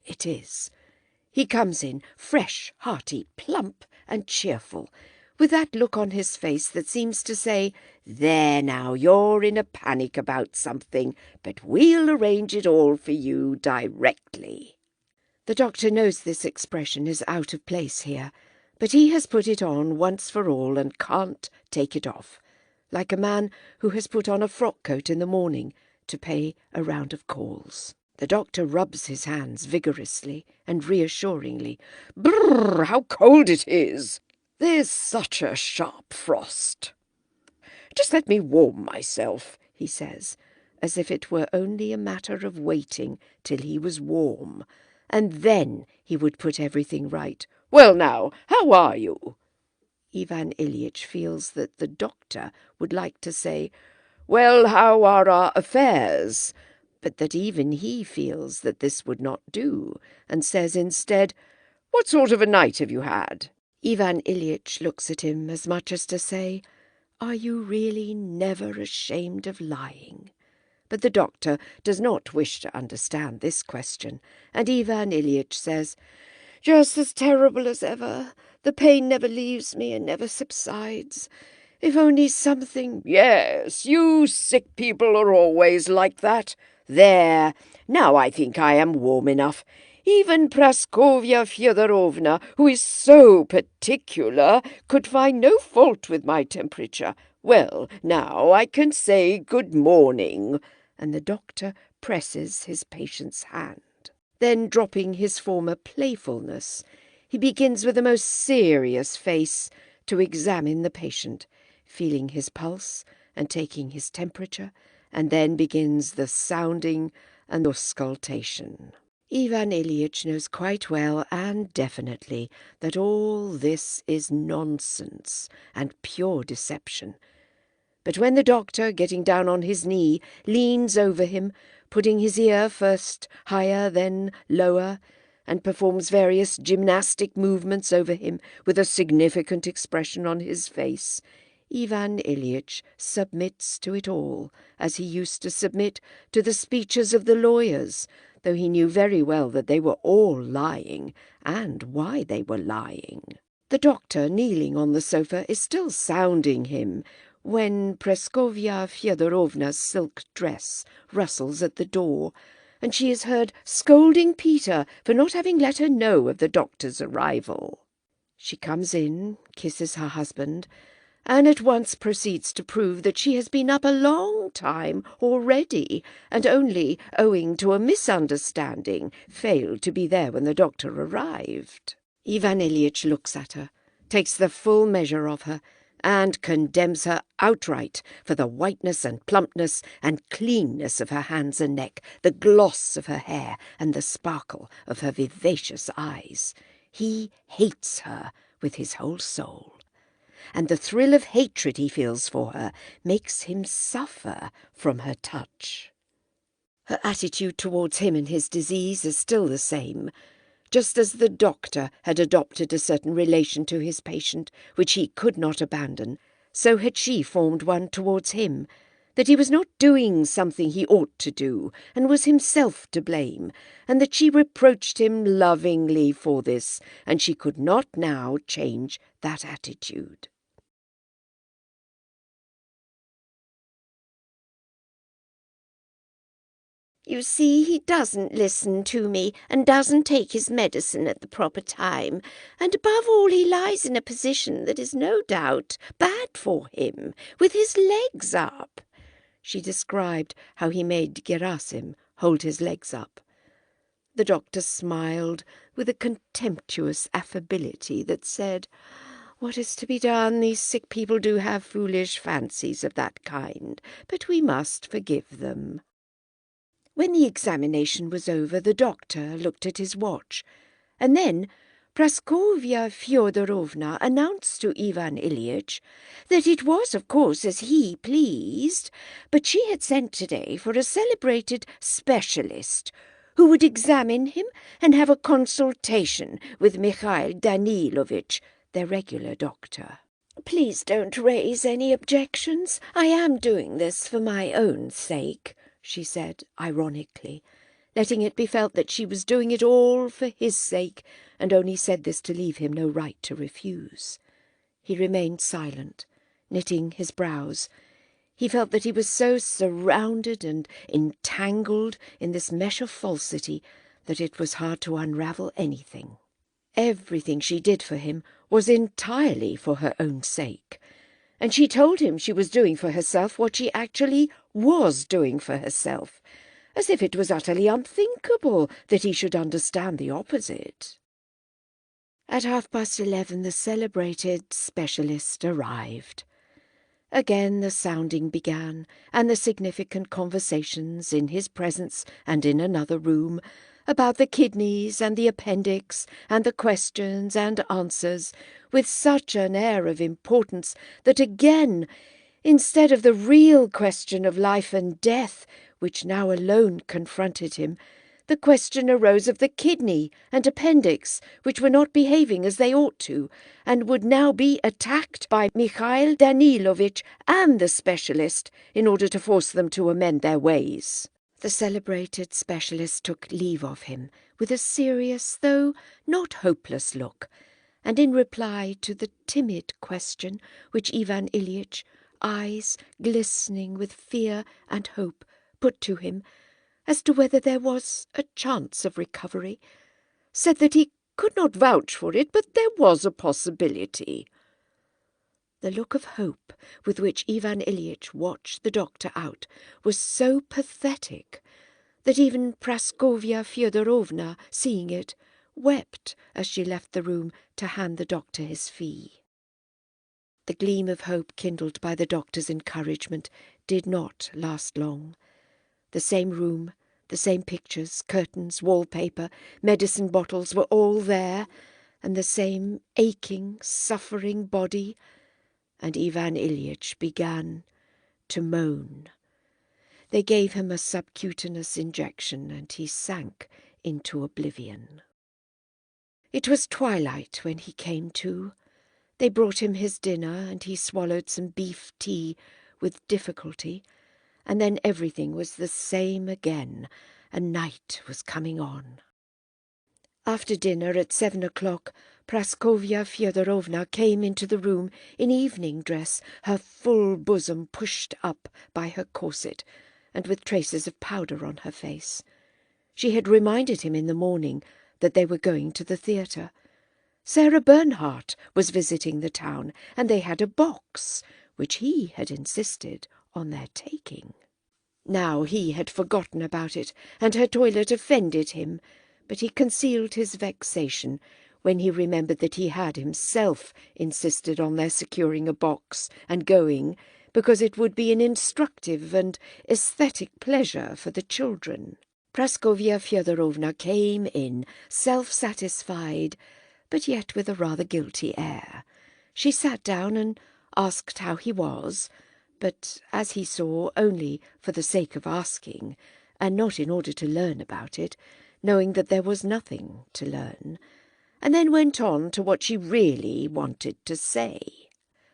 It is. He comes in, fresh, hearty, plump and cheerful, with that look on his face that seems to say, "There now, you're in a panic about something, but we'll arrange it all for you directly." The doctor knows this expression is out of place here, but he has put it on once for all and can't take it off, like a man who has put on a frock coat in the morning to pay a round of calls. The doctor rubs his hands vigorously and reassuringly. "Brrr, how cold it is! There's such a sharp frost. Just let me warm myself," he says, as if it were only a matter of waiting till he was warm, and then he would put everything right. "Well now, how are you?" Ivan Ilyich feels that the doctor would like to say, "Well, how are our affairs?" but that even he feels that this would not do, and says instead, "What sort of a night have you had?" Ivan Ilyich looks at him as much as to say, "Are you really never ashamed of lying?" But the doctor does not wish to understand this question, and Ivan Ilyich says, "Just as terrible as ever. The pain never leaves me and never subsides. If only something—" "Yes, you sick people are always like that. There, now I think I am warm enough. Even Praskovya Fyodorovna, who is so particular, could find no fault with my temperature. Well, now I can say good morning." And the doctor presses his patient's hand. Then, dropping his former playfulness, he begins with a most serious face to examine the patient, feeling his pulse and taking his temperature, and then begins the sounding and auscultation. Ivan Ilyich knows quite well and definitely that all this is nonsense and pure deception. But when the doctor, getting down on his knee, leans over him, putting his ear first higher, then lower, and performs various gymnastic movements over him with a significant expression on his face, Ivan Ilyich submits to it all, as he used to submit to the speeches of the lawyers, though he knew very well that they were all lying, and why they were lying. The doctor, kneeling on the sofa, is still sounding him when Praskovya Fyodorovna's silk dress rustles at the door, and she is heard scolding Peter for not having let her know of the doctor's arrival. She comes in, kisses her husband, and at once proceeds to prove that she has been up a long time already, and only, owing to a misunderstanding, failed to be there when the doctor arrived. Ivan Ilyich looks at her, takes the full measure of her, and condemns her outright for the whiteness and plumpness and cleanness of her hands and neck, the gloss of her hair, and the sparkle of her vivacious eyes. He hates her with his whole soul, and the thrill of hatred he feels for her makes him suffer from her touch. Her attitude towards him and his disease is still the same. Just as the doctor had adopted a certain relation to his patient which he could not abandon, so had she formed one towards him, that he was not doing something he ought to do, and was himself to blame, and that she reproached him lovingly for this, and she could not now change that attitude. "You see, he doesn't listen to me, and doesn't take his medicine at the proper time, and above all he lies in a position that is no doubt bad for him, with his legs up." She described how he made Gerasim hold his legs up. The doctor smiled with a contemptuous affability that said, "What is to be done? These sick people do have foolish fancies of that kind, but we must forgive them." When the examination was over, the doctor looked at his watch, and then Praskovya Fyodorovna announced to Ivan Ilyich that it was, of course, as he pleased, but she had sent today for a celebrated specialist who would examine him and have a consultation with Mikhail Danilovich, their regular doctor. "Please don't raise any objections. I am doing this for my own sake," she said ironically, letting it be felt that she was doing it all for his sake, and only said this to leave him no right to refuse. He remained silent, knitting his brows. He felt that he was so surrounded and entangled in this mesh of falsity that it was hard to unravel anything. Everything she did for him was entirely for her own sake, and she told him she was doing for herself what she actually was doing for herself, as if it was utterly unthinkable that he should understand the opposite. At 11:30 the celebrated specialist arrived. Again the sounding began, and the significant conversations in his presence and in another room about the kidneys and the appendix and the questions and answers, with such an air of importance that again, instead of the real question of life and death, which now alone confronted him, the question arose of the kidney and appendix, which were not behaving as they ought to, and would now be attacked by Mikhail Danilovich and the specialist in order to force them to amend their ways. The celebrated specialist took leave of him with a serious, though not hopeless look, and in reply to the timid question which Ivan Ilyich, eyes glistening with fear and hope, put to him, as to whether there was a chance of recovery, said that he could not vouch for it, but there was a possibility. The look of hope with which Ivan Ilyich watched the doctor out was so pathetic that even Praskovya Fyodorovna, seeing it, wept as she left the room to hand the doctor his fee. The gleam of hope kindled by the doctor's encouragement did not last long. The same room, the same pictures, curtains, wallpaper, medicine bottles were all there, and the same aching, suffering body, and Ivan Ilyich began to moan. They gave him a subcutaneous injection, and he sank into oblivion. It was twilight when he came to. They brought him his dinner, and he swallowed some beef tea with difficulty, and then everything was the same again, and night was coming on. After dinner at 7 o'clock, Praskovya Fyodorovna came into the room in evening dress, her full bosom pushed up by her corset, and with traces of powder on her face. She had reminded him in the morning that they were going to the theatre. Sarah Bernhardt was visiting the town, and they had a box, which he had insisted on their taking. Now he had forgotten about it, and her toilet offended him, but he concealed his vexation when he remembered that he had himself insisted on their securing a box and going, because it would be an instructive and aesthetic pleasure for the children. Praskovya Fyodorovna came in, self-satisfied, but yet with a rather guilty air. She sat down and asked how he was, but, as he saw, only for the sake of asking, and not in order to learn about it, knowing that there was nothing to learn, and then went on to what she really wanted to say.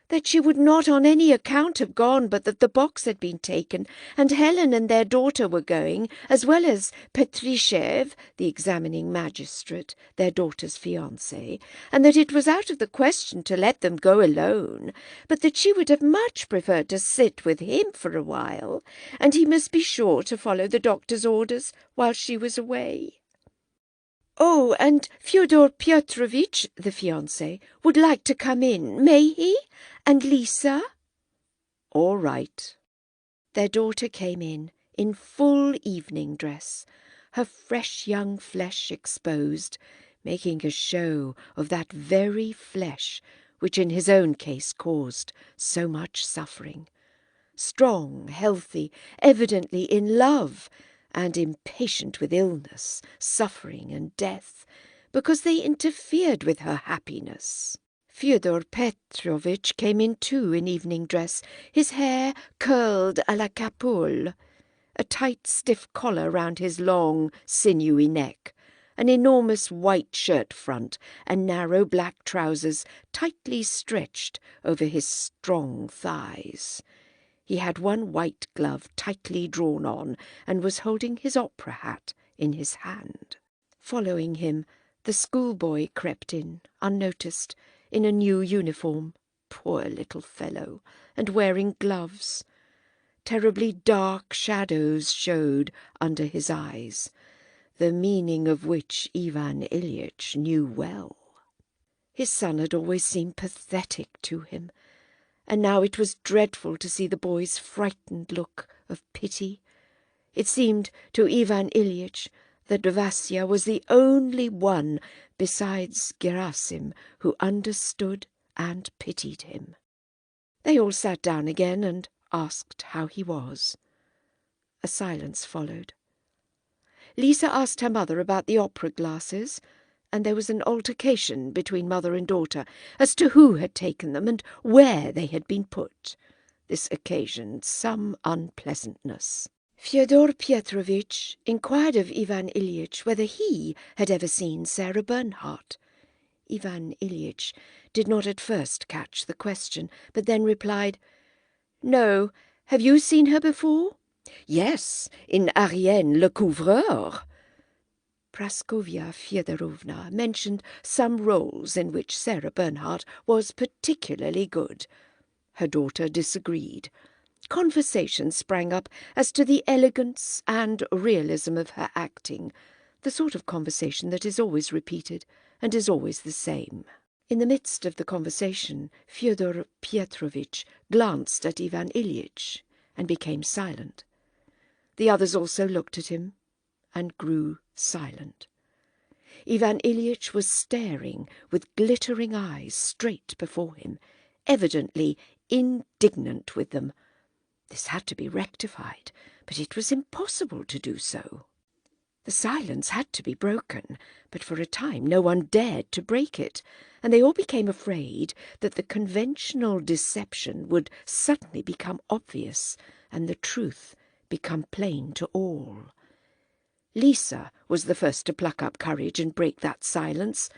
That she would not on any account have gone, but that the box had been taken, and Helen and their daughter were going, as well as Petrishev, the examining magistrate, their daughter's fiancé, and that it was out of the question to let them go alone, but that she would have much preferred to sit with him for a while, and he must be sure to follow the doctor's orders while she was away. Oh, and Fyodor Pyotrovitch, the fiancé, would like to come in, may he? And Lisa? All right. Their daughter came in full evening dress, her fresh young flesh exposed, making a show of that very flesh which in his own case caused so much suffering. Strong, healthy, evidently in love, and impatient with illness, suffering, and death, because they interfered with her happiness. Fyodor Petrovitch came in too in evening dress, his hair curled à la capoule, a tight stiff collar round his long, sinewy neck, an enormous white shirt front, and narrow black trousers tightly stretched over his strong thighs. He had one white glove tightly drawn on, and was holding his opera hat in his hand. Following him, the schoolboy crept in, unnoticed, in a new uniform, poor little fellow, and wearing gloves. Terribly dark shadows showed under his eyes, the meaning of which Ivan Ilyich knew well. His son had always seemed pathetic to him, and now it was dreadful to see the boy's frightened look of pity. It seemed to Ivan Ilyich that Vasya was the only one besides Gerasim who understood and pitied him. They all sat down again and asked how he was. A silence followed. Lisa asked her mother about the opera glasses, and there was an altercation between mother and daughter as to who had taken them and where they had been put. This occasioned some unpleasantness. Fyodor Petrovitch inquired of Ivan Ilyich whether he had ever seen Sarah Bernhardt. Ivan Ilyich did not at first catch the question, but then replied, "No. Have you seen her before?" "Yes, in Ariane le Couvreur." Praskovya Fyodorovna mentioned some roles in which Sarah Bernhardt was particularly good. Her daughter disagreed. Conversation sprang up as to the elegance and realism of her acting, the sort of conversation that is always repeated and is always the same. In the midst of the conversation, Fyodor Petrovitch glanced at Ivan Ilyich and became silent. The others also looked at him and grew silent. Ivan Ilyich was staring with glittering eyes straight before him, evidently indignant with them. This had to be rectified, but it was impossible to do so. The silence had to be broken, but for a time no one dared to break it, and they all became afraid that the conventional deception would suddenly become obvious and the truth become plain to all. Lisa was the first to pluck up courage and break that silence,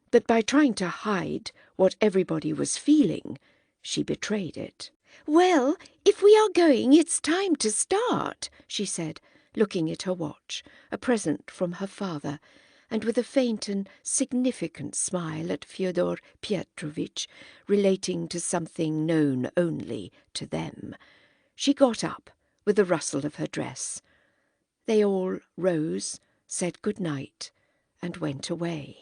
but by trying to hide what everybody was feeling, she betrayed it. "Well, if we are going, it's time to start," she said, looking at her watch, a present from her father, and with a faint and significant smile at Fyodor Petrovitch, relating to something known only to them. She got up with a rustle of her dress. They all rose, said good night, and went away.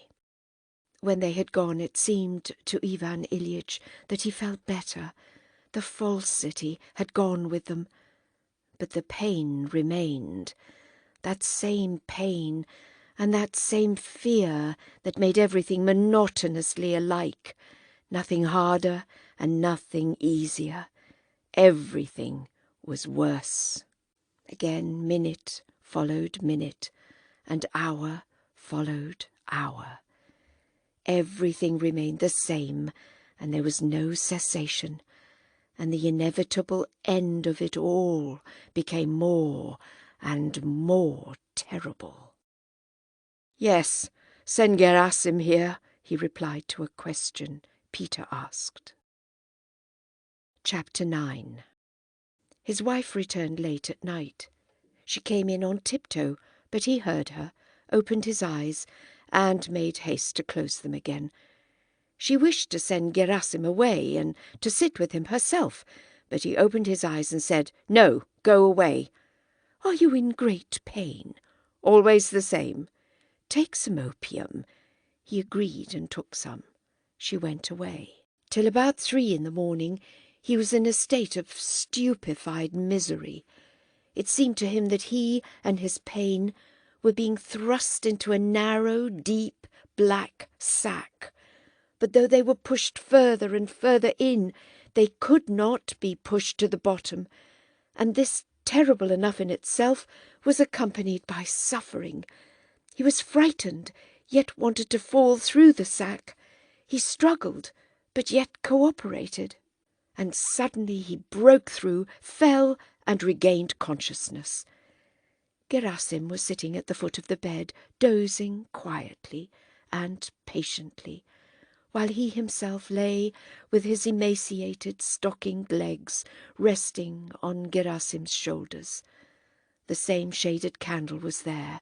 When they had gone, it seemed to Ivan Ilyich that he felt better. The falsity had gone with them, but the pain remained, that same pain and that same fear that made everything monotonously alike, nothing harder and nothing easier. Everything was worse. Again minute followed minute, and hour followed hour. Everything remained the same, and there was no cessation, and the inevitable end of it all became more and more terrible. "Yes, send Gerasim here," he replied to a question Peter asked. Chapter 9. His wife returned late at night. She came in on tiptoe, but he heard her, opened his eyes, and made haste to close them again. She wished to send Gerasim away and to sit with him herself, but he opened his eyes and said, "No, go away." "Are you in great pain?" "Always the same." "Take some opium." He agreed and took some. She went away. Till about 3 in the morning he was in a state of stupefied misery. It seemed to him that he and his pain were being thrust into a narrow, deep, black sack. But though they were pushed further and further in, they could not be pushed to the bottom, and this, terrible enough in itself, was accompanied by suffering. He was frightened, yet wanted to fall through the sack. He struggled, but yet cooperated. And suddenly he broke through, fell, and regained consciousness. Gerasim was sitting at the foot of the bed, dozing quietly and patiently, while he himself lay with his emaciated, stockinged legs resting on Gerasim's shoulders. The same shaded candle was there,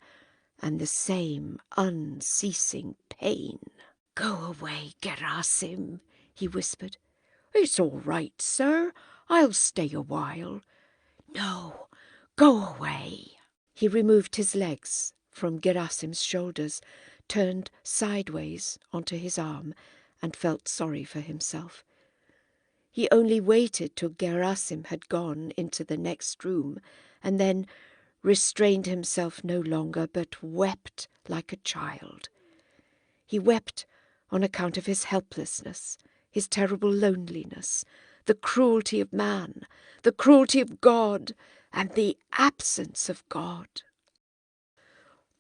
and the same unceasing pain. "Go away, Gerasim," he whispered. "It's all right, sir. I'll stay a while." "No, go away." He removed his legs from Gerasim's shoulders, turned sideways onto his arm, and felt sorry for himself. He only waited till Gerasim had gone into the next room, and then restrained himself no longer, but wept like a child. He wept on account of his helplessness, his terrible loneliness, the cruelty of man, the cruelty of God, and the absence of God.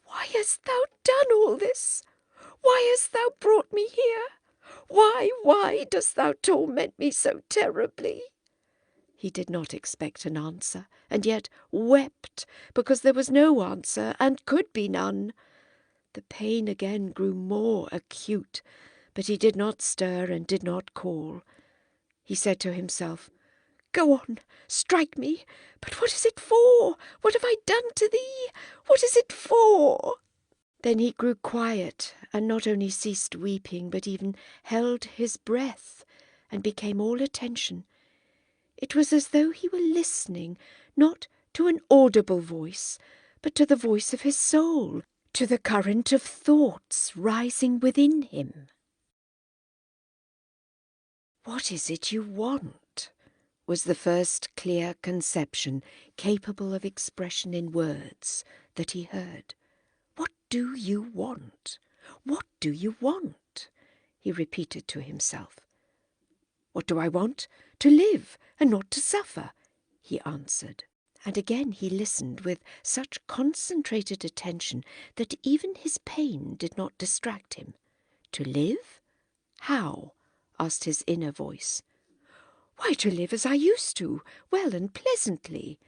"Why hast thou done all this? Why hast thou brought me here? Why dost thou torment me so terribly?" He did not expect an answer, and yet wept because there was no answer and could be none. The pain again grew more acute, but he did not stir and did not call. He said to himself, "Go on, strike me, but what is it for? What have I done to thee? What is it for?" Then he grew quiet, and not only ceased weeping, but even held his breath, and became all attention. It was as though he were listening, not to an audible voice, but to the voice of his soul, to the current of thoughts rising within him. "What is it you want?" was the first clear conception, capable of expression in words, that he heard. "What do you want? What do you want?" he repeated to himself. "What do I want? To live, and not to suffer," he answered. And again he listened with such concentrated attention that even his pain did not distract him. "To live? How?" asked his inner voice. "Why, to live as I used to, well and pleasantly."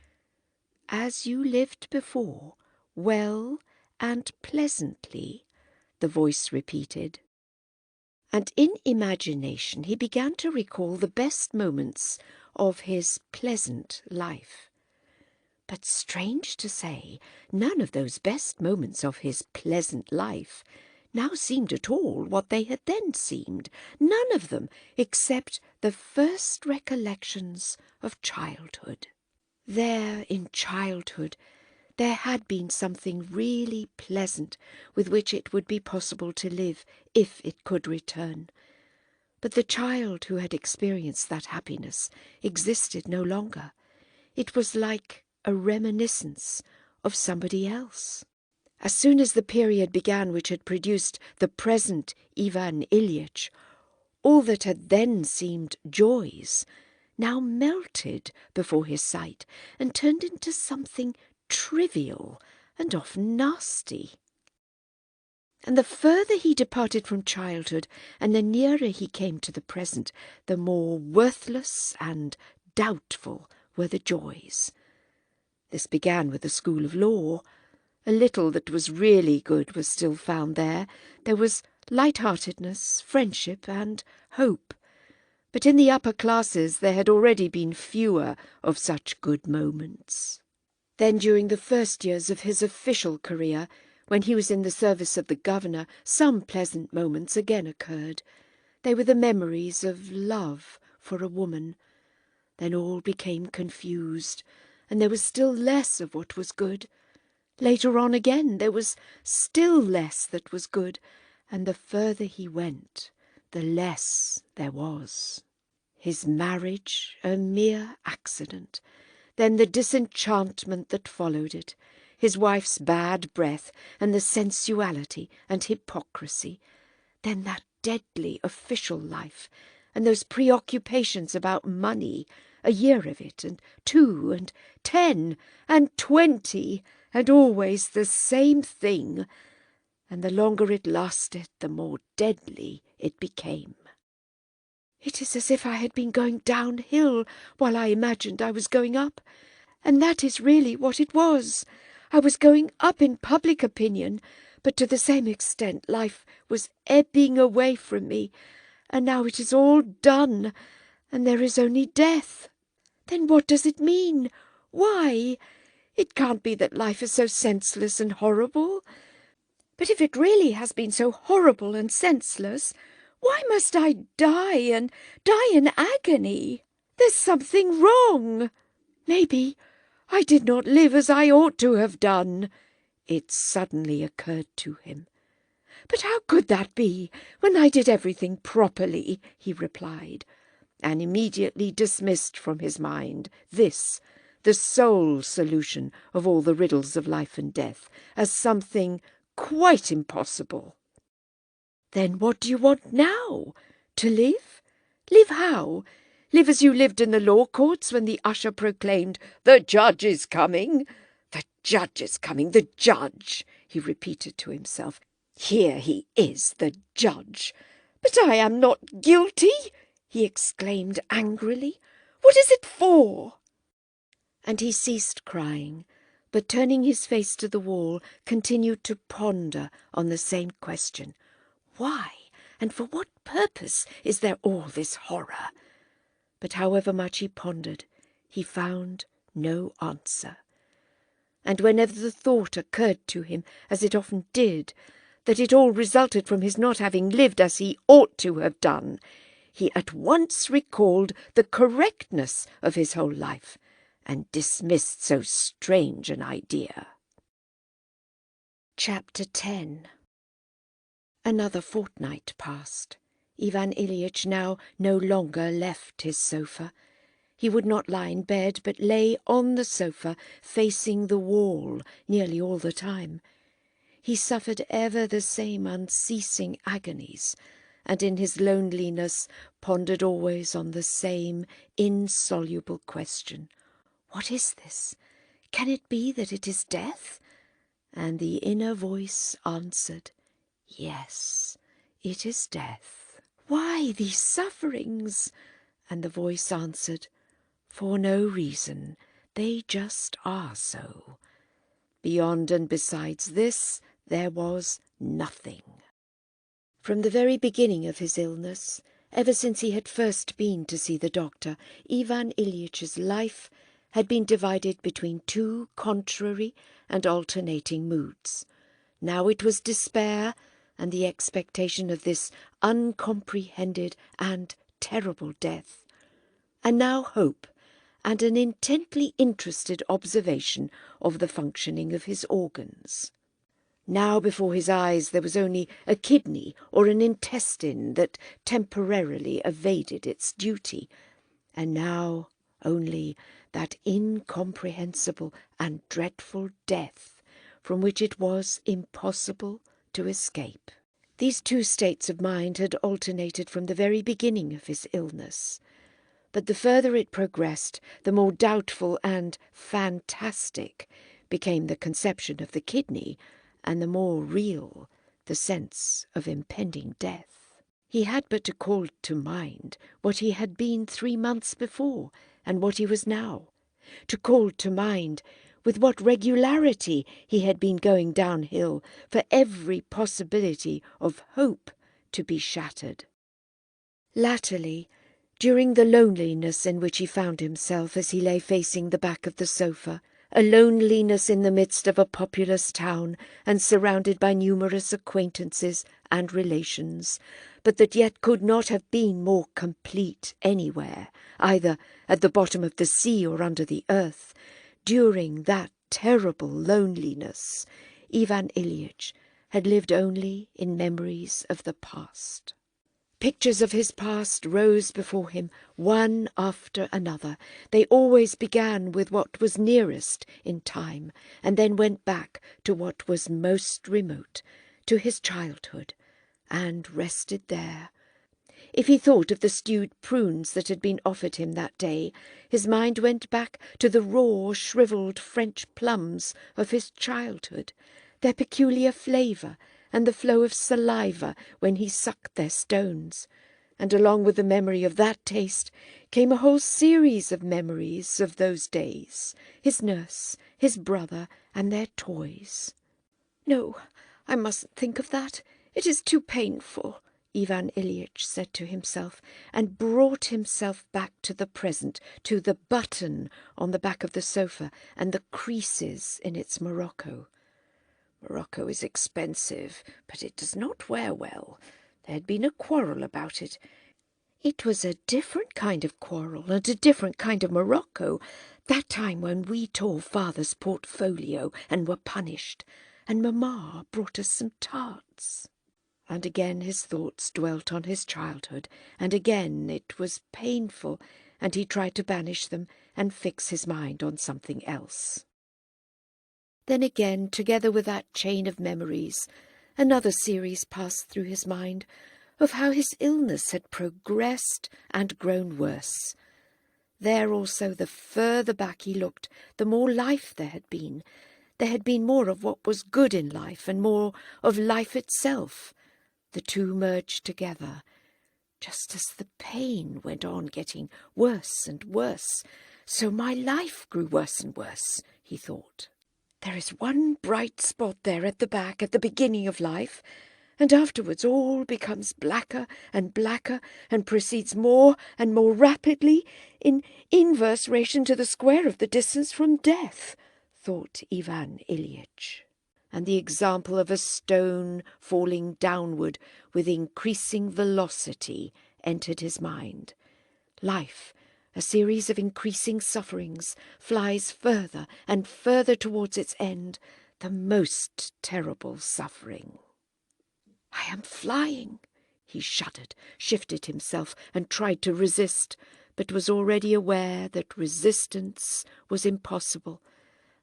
"As you lived before, well and pleasantly," the voice repeated. And in imagination he began to recall the best moments of his pleasant life. But strange to say, none of those best moments of his pleasant life now seemed at all what they had then seemed, none of them, except the first recollections of childhood. There, in childhood, there had been something really pleasant with which it would be possible to live if it could return. But the child who had experienced that happiness existed no longer. It was like a reminiscence of somebody else. As soon as the period began which had produced the present Ivan Ilyich, all that had then seemed joys now melted before his sight and turned into something trivial and often nasty. And the further he departed from childhood and the nearer he came to the present, the more worthless and doubtful were the joys. This began with the school of law. A little that was really good was still found there. There was light-heartedness, friendship, and hope. But in the upper classes there had already been fewer of such good moments. Then, during the first years of his official career, when he was in the service of the governor, some pleasant moments again occurred. They were the memories of love for a woman. Then all became confused, and there was still less of what was good. Later on again, there was still less that was good, and the further he went, the less there was. His marriage, a mere accident. Then the disenchantment that followed it, his wife's bad breath, and the sensuality and hypocrisy. Then that deadly official life, and those preoccupations about money, a year of it, and 2, and 10, and 20, and always the same thing, and the longer it lasted, the more deadly it became. It is as if I had been going downhill while I imagined I was going up, and that is really what it was. I was going up in public opinion, but to the same extent life was ebbing away from me, and now it is all done, and there is only death. Then what does it mean? Why? It can't be that life is so senseless and horrible. But if it really has been so horrible and senseless, why must I die and die in agony? There's something wrong. Maybe I did not live as I ought to have done. It suddenly occurred to him. But how could that be, when I did everything properly? He replied, and immediately dismissed from his mind this, the sole solution of all the riddles of life and death, as something quite impossible. Then what do you want now? To live? Live how? Live as you lived in the law courts when the usher proclaimed, "The judge is coming." "The judge is coming, the judge," he repeated to himself. "Here he is, the judge. But I am not guilty," he exclaimed angrily. "What is it for?" And he ceased crying, but turning his face to the wall, continued to ponder on the same question. Why, and for what purpose, is there all this horror? But however much he pondered, he found no answer. And whenever the thought occurred to him, as it often did, that it all resulted from his not having lived as he ought to have done, he at once recalled the correctness of his whole life, and dismissed so strange an idea. Chapter 10. Another fortnight passed. Ivan Ilyich now no longer left his sofa. He would not lie in bed, but lay on the sofa, facing the wall nearly all the time. He suffered ever the same unceasing agonies, and in his loneliness pondered always on the same insoluble question. What is this? Can it be that it is death? And the inner voice answered, yes, it is death. Why these sufferings? And the voice answered, for no reason, they just are so. Beyond and besides this, there was nothing. From the very beginning of his illness, ever since he had first been to see the doctor, Ivan Ilyitch's life had been divided between two contrary and alternating moods. Now it was despair and the expectation of this uncomprehended and terrible death, and now hope and an intently interested observation of the functioning of his organs. Now before his eyes there was only a kidney or an intestine that temporarily evaded its duty, and now only that incomprehensible and dreadful death from which it was impossible to escape. These two states of mind had alternated from the very beginning of his illness, but the further it progressed, the more doubtful and fantastic became the conception of the kidney, and the more real the sense of impending death. He had but to call to mind what he had been 3 months before, and what he was now, to call to mind with what regularity he had been going downhill for every possibility of hope to be shattered. Latterly, during the loneliness in which he found himself as he lay facing the back of the sofa, a loneliness in the midst of a populous town and surrounded by numerous acquaintances and relations, but that yet could not have been more complete anywhere, either at the bottom of the sea or under the earth. During that terrible loneliness, Ivan Ilyich had lived only in memories of the past. Pictures of his past rose before him, one after another. They always began with what was nearest in time, and then went back to what was most remote, to his childhood, and rested there. If he thought of the stewed prunes that had been offered him that day, his mind went back to the raw, shrivelled French plums of his childhood, their peculiar flavour, and the flow of saliva when he sucked their stones, and along with the memory of that taste came a whole series of memories of those days, his nurse, his brother, and their toys. "No, I mustn't think of that. It is too painful," Ivan Ilyich said to himself, and brought himself back to the present, to the button on the back of the sofa and the creases in its morocco. Morocco is expensive, but it does not wear well. There had been a quarrel about it. It was a different kind of quarrel and a different kind of morocco, that time when we tore father's portfolio and were punished, and mamma brought us some tarts. And again his thoughts dwelt on his childhood, and again it was painful, and he tried to banish them and fix his mind on something else. Then again, together with that chain of memories, another series passed through his mind of how his illness had progressed and grown worse. There also, the further back he looked, the more life there had been. There had been more of what was good in life and more of life itself. The two merged together, just as the pain went on getting worse and worse. So my life grew worse and worse, he thought. There is one bright spot there at the back, at the beginning of life, and afterwards all becomes blacker and blacker and proceeds more and more rapidly in inverse relation to the square of the distance from death, thought Ivan Ilyich. And the example of a stone falling downward with increasing velocity entered his mind. Life, a series of increasing sufferings, flies further and further towards its end, the most terrible suffering. "I am flying," he shuddered, shifted himself, and tried to resist, but was already aware that resistance was impossible,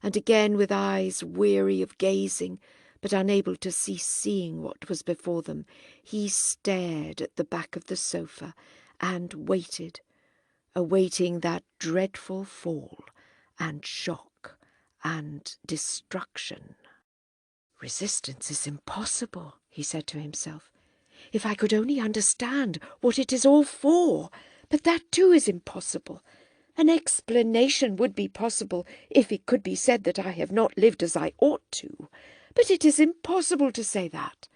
and again, with eyes weary of gazing, but unable to cease seeing what was before them, he stared at the back of the sofa and waited, awaiting that dreadful fall and shock and destruction. "Resistance is impossible," he said to himself. "If I could only understand what it is all for, but that too is impossible. An explanation would be possible if it could be said that I have not lived as I ought to, but it is impossible to say that."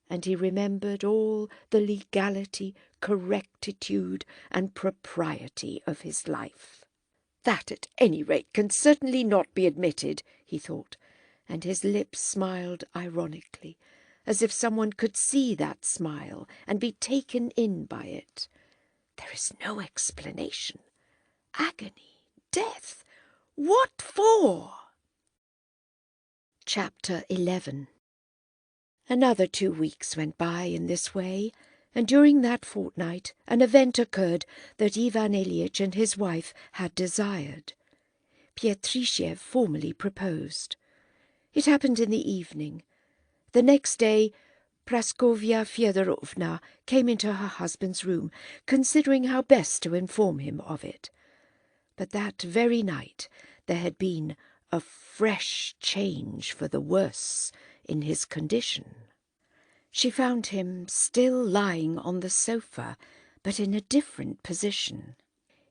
And he remembered all the legality, correctitude, and propriety of his life. That, at any rate, can certainly not be admitted, he thought, and his lips smiled ironically, as if someone could see that smile and be taken in by it. There is no explanation. Agony, death, what for? Chapter 11. Another 2 weeks went by in this way, and during that fortnight an event occurred that Ivan Ilyich and his wife had desired. Pietryshev formally proposed. It happened in the evening. The next day Praskovya Fyodorovna came into her husband's room, considering how best to inform him of it. But that very night there had been a fresh change for the worse in his condition. She found him still lying on the sofa, but in a different position.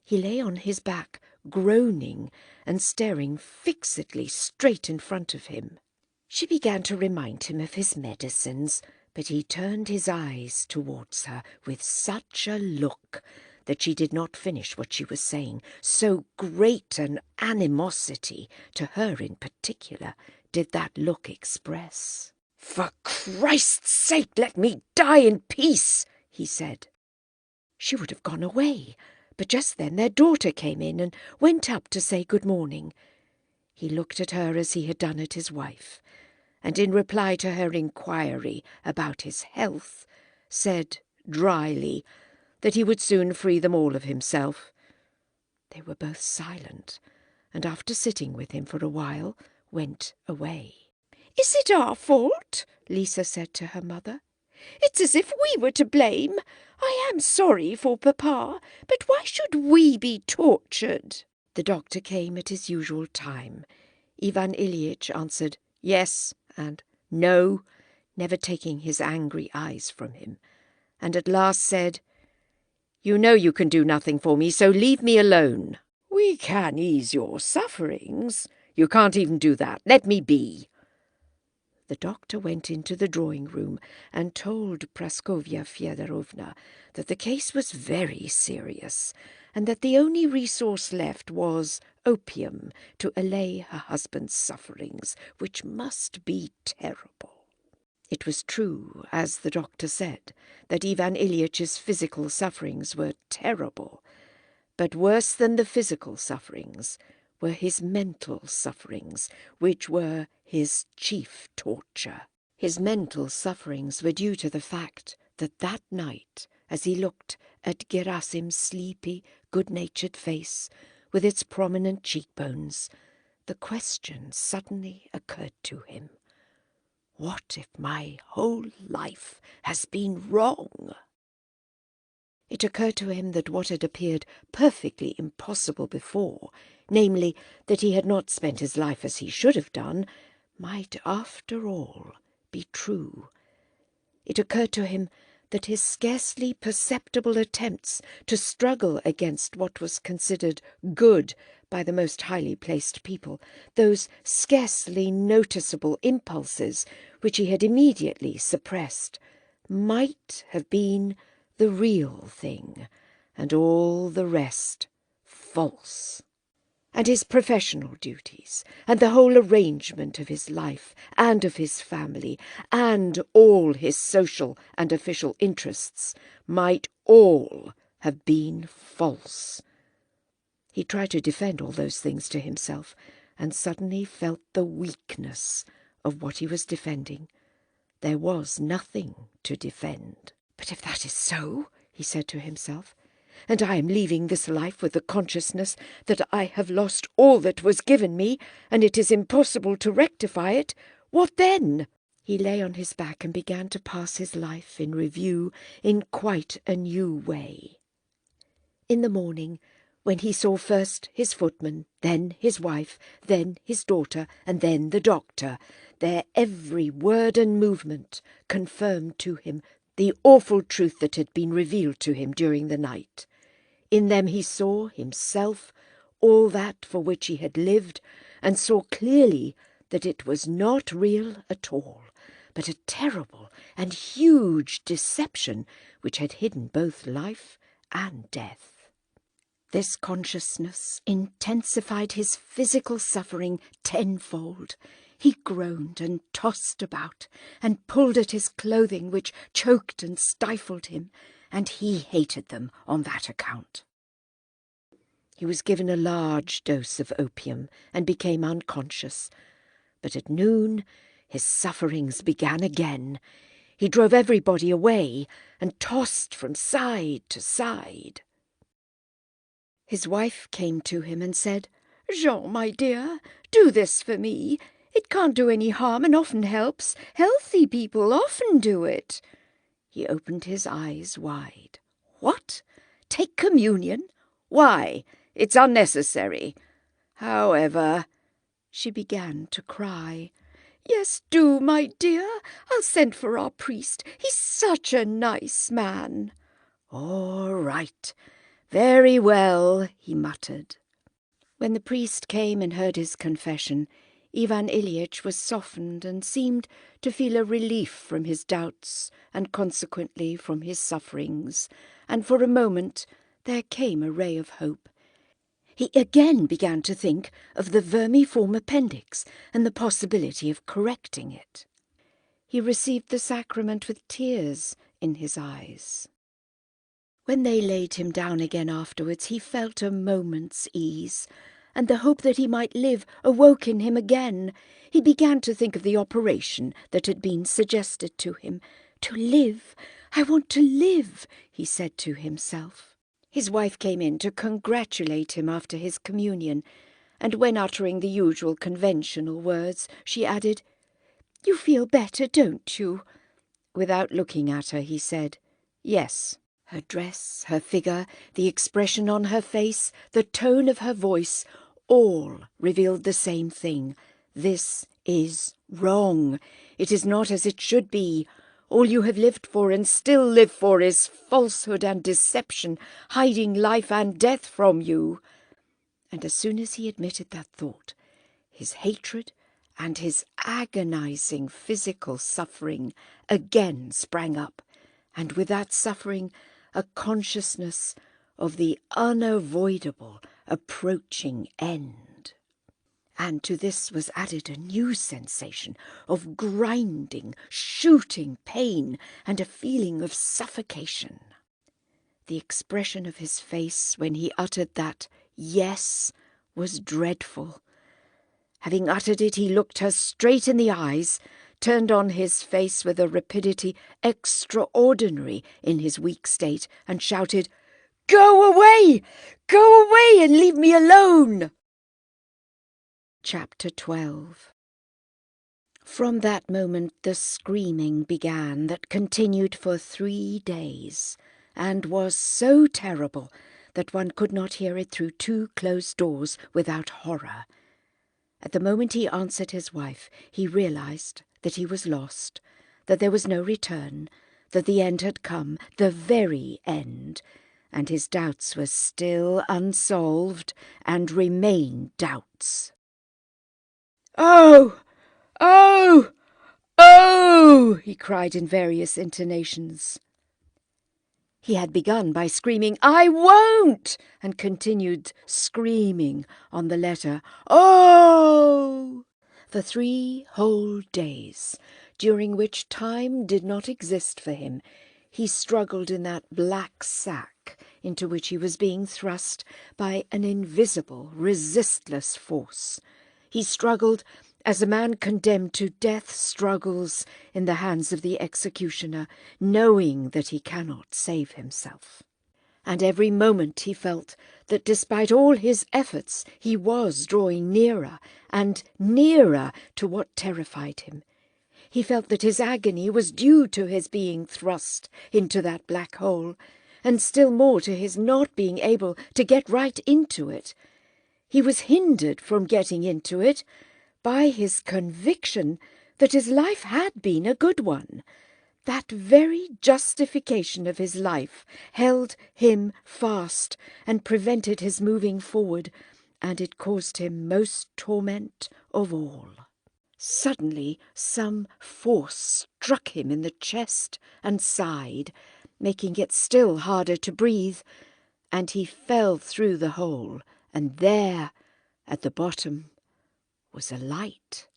He lay on his back, groaning and staring fixedly straight in front of him. She began to remind him of his medicines, but he turned his eyes towards her with such a look that she did not finish what she was saying. So great an animosity, to her in particular, did that look express. "For Christ's sake, let me die in peace," he said. She would have gone away, but just then their daughter came in and went up to say good morning. He looked at her as he had done at his wife, and in reply to her inquiry about his health, said dryly that he would soon free them all of himself. They were both silent, and after sitting with him for a while, went away. "Is it our fault?" Lisa said to her mother. "It's as if we were to blame. I am sorry for Papa, but why should we be tortured?" The doctor came at his usual time. Ivan Ilyich answered yes and no, never taking his angry eyes from him, and at last said, "You know you can do nothing for me, so leave me alone." "We can ease your sufferings." "You can't even do that. Let me be." The doctor went into the drawing-room and told Praskovya Fyodorovna that the case was very serious, and that the only resource left was opium to allay her husband's sufferings, which must be terrible. It was true, as the doctor said, that Ivan Ilyitch's physical sufferings were terrible, but worse than the physical sufferings were his mental sufferings, which were his chief torture. His mental sufferings were due to the fact that that night, as he looked at Gerasim's sleepy, good-natured face, with its prominent cheekbones, the question suddenly occurred to him: what if my whole life has been wrong? It occurred to him that what had appeared perfectly impossible before, namely, that he had not spent his life as he should have done, might, after all, be true. It occurred to him that his scarcely perceptible attempts to struggle against what was considered good by the most highly placed people, those scarcely noticeable impulses which he had immediately suppressed, might have been the real thing, and all the rest false. And his professional duties, and the whole arrangement of his life and of his family, and all his social and official interests, might all have been false. He tried to defend all those things to himself, and suddenly felt the weakness of what he was defending. There was nothing to defend. "But if that is so," he said to himself, "and I am leaving this life with the consciousness that I have lost all that was given me, and it is impossible to rectify it, what then?" He lay on his back and began to pass his life in review in quite a new way. In the morning, when he saw first his footman, then his wife, then his daughter, and then the doctor, their every word and movement confirmed to him the awful truth that had been revealed to him during the night. In them he saw himself, all that for which he had lived, and saw clearly that it was not real at all, but a terrible and huge deception which had hidden both life and death. This consciousness intensified his physical suffering tenfold. He groaned and tossed about, and pulled at his clothing, which choked and stifled him, and he hated them on that account. He was given a large dose of opium and became unconscious, but at noon his sufferings began again. He drove everybody away and tossed from side to side. His wife came to him and said, "Jean, my dear, do this for me. It can't do any harm and often helps. Healthy people often do it." He opened his eyes wide. "What? Take communion? Why? It's unnecessary. However—" She began to cry. "Yes, do, my dear. I'll send for our priest. He's such a nice man." "All right. Very well," he muttered. When the priest came and heard his confession, Ivan Ilyich was softened and seemed to feel a relief from his doubts and consequently from his sufferings, and for a moment there came a ray of hope. He again began to think of the vermiform appendix and the possibility of correcting it. He received the sacrament with tears in his eyes. When they laid him down again afterwards, he felt a moment's ease, and the hope that he might live awoke in him again. He began to think of the operation that had been suggested to him. "To live! I want to live," he said to himself. His wife came in to congratulate him after his communion, and when uttering the usual conventional words, she added, "You feel better, don't you?" Without looking at her, he said, "Yes." Her dress, her figure, the expression on her face, the tone of her voice, all revealed the same thing. This is wrong. It is not as it should be. All you have lived for and still live for is falsehood and deception, hiding life and death from you. And as soon as he admitted that thought, his hatred and his agonizing physical suffering again sprang up, and with that suffering a consciousness of the unavoidable approaching end. And to this was added a new sensation of grinding, shooting pain and a feeling of suffocation. The expression of his face when he uttered that "yes" was dreadful. Having uttered it, he looked her straight in the eyes, turned on his face with a rapidity extraordinary in his weak state, and shouted, "Go away! Go away and leave me alone!" Chapter 12. From that moment the screaming began that continued for 3 days, and was so terrible that one could not hear it through 2 closed doors without horror. At the moment he answered his wife, he realized that he was lost, that there was no return, that the end had come, the very end, and his doubts were still unsolved and remained doubts. "Oh! Oh! Oh!" he cried in various intonations. He had begun by screaming, "I won't!" and continued screaming on the letter "Oh!" for 3 whole days, during which time did not exist for him. He struggled in that black sack into which he was being thrust by an invisible, resistless force. He struggled as a man condemned to death struggles in the hands of the executioner, knowing that he cannot save himself. And every moment he felt that despite all his efforts he was drawing nearer and nearer to what terrified him. He felt that his agony was due to his being thrust into that black hole, and still more to his not being able to get right into it. He was hindered from getting into it by his conviction that his life had been a good one. That very justification of his life held him fast and prevented his moving forward, and it caused him most torment of all. Suddenly some force struck him in the chest and side, making it still harder to breathe, and he fell through the hole, and there, at the bottom, was a light.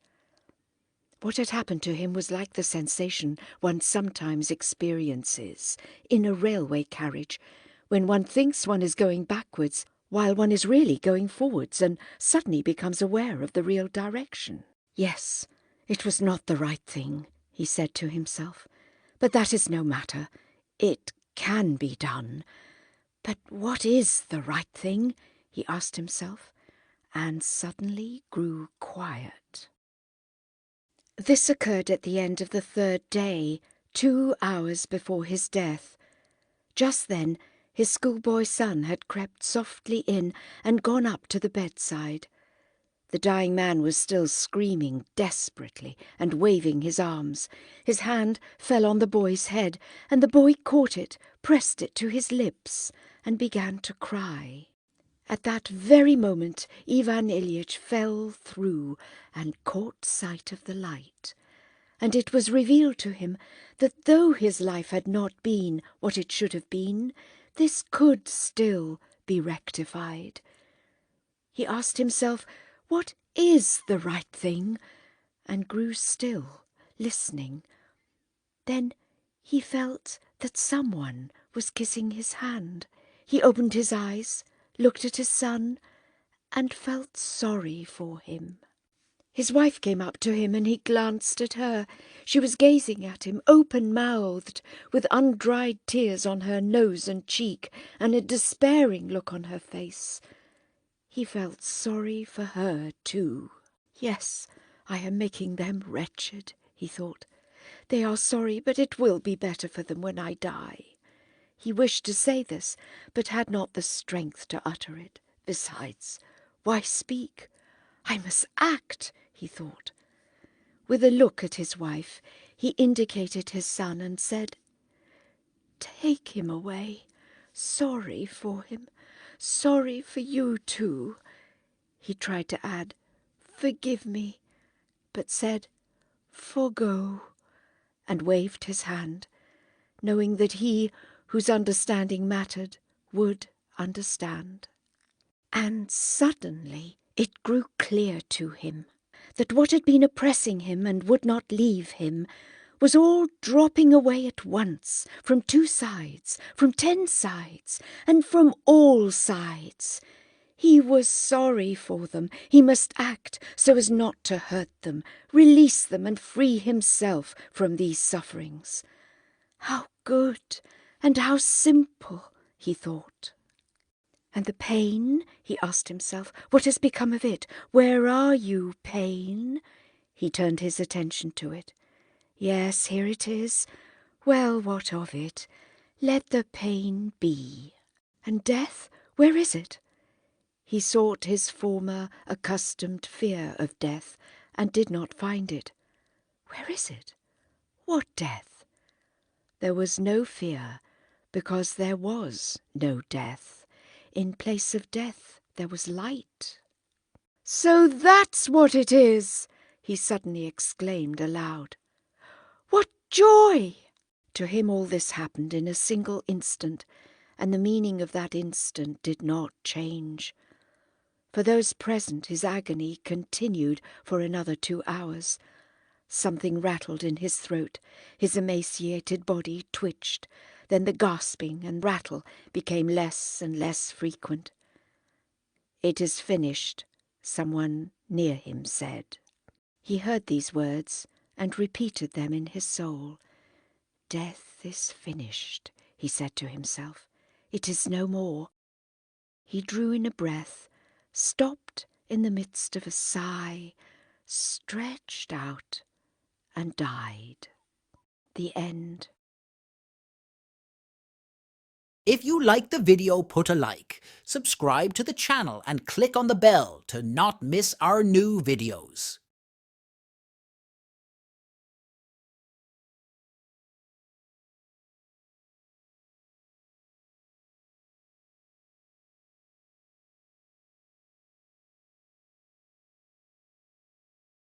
What had happened to him was like the sensation one sometimes experiences in a railway carriage, when one thinks one is going backwards while one is really going forwards and suddenly becomes aware of the real direction. Yes, it was not the right thing, he said to himself, but that is no matter. It can be done. But what is the right thing? He asked himself, and suddenly grew quiet. This occurred at the end of the 3rd day, 2 hours before his death. Just then his schoolboy son had crept softly in and gone up to the bedside. The dying man was still screaming desperately and waving his arms. His hand fell on the boy's head, and the boy caught it, pressed it to his lips, and began to cry. At that very moment Ivan Ilyich fell through and caught sight of the light, and it was revealed to him that though his life had not been what it should have been, this could still be rectified. He asked himself, what is the right thing? And grew still, listening. Then he felt that someone was kissing his hand. He opened his eyes, looked at his son, and felt sorry for him. His wife came up to him and he glanced at her. She was gazing at him, open-mouthed, with undried tears on her nose and cheek, and a despairing look on her face. He felt sorry for her too. Yes, I am making them wretched, he thought. They are sorry, but it will be better for them when I die. He wished to say this, but had not the strength to utter it. Besides, why speak? I must act, he thought. With a look at his wife, he indicated his son and said, "Take him away. Sorry for him. Sorry for you too." He tried to add, "Forgive me," but said, "Forgo," and waved his hand, knowing that he, whose understanding mattered, would understand. And suddenly it grew clear to him that what had been oppressing him and would not leave him was all dropping away at once, from 2 sides, from 10 sides, and from all sides. He was sorry for them. He must act so as not to hurt them, release them and free himself from these sufferings. How good and how simple, he thought. And the pain, he asked himself, what has become of it? Where are you, pain? He turned his attention to it. Yes, here it is. Well, what of it? Let the pain be. And death, where is it? He sought his former accustomed fear of death, and did not find it. Where is it? What death? There was no fear, because there was no death. In place of death there was light. "So that's what it is!" he suddenly exclaimed aloud. "What joy!" To him all this happened in a single instant, and the meaning of that instant did not change. For those present his agony continued for another 2 hours. Something rattled in his throat, his emaciated body twitched, then the gasping and rattle became less and less frequent. "It is finished," someone near him said. He heard these words and repeated them in his soul. "Death is finished," he said to himself. "It is no more." He drew in a breath, stopped in the midst of a sigh, stretched out, and died. The end. If you liked the video, put a like, subscribe to the channel and click on the bell to not miss our new videos.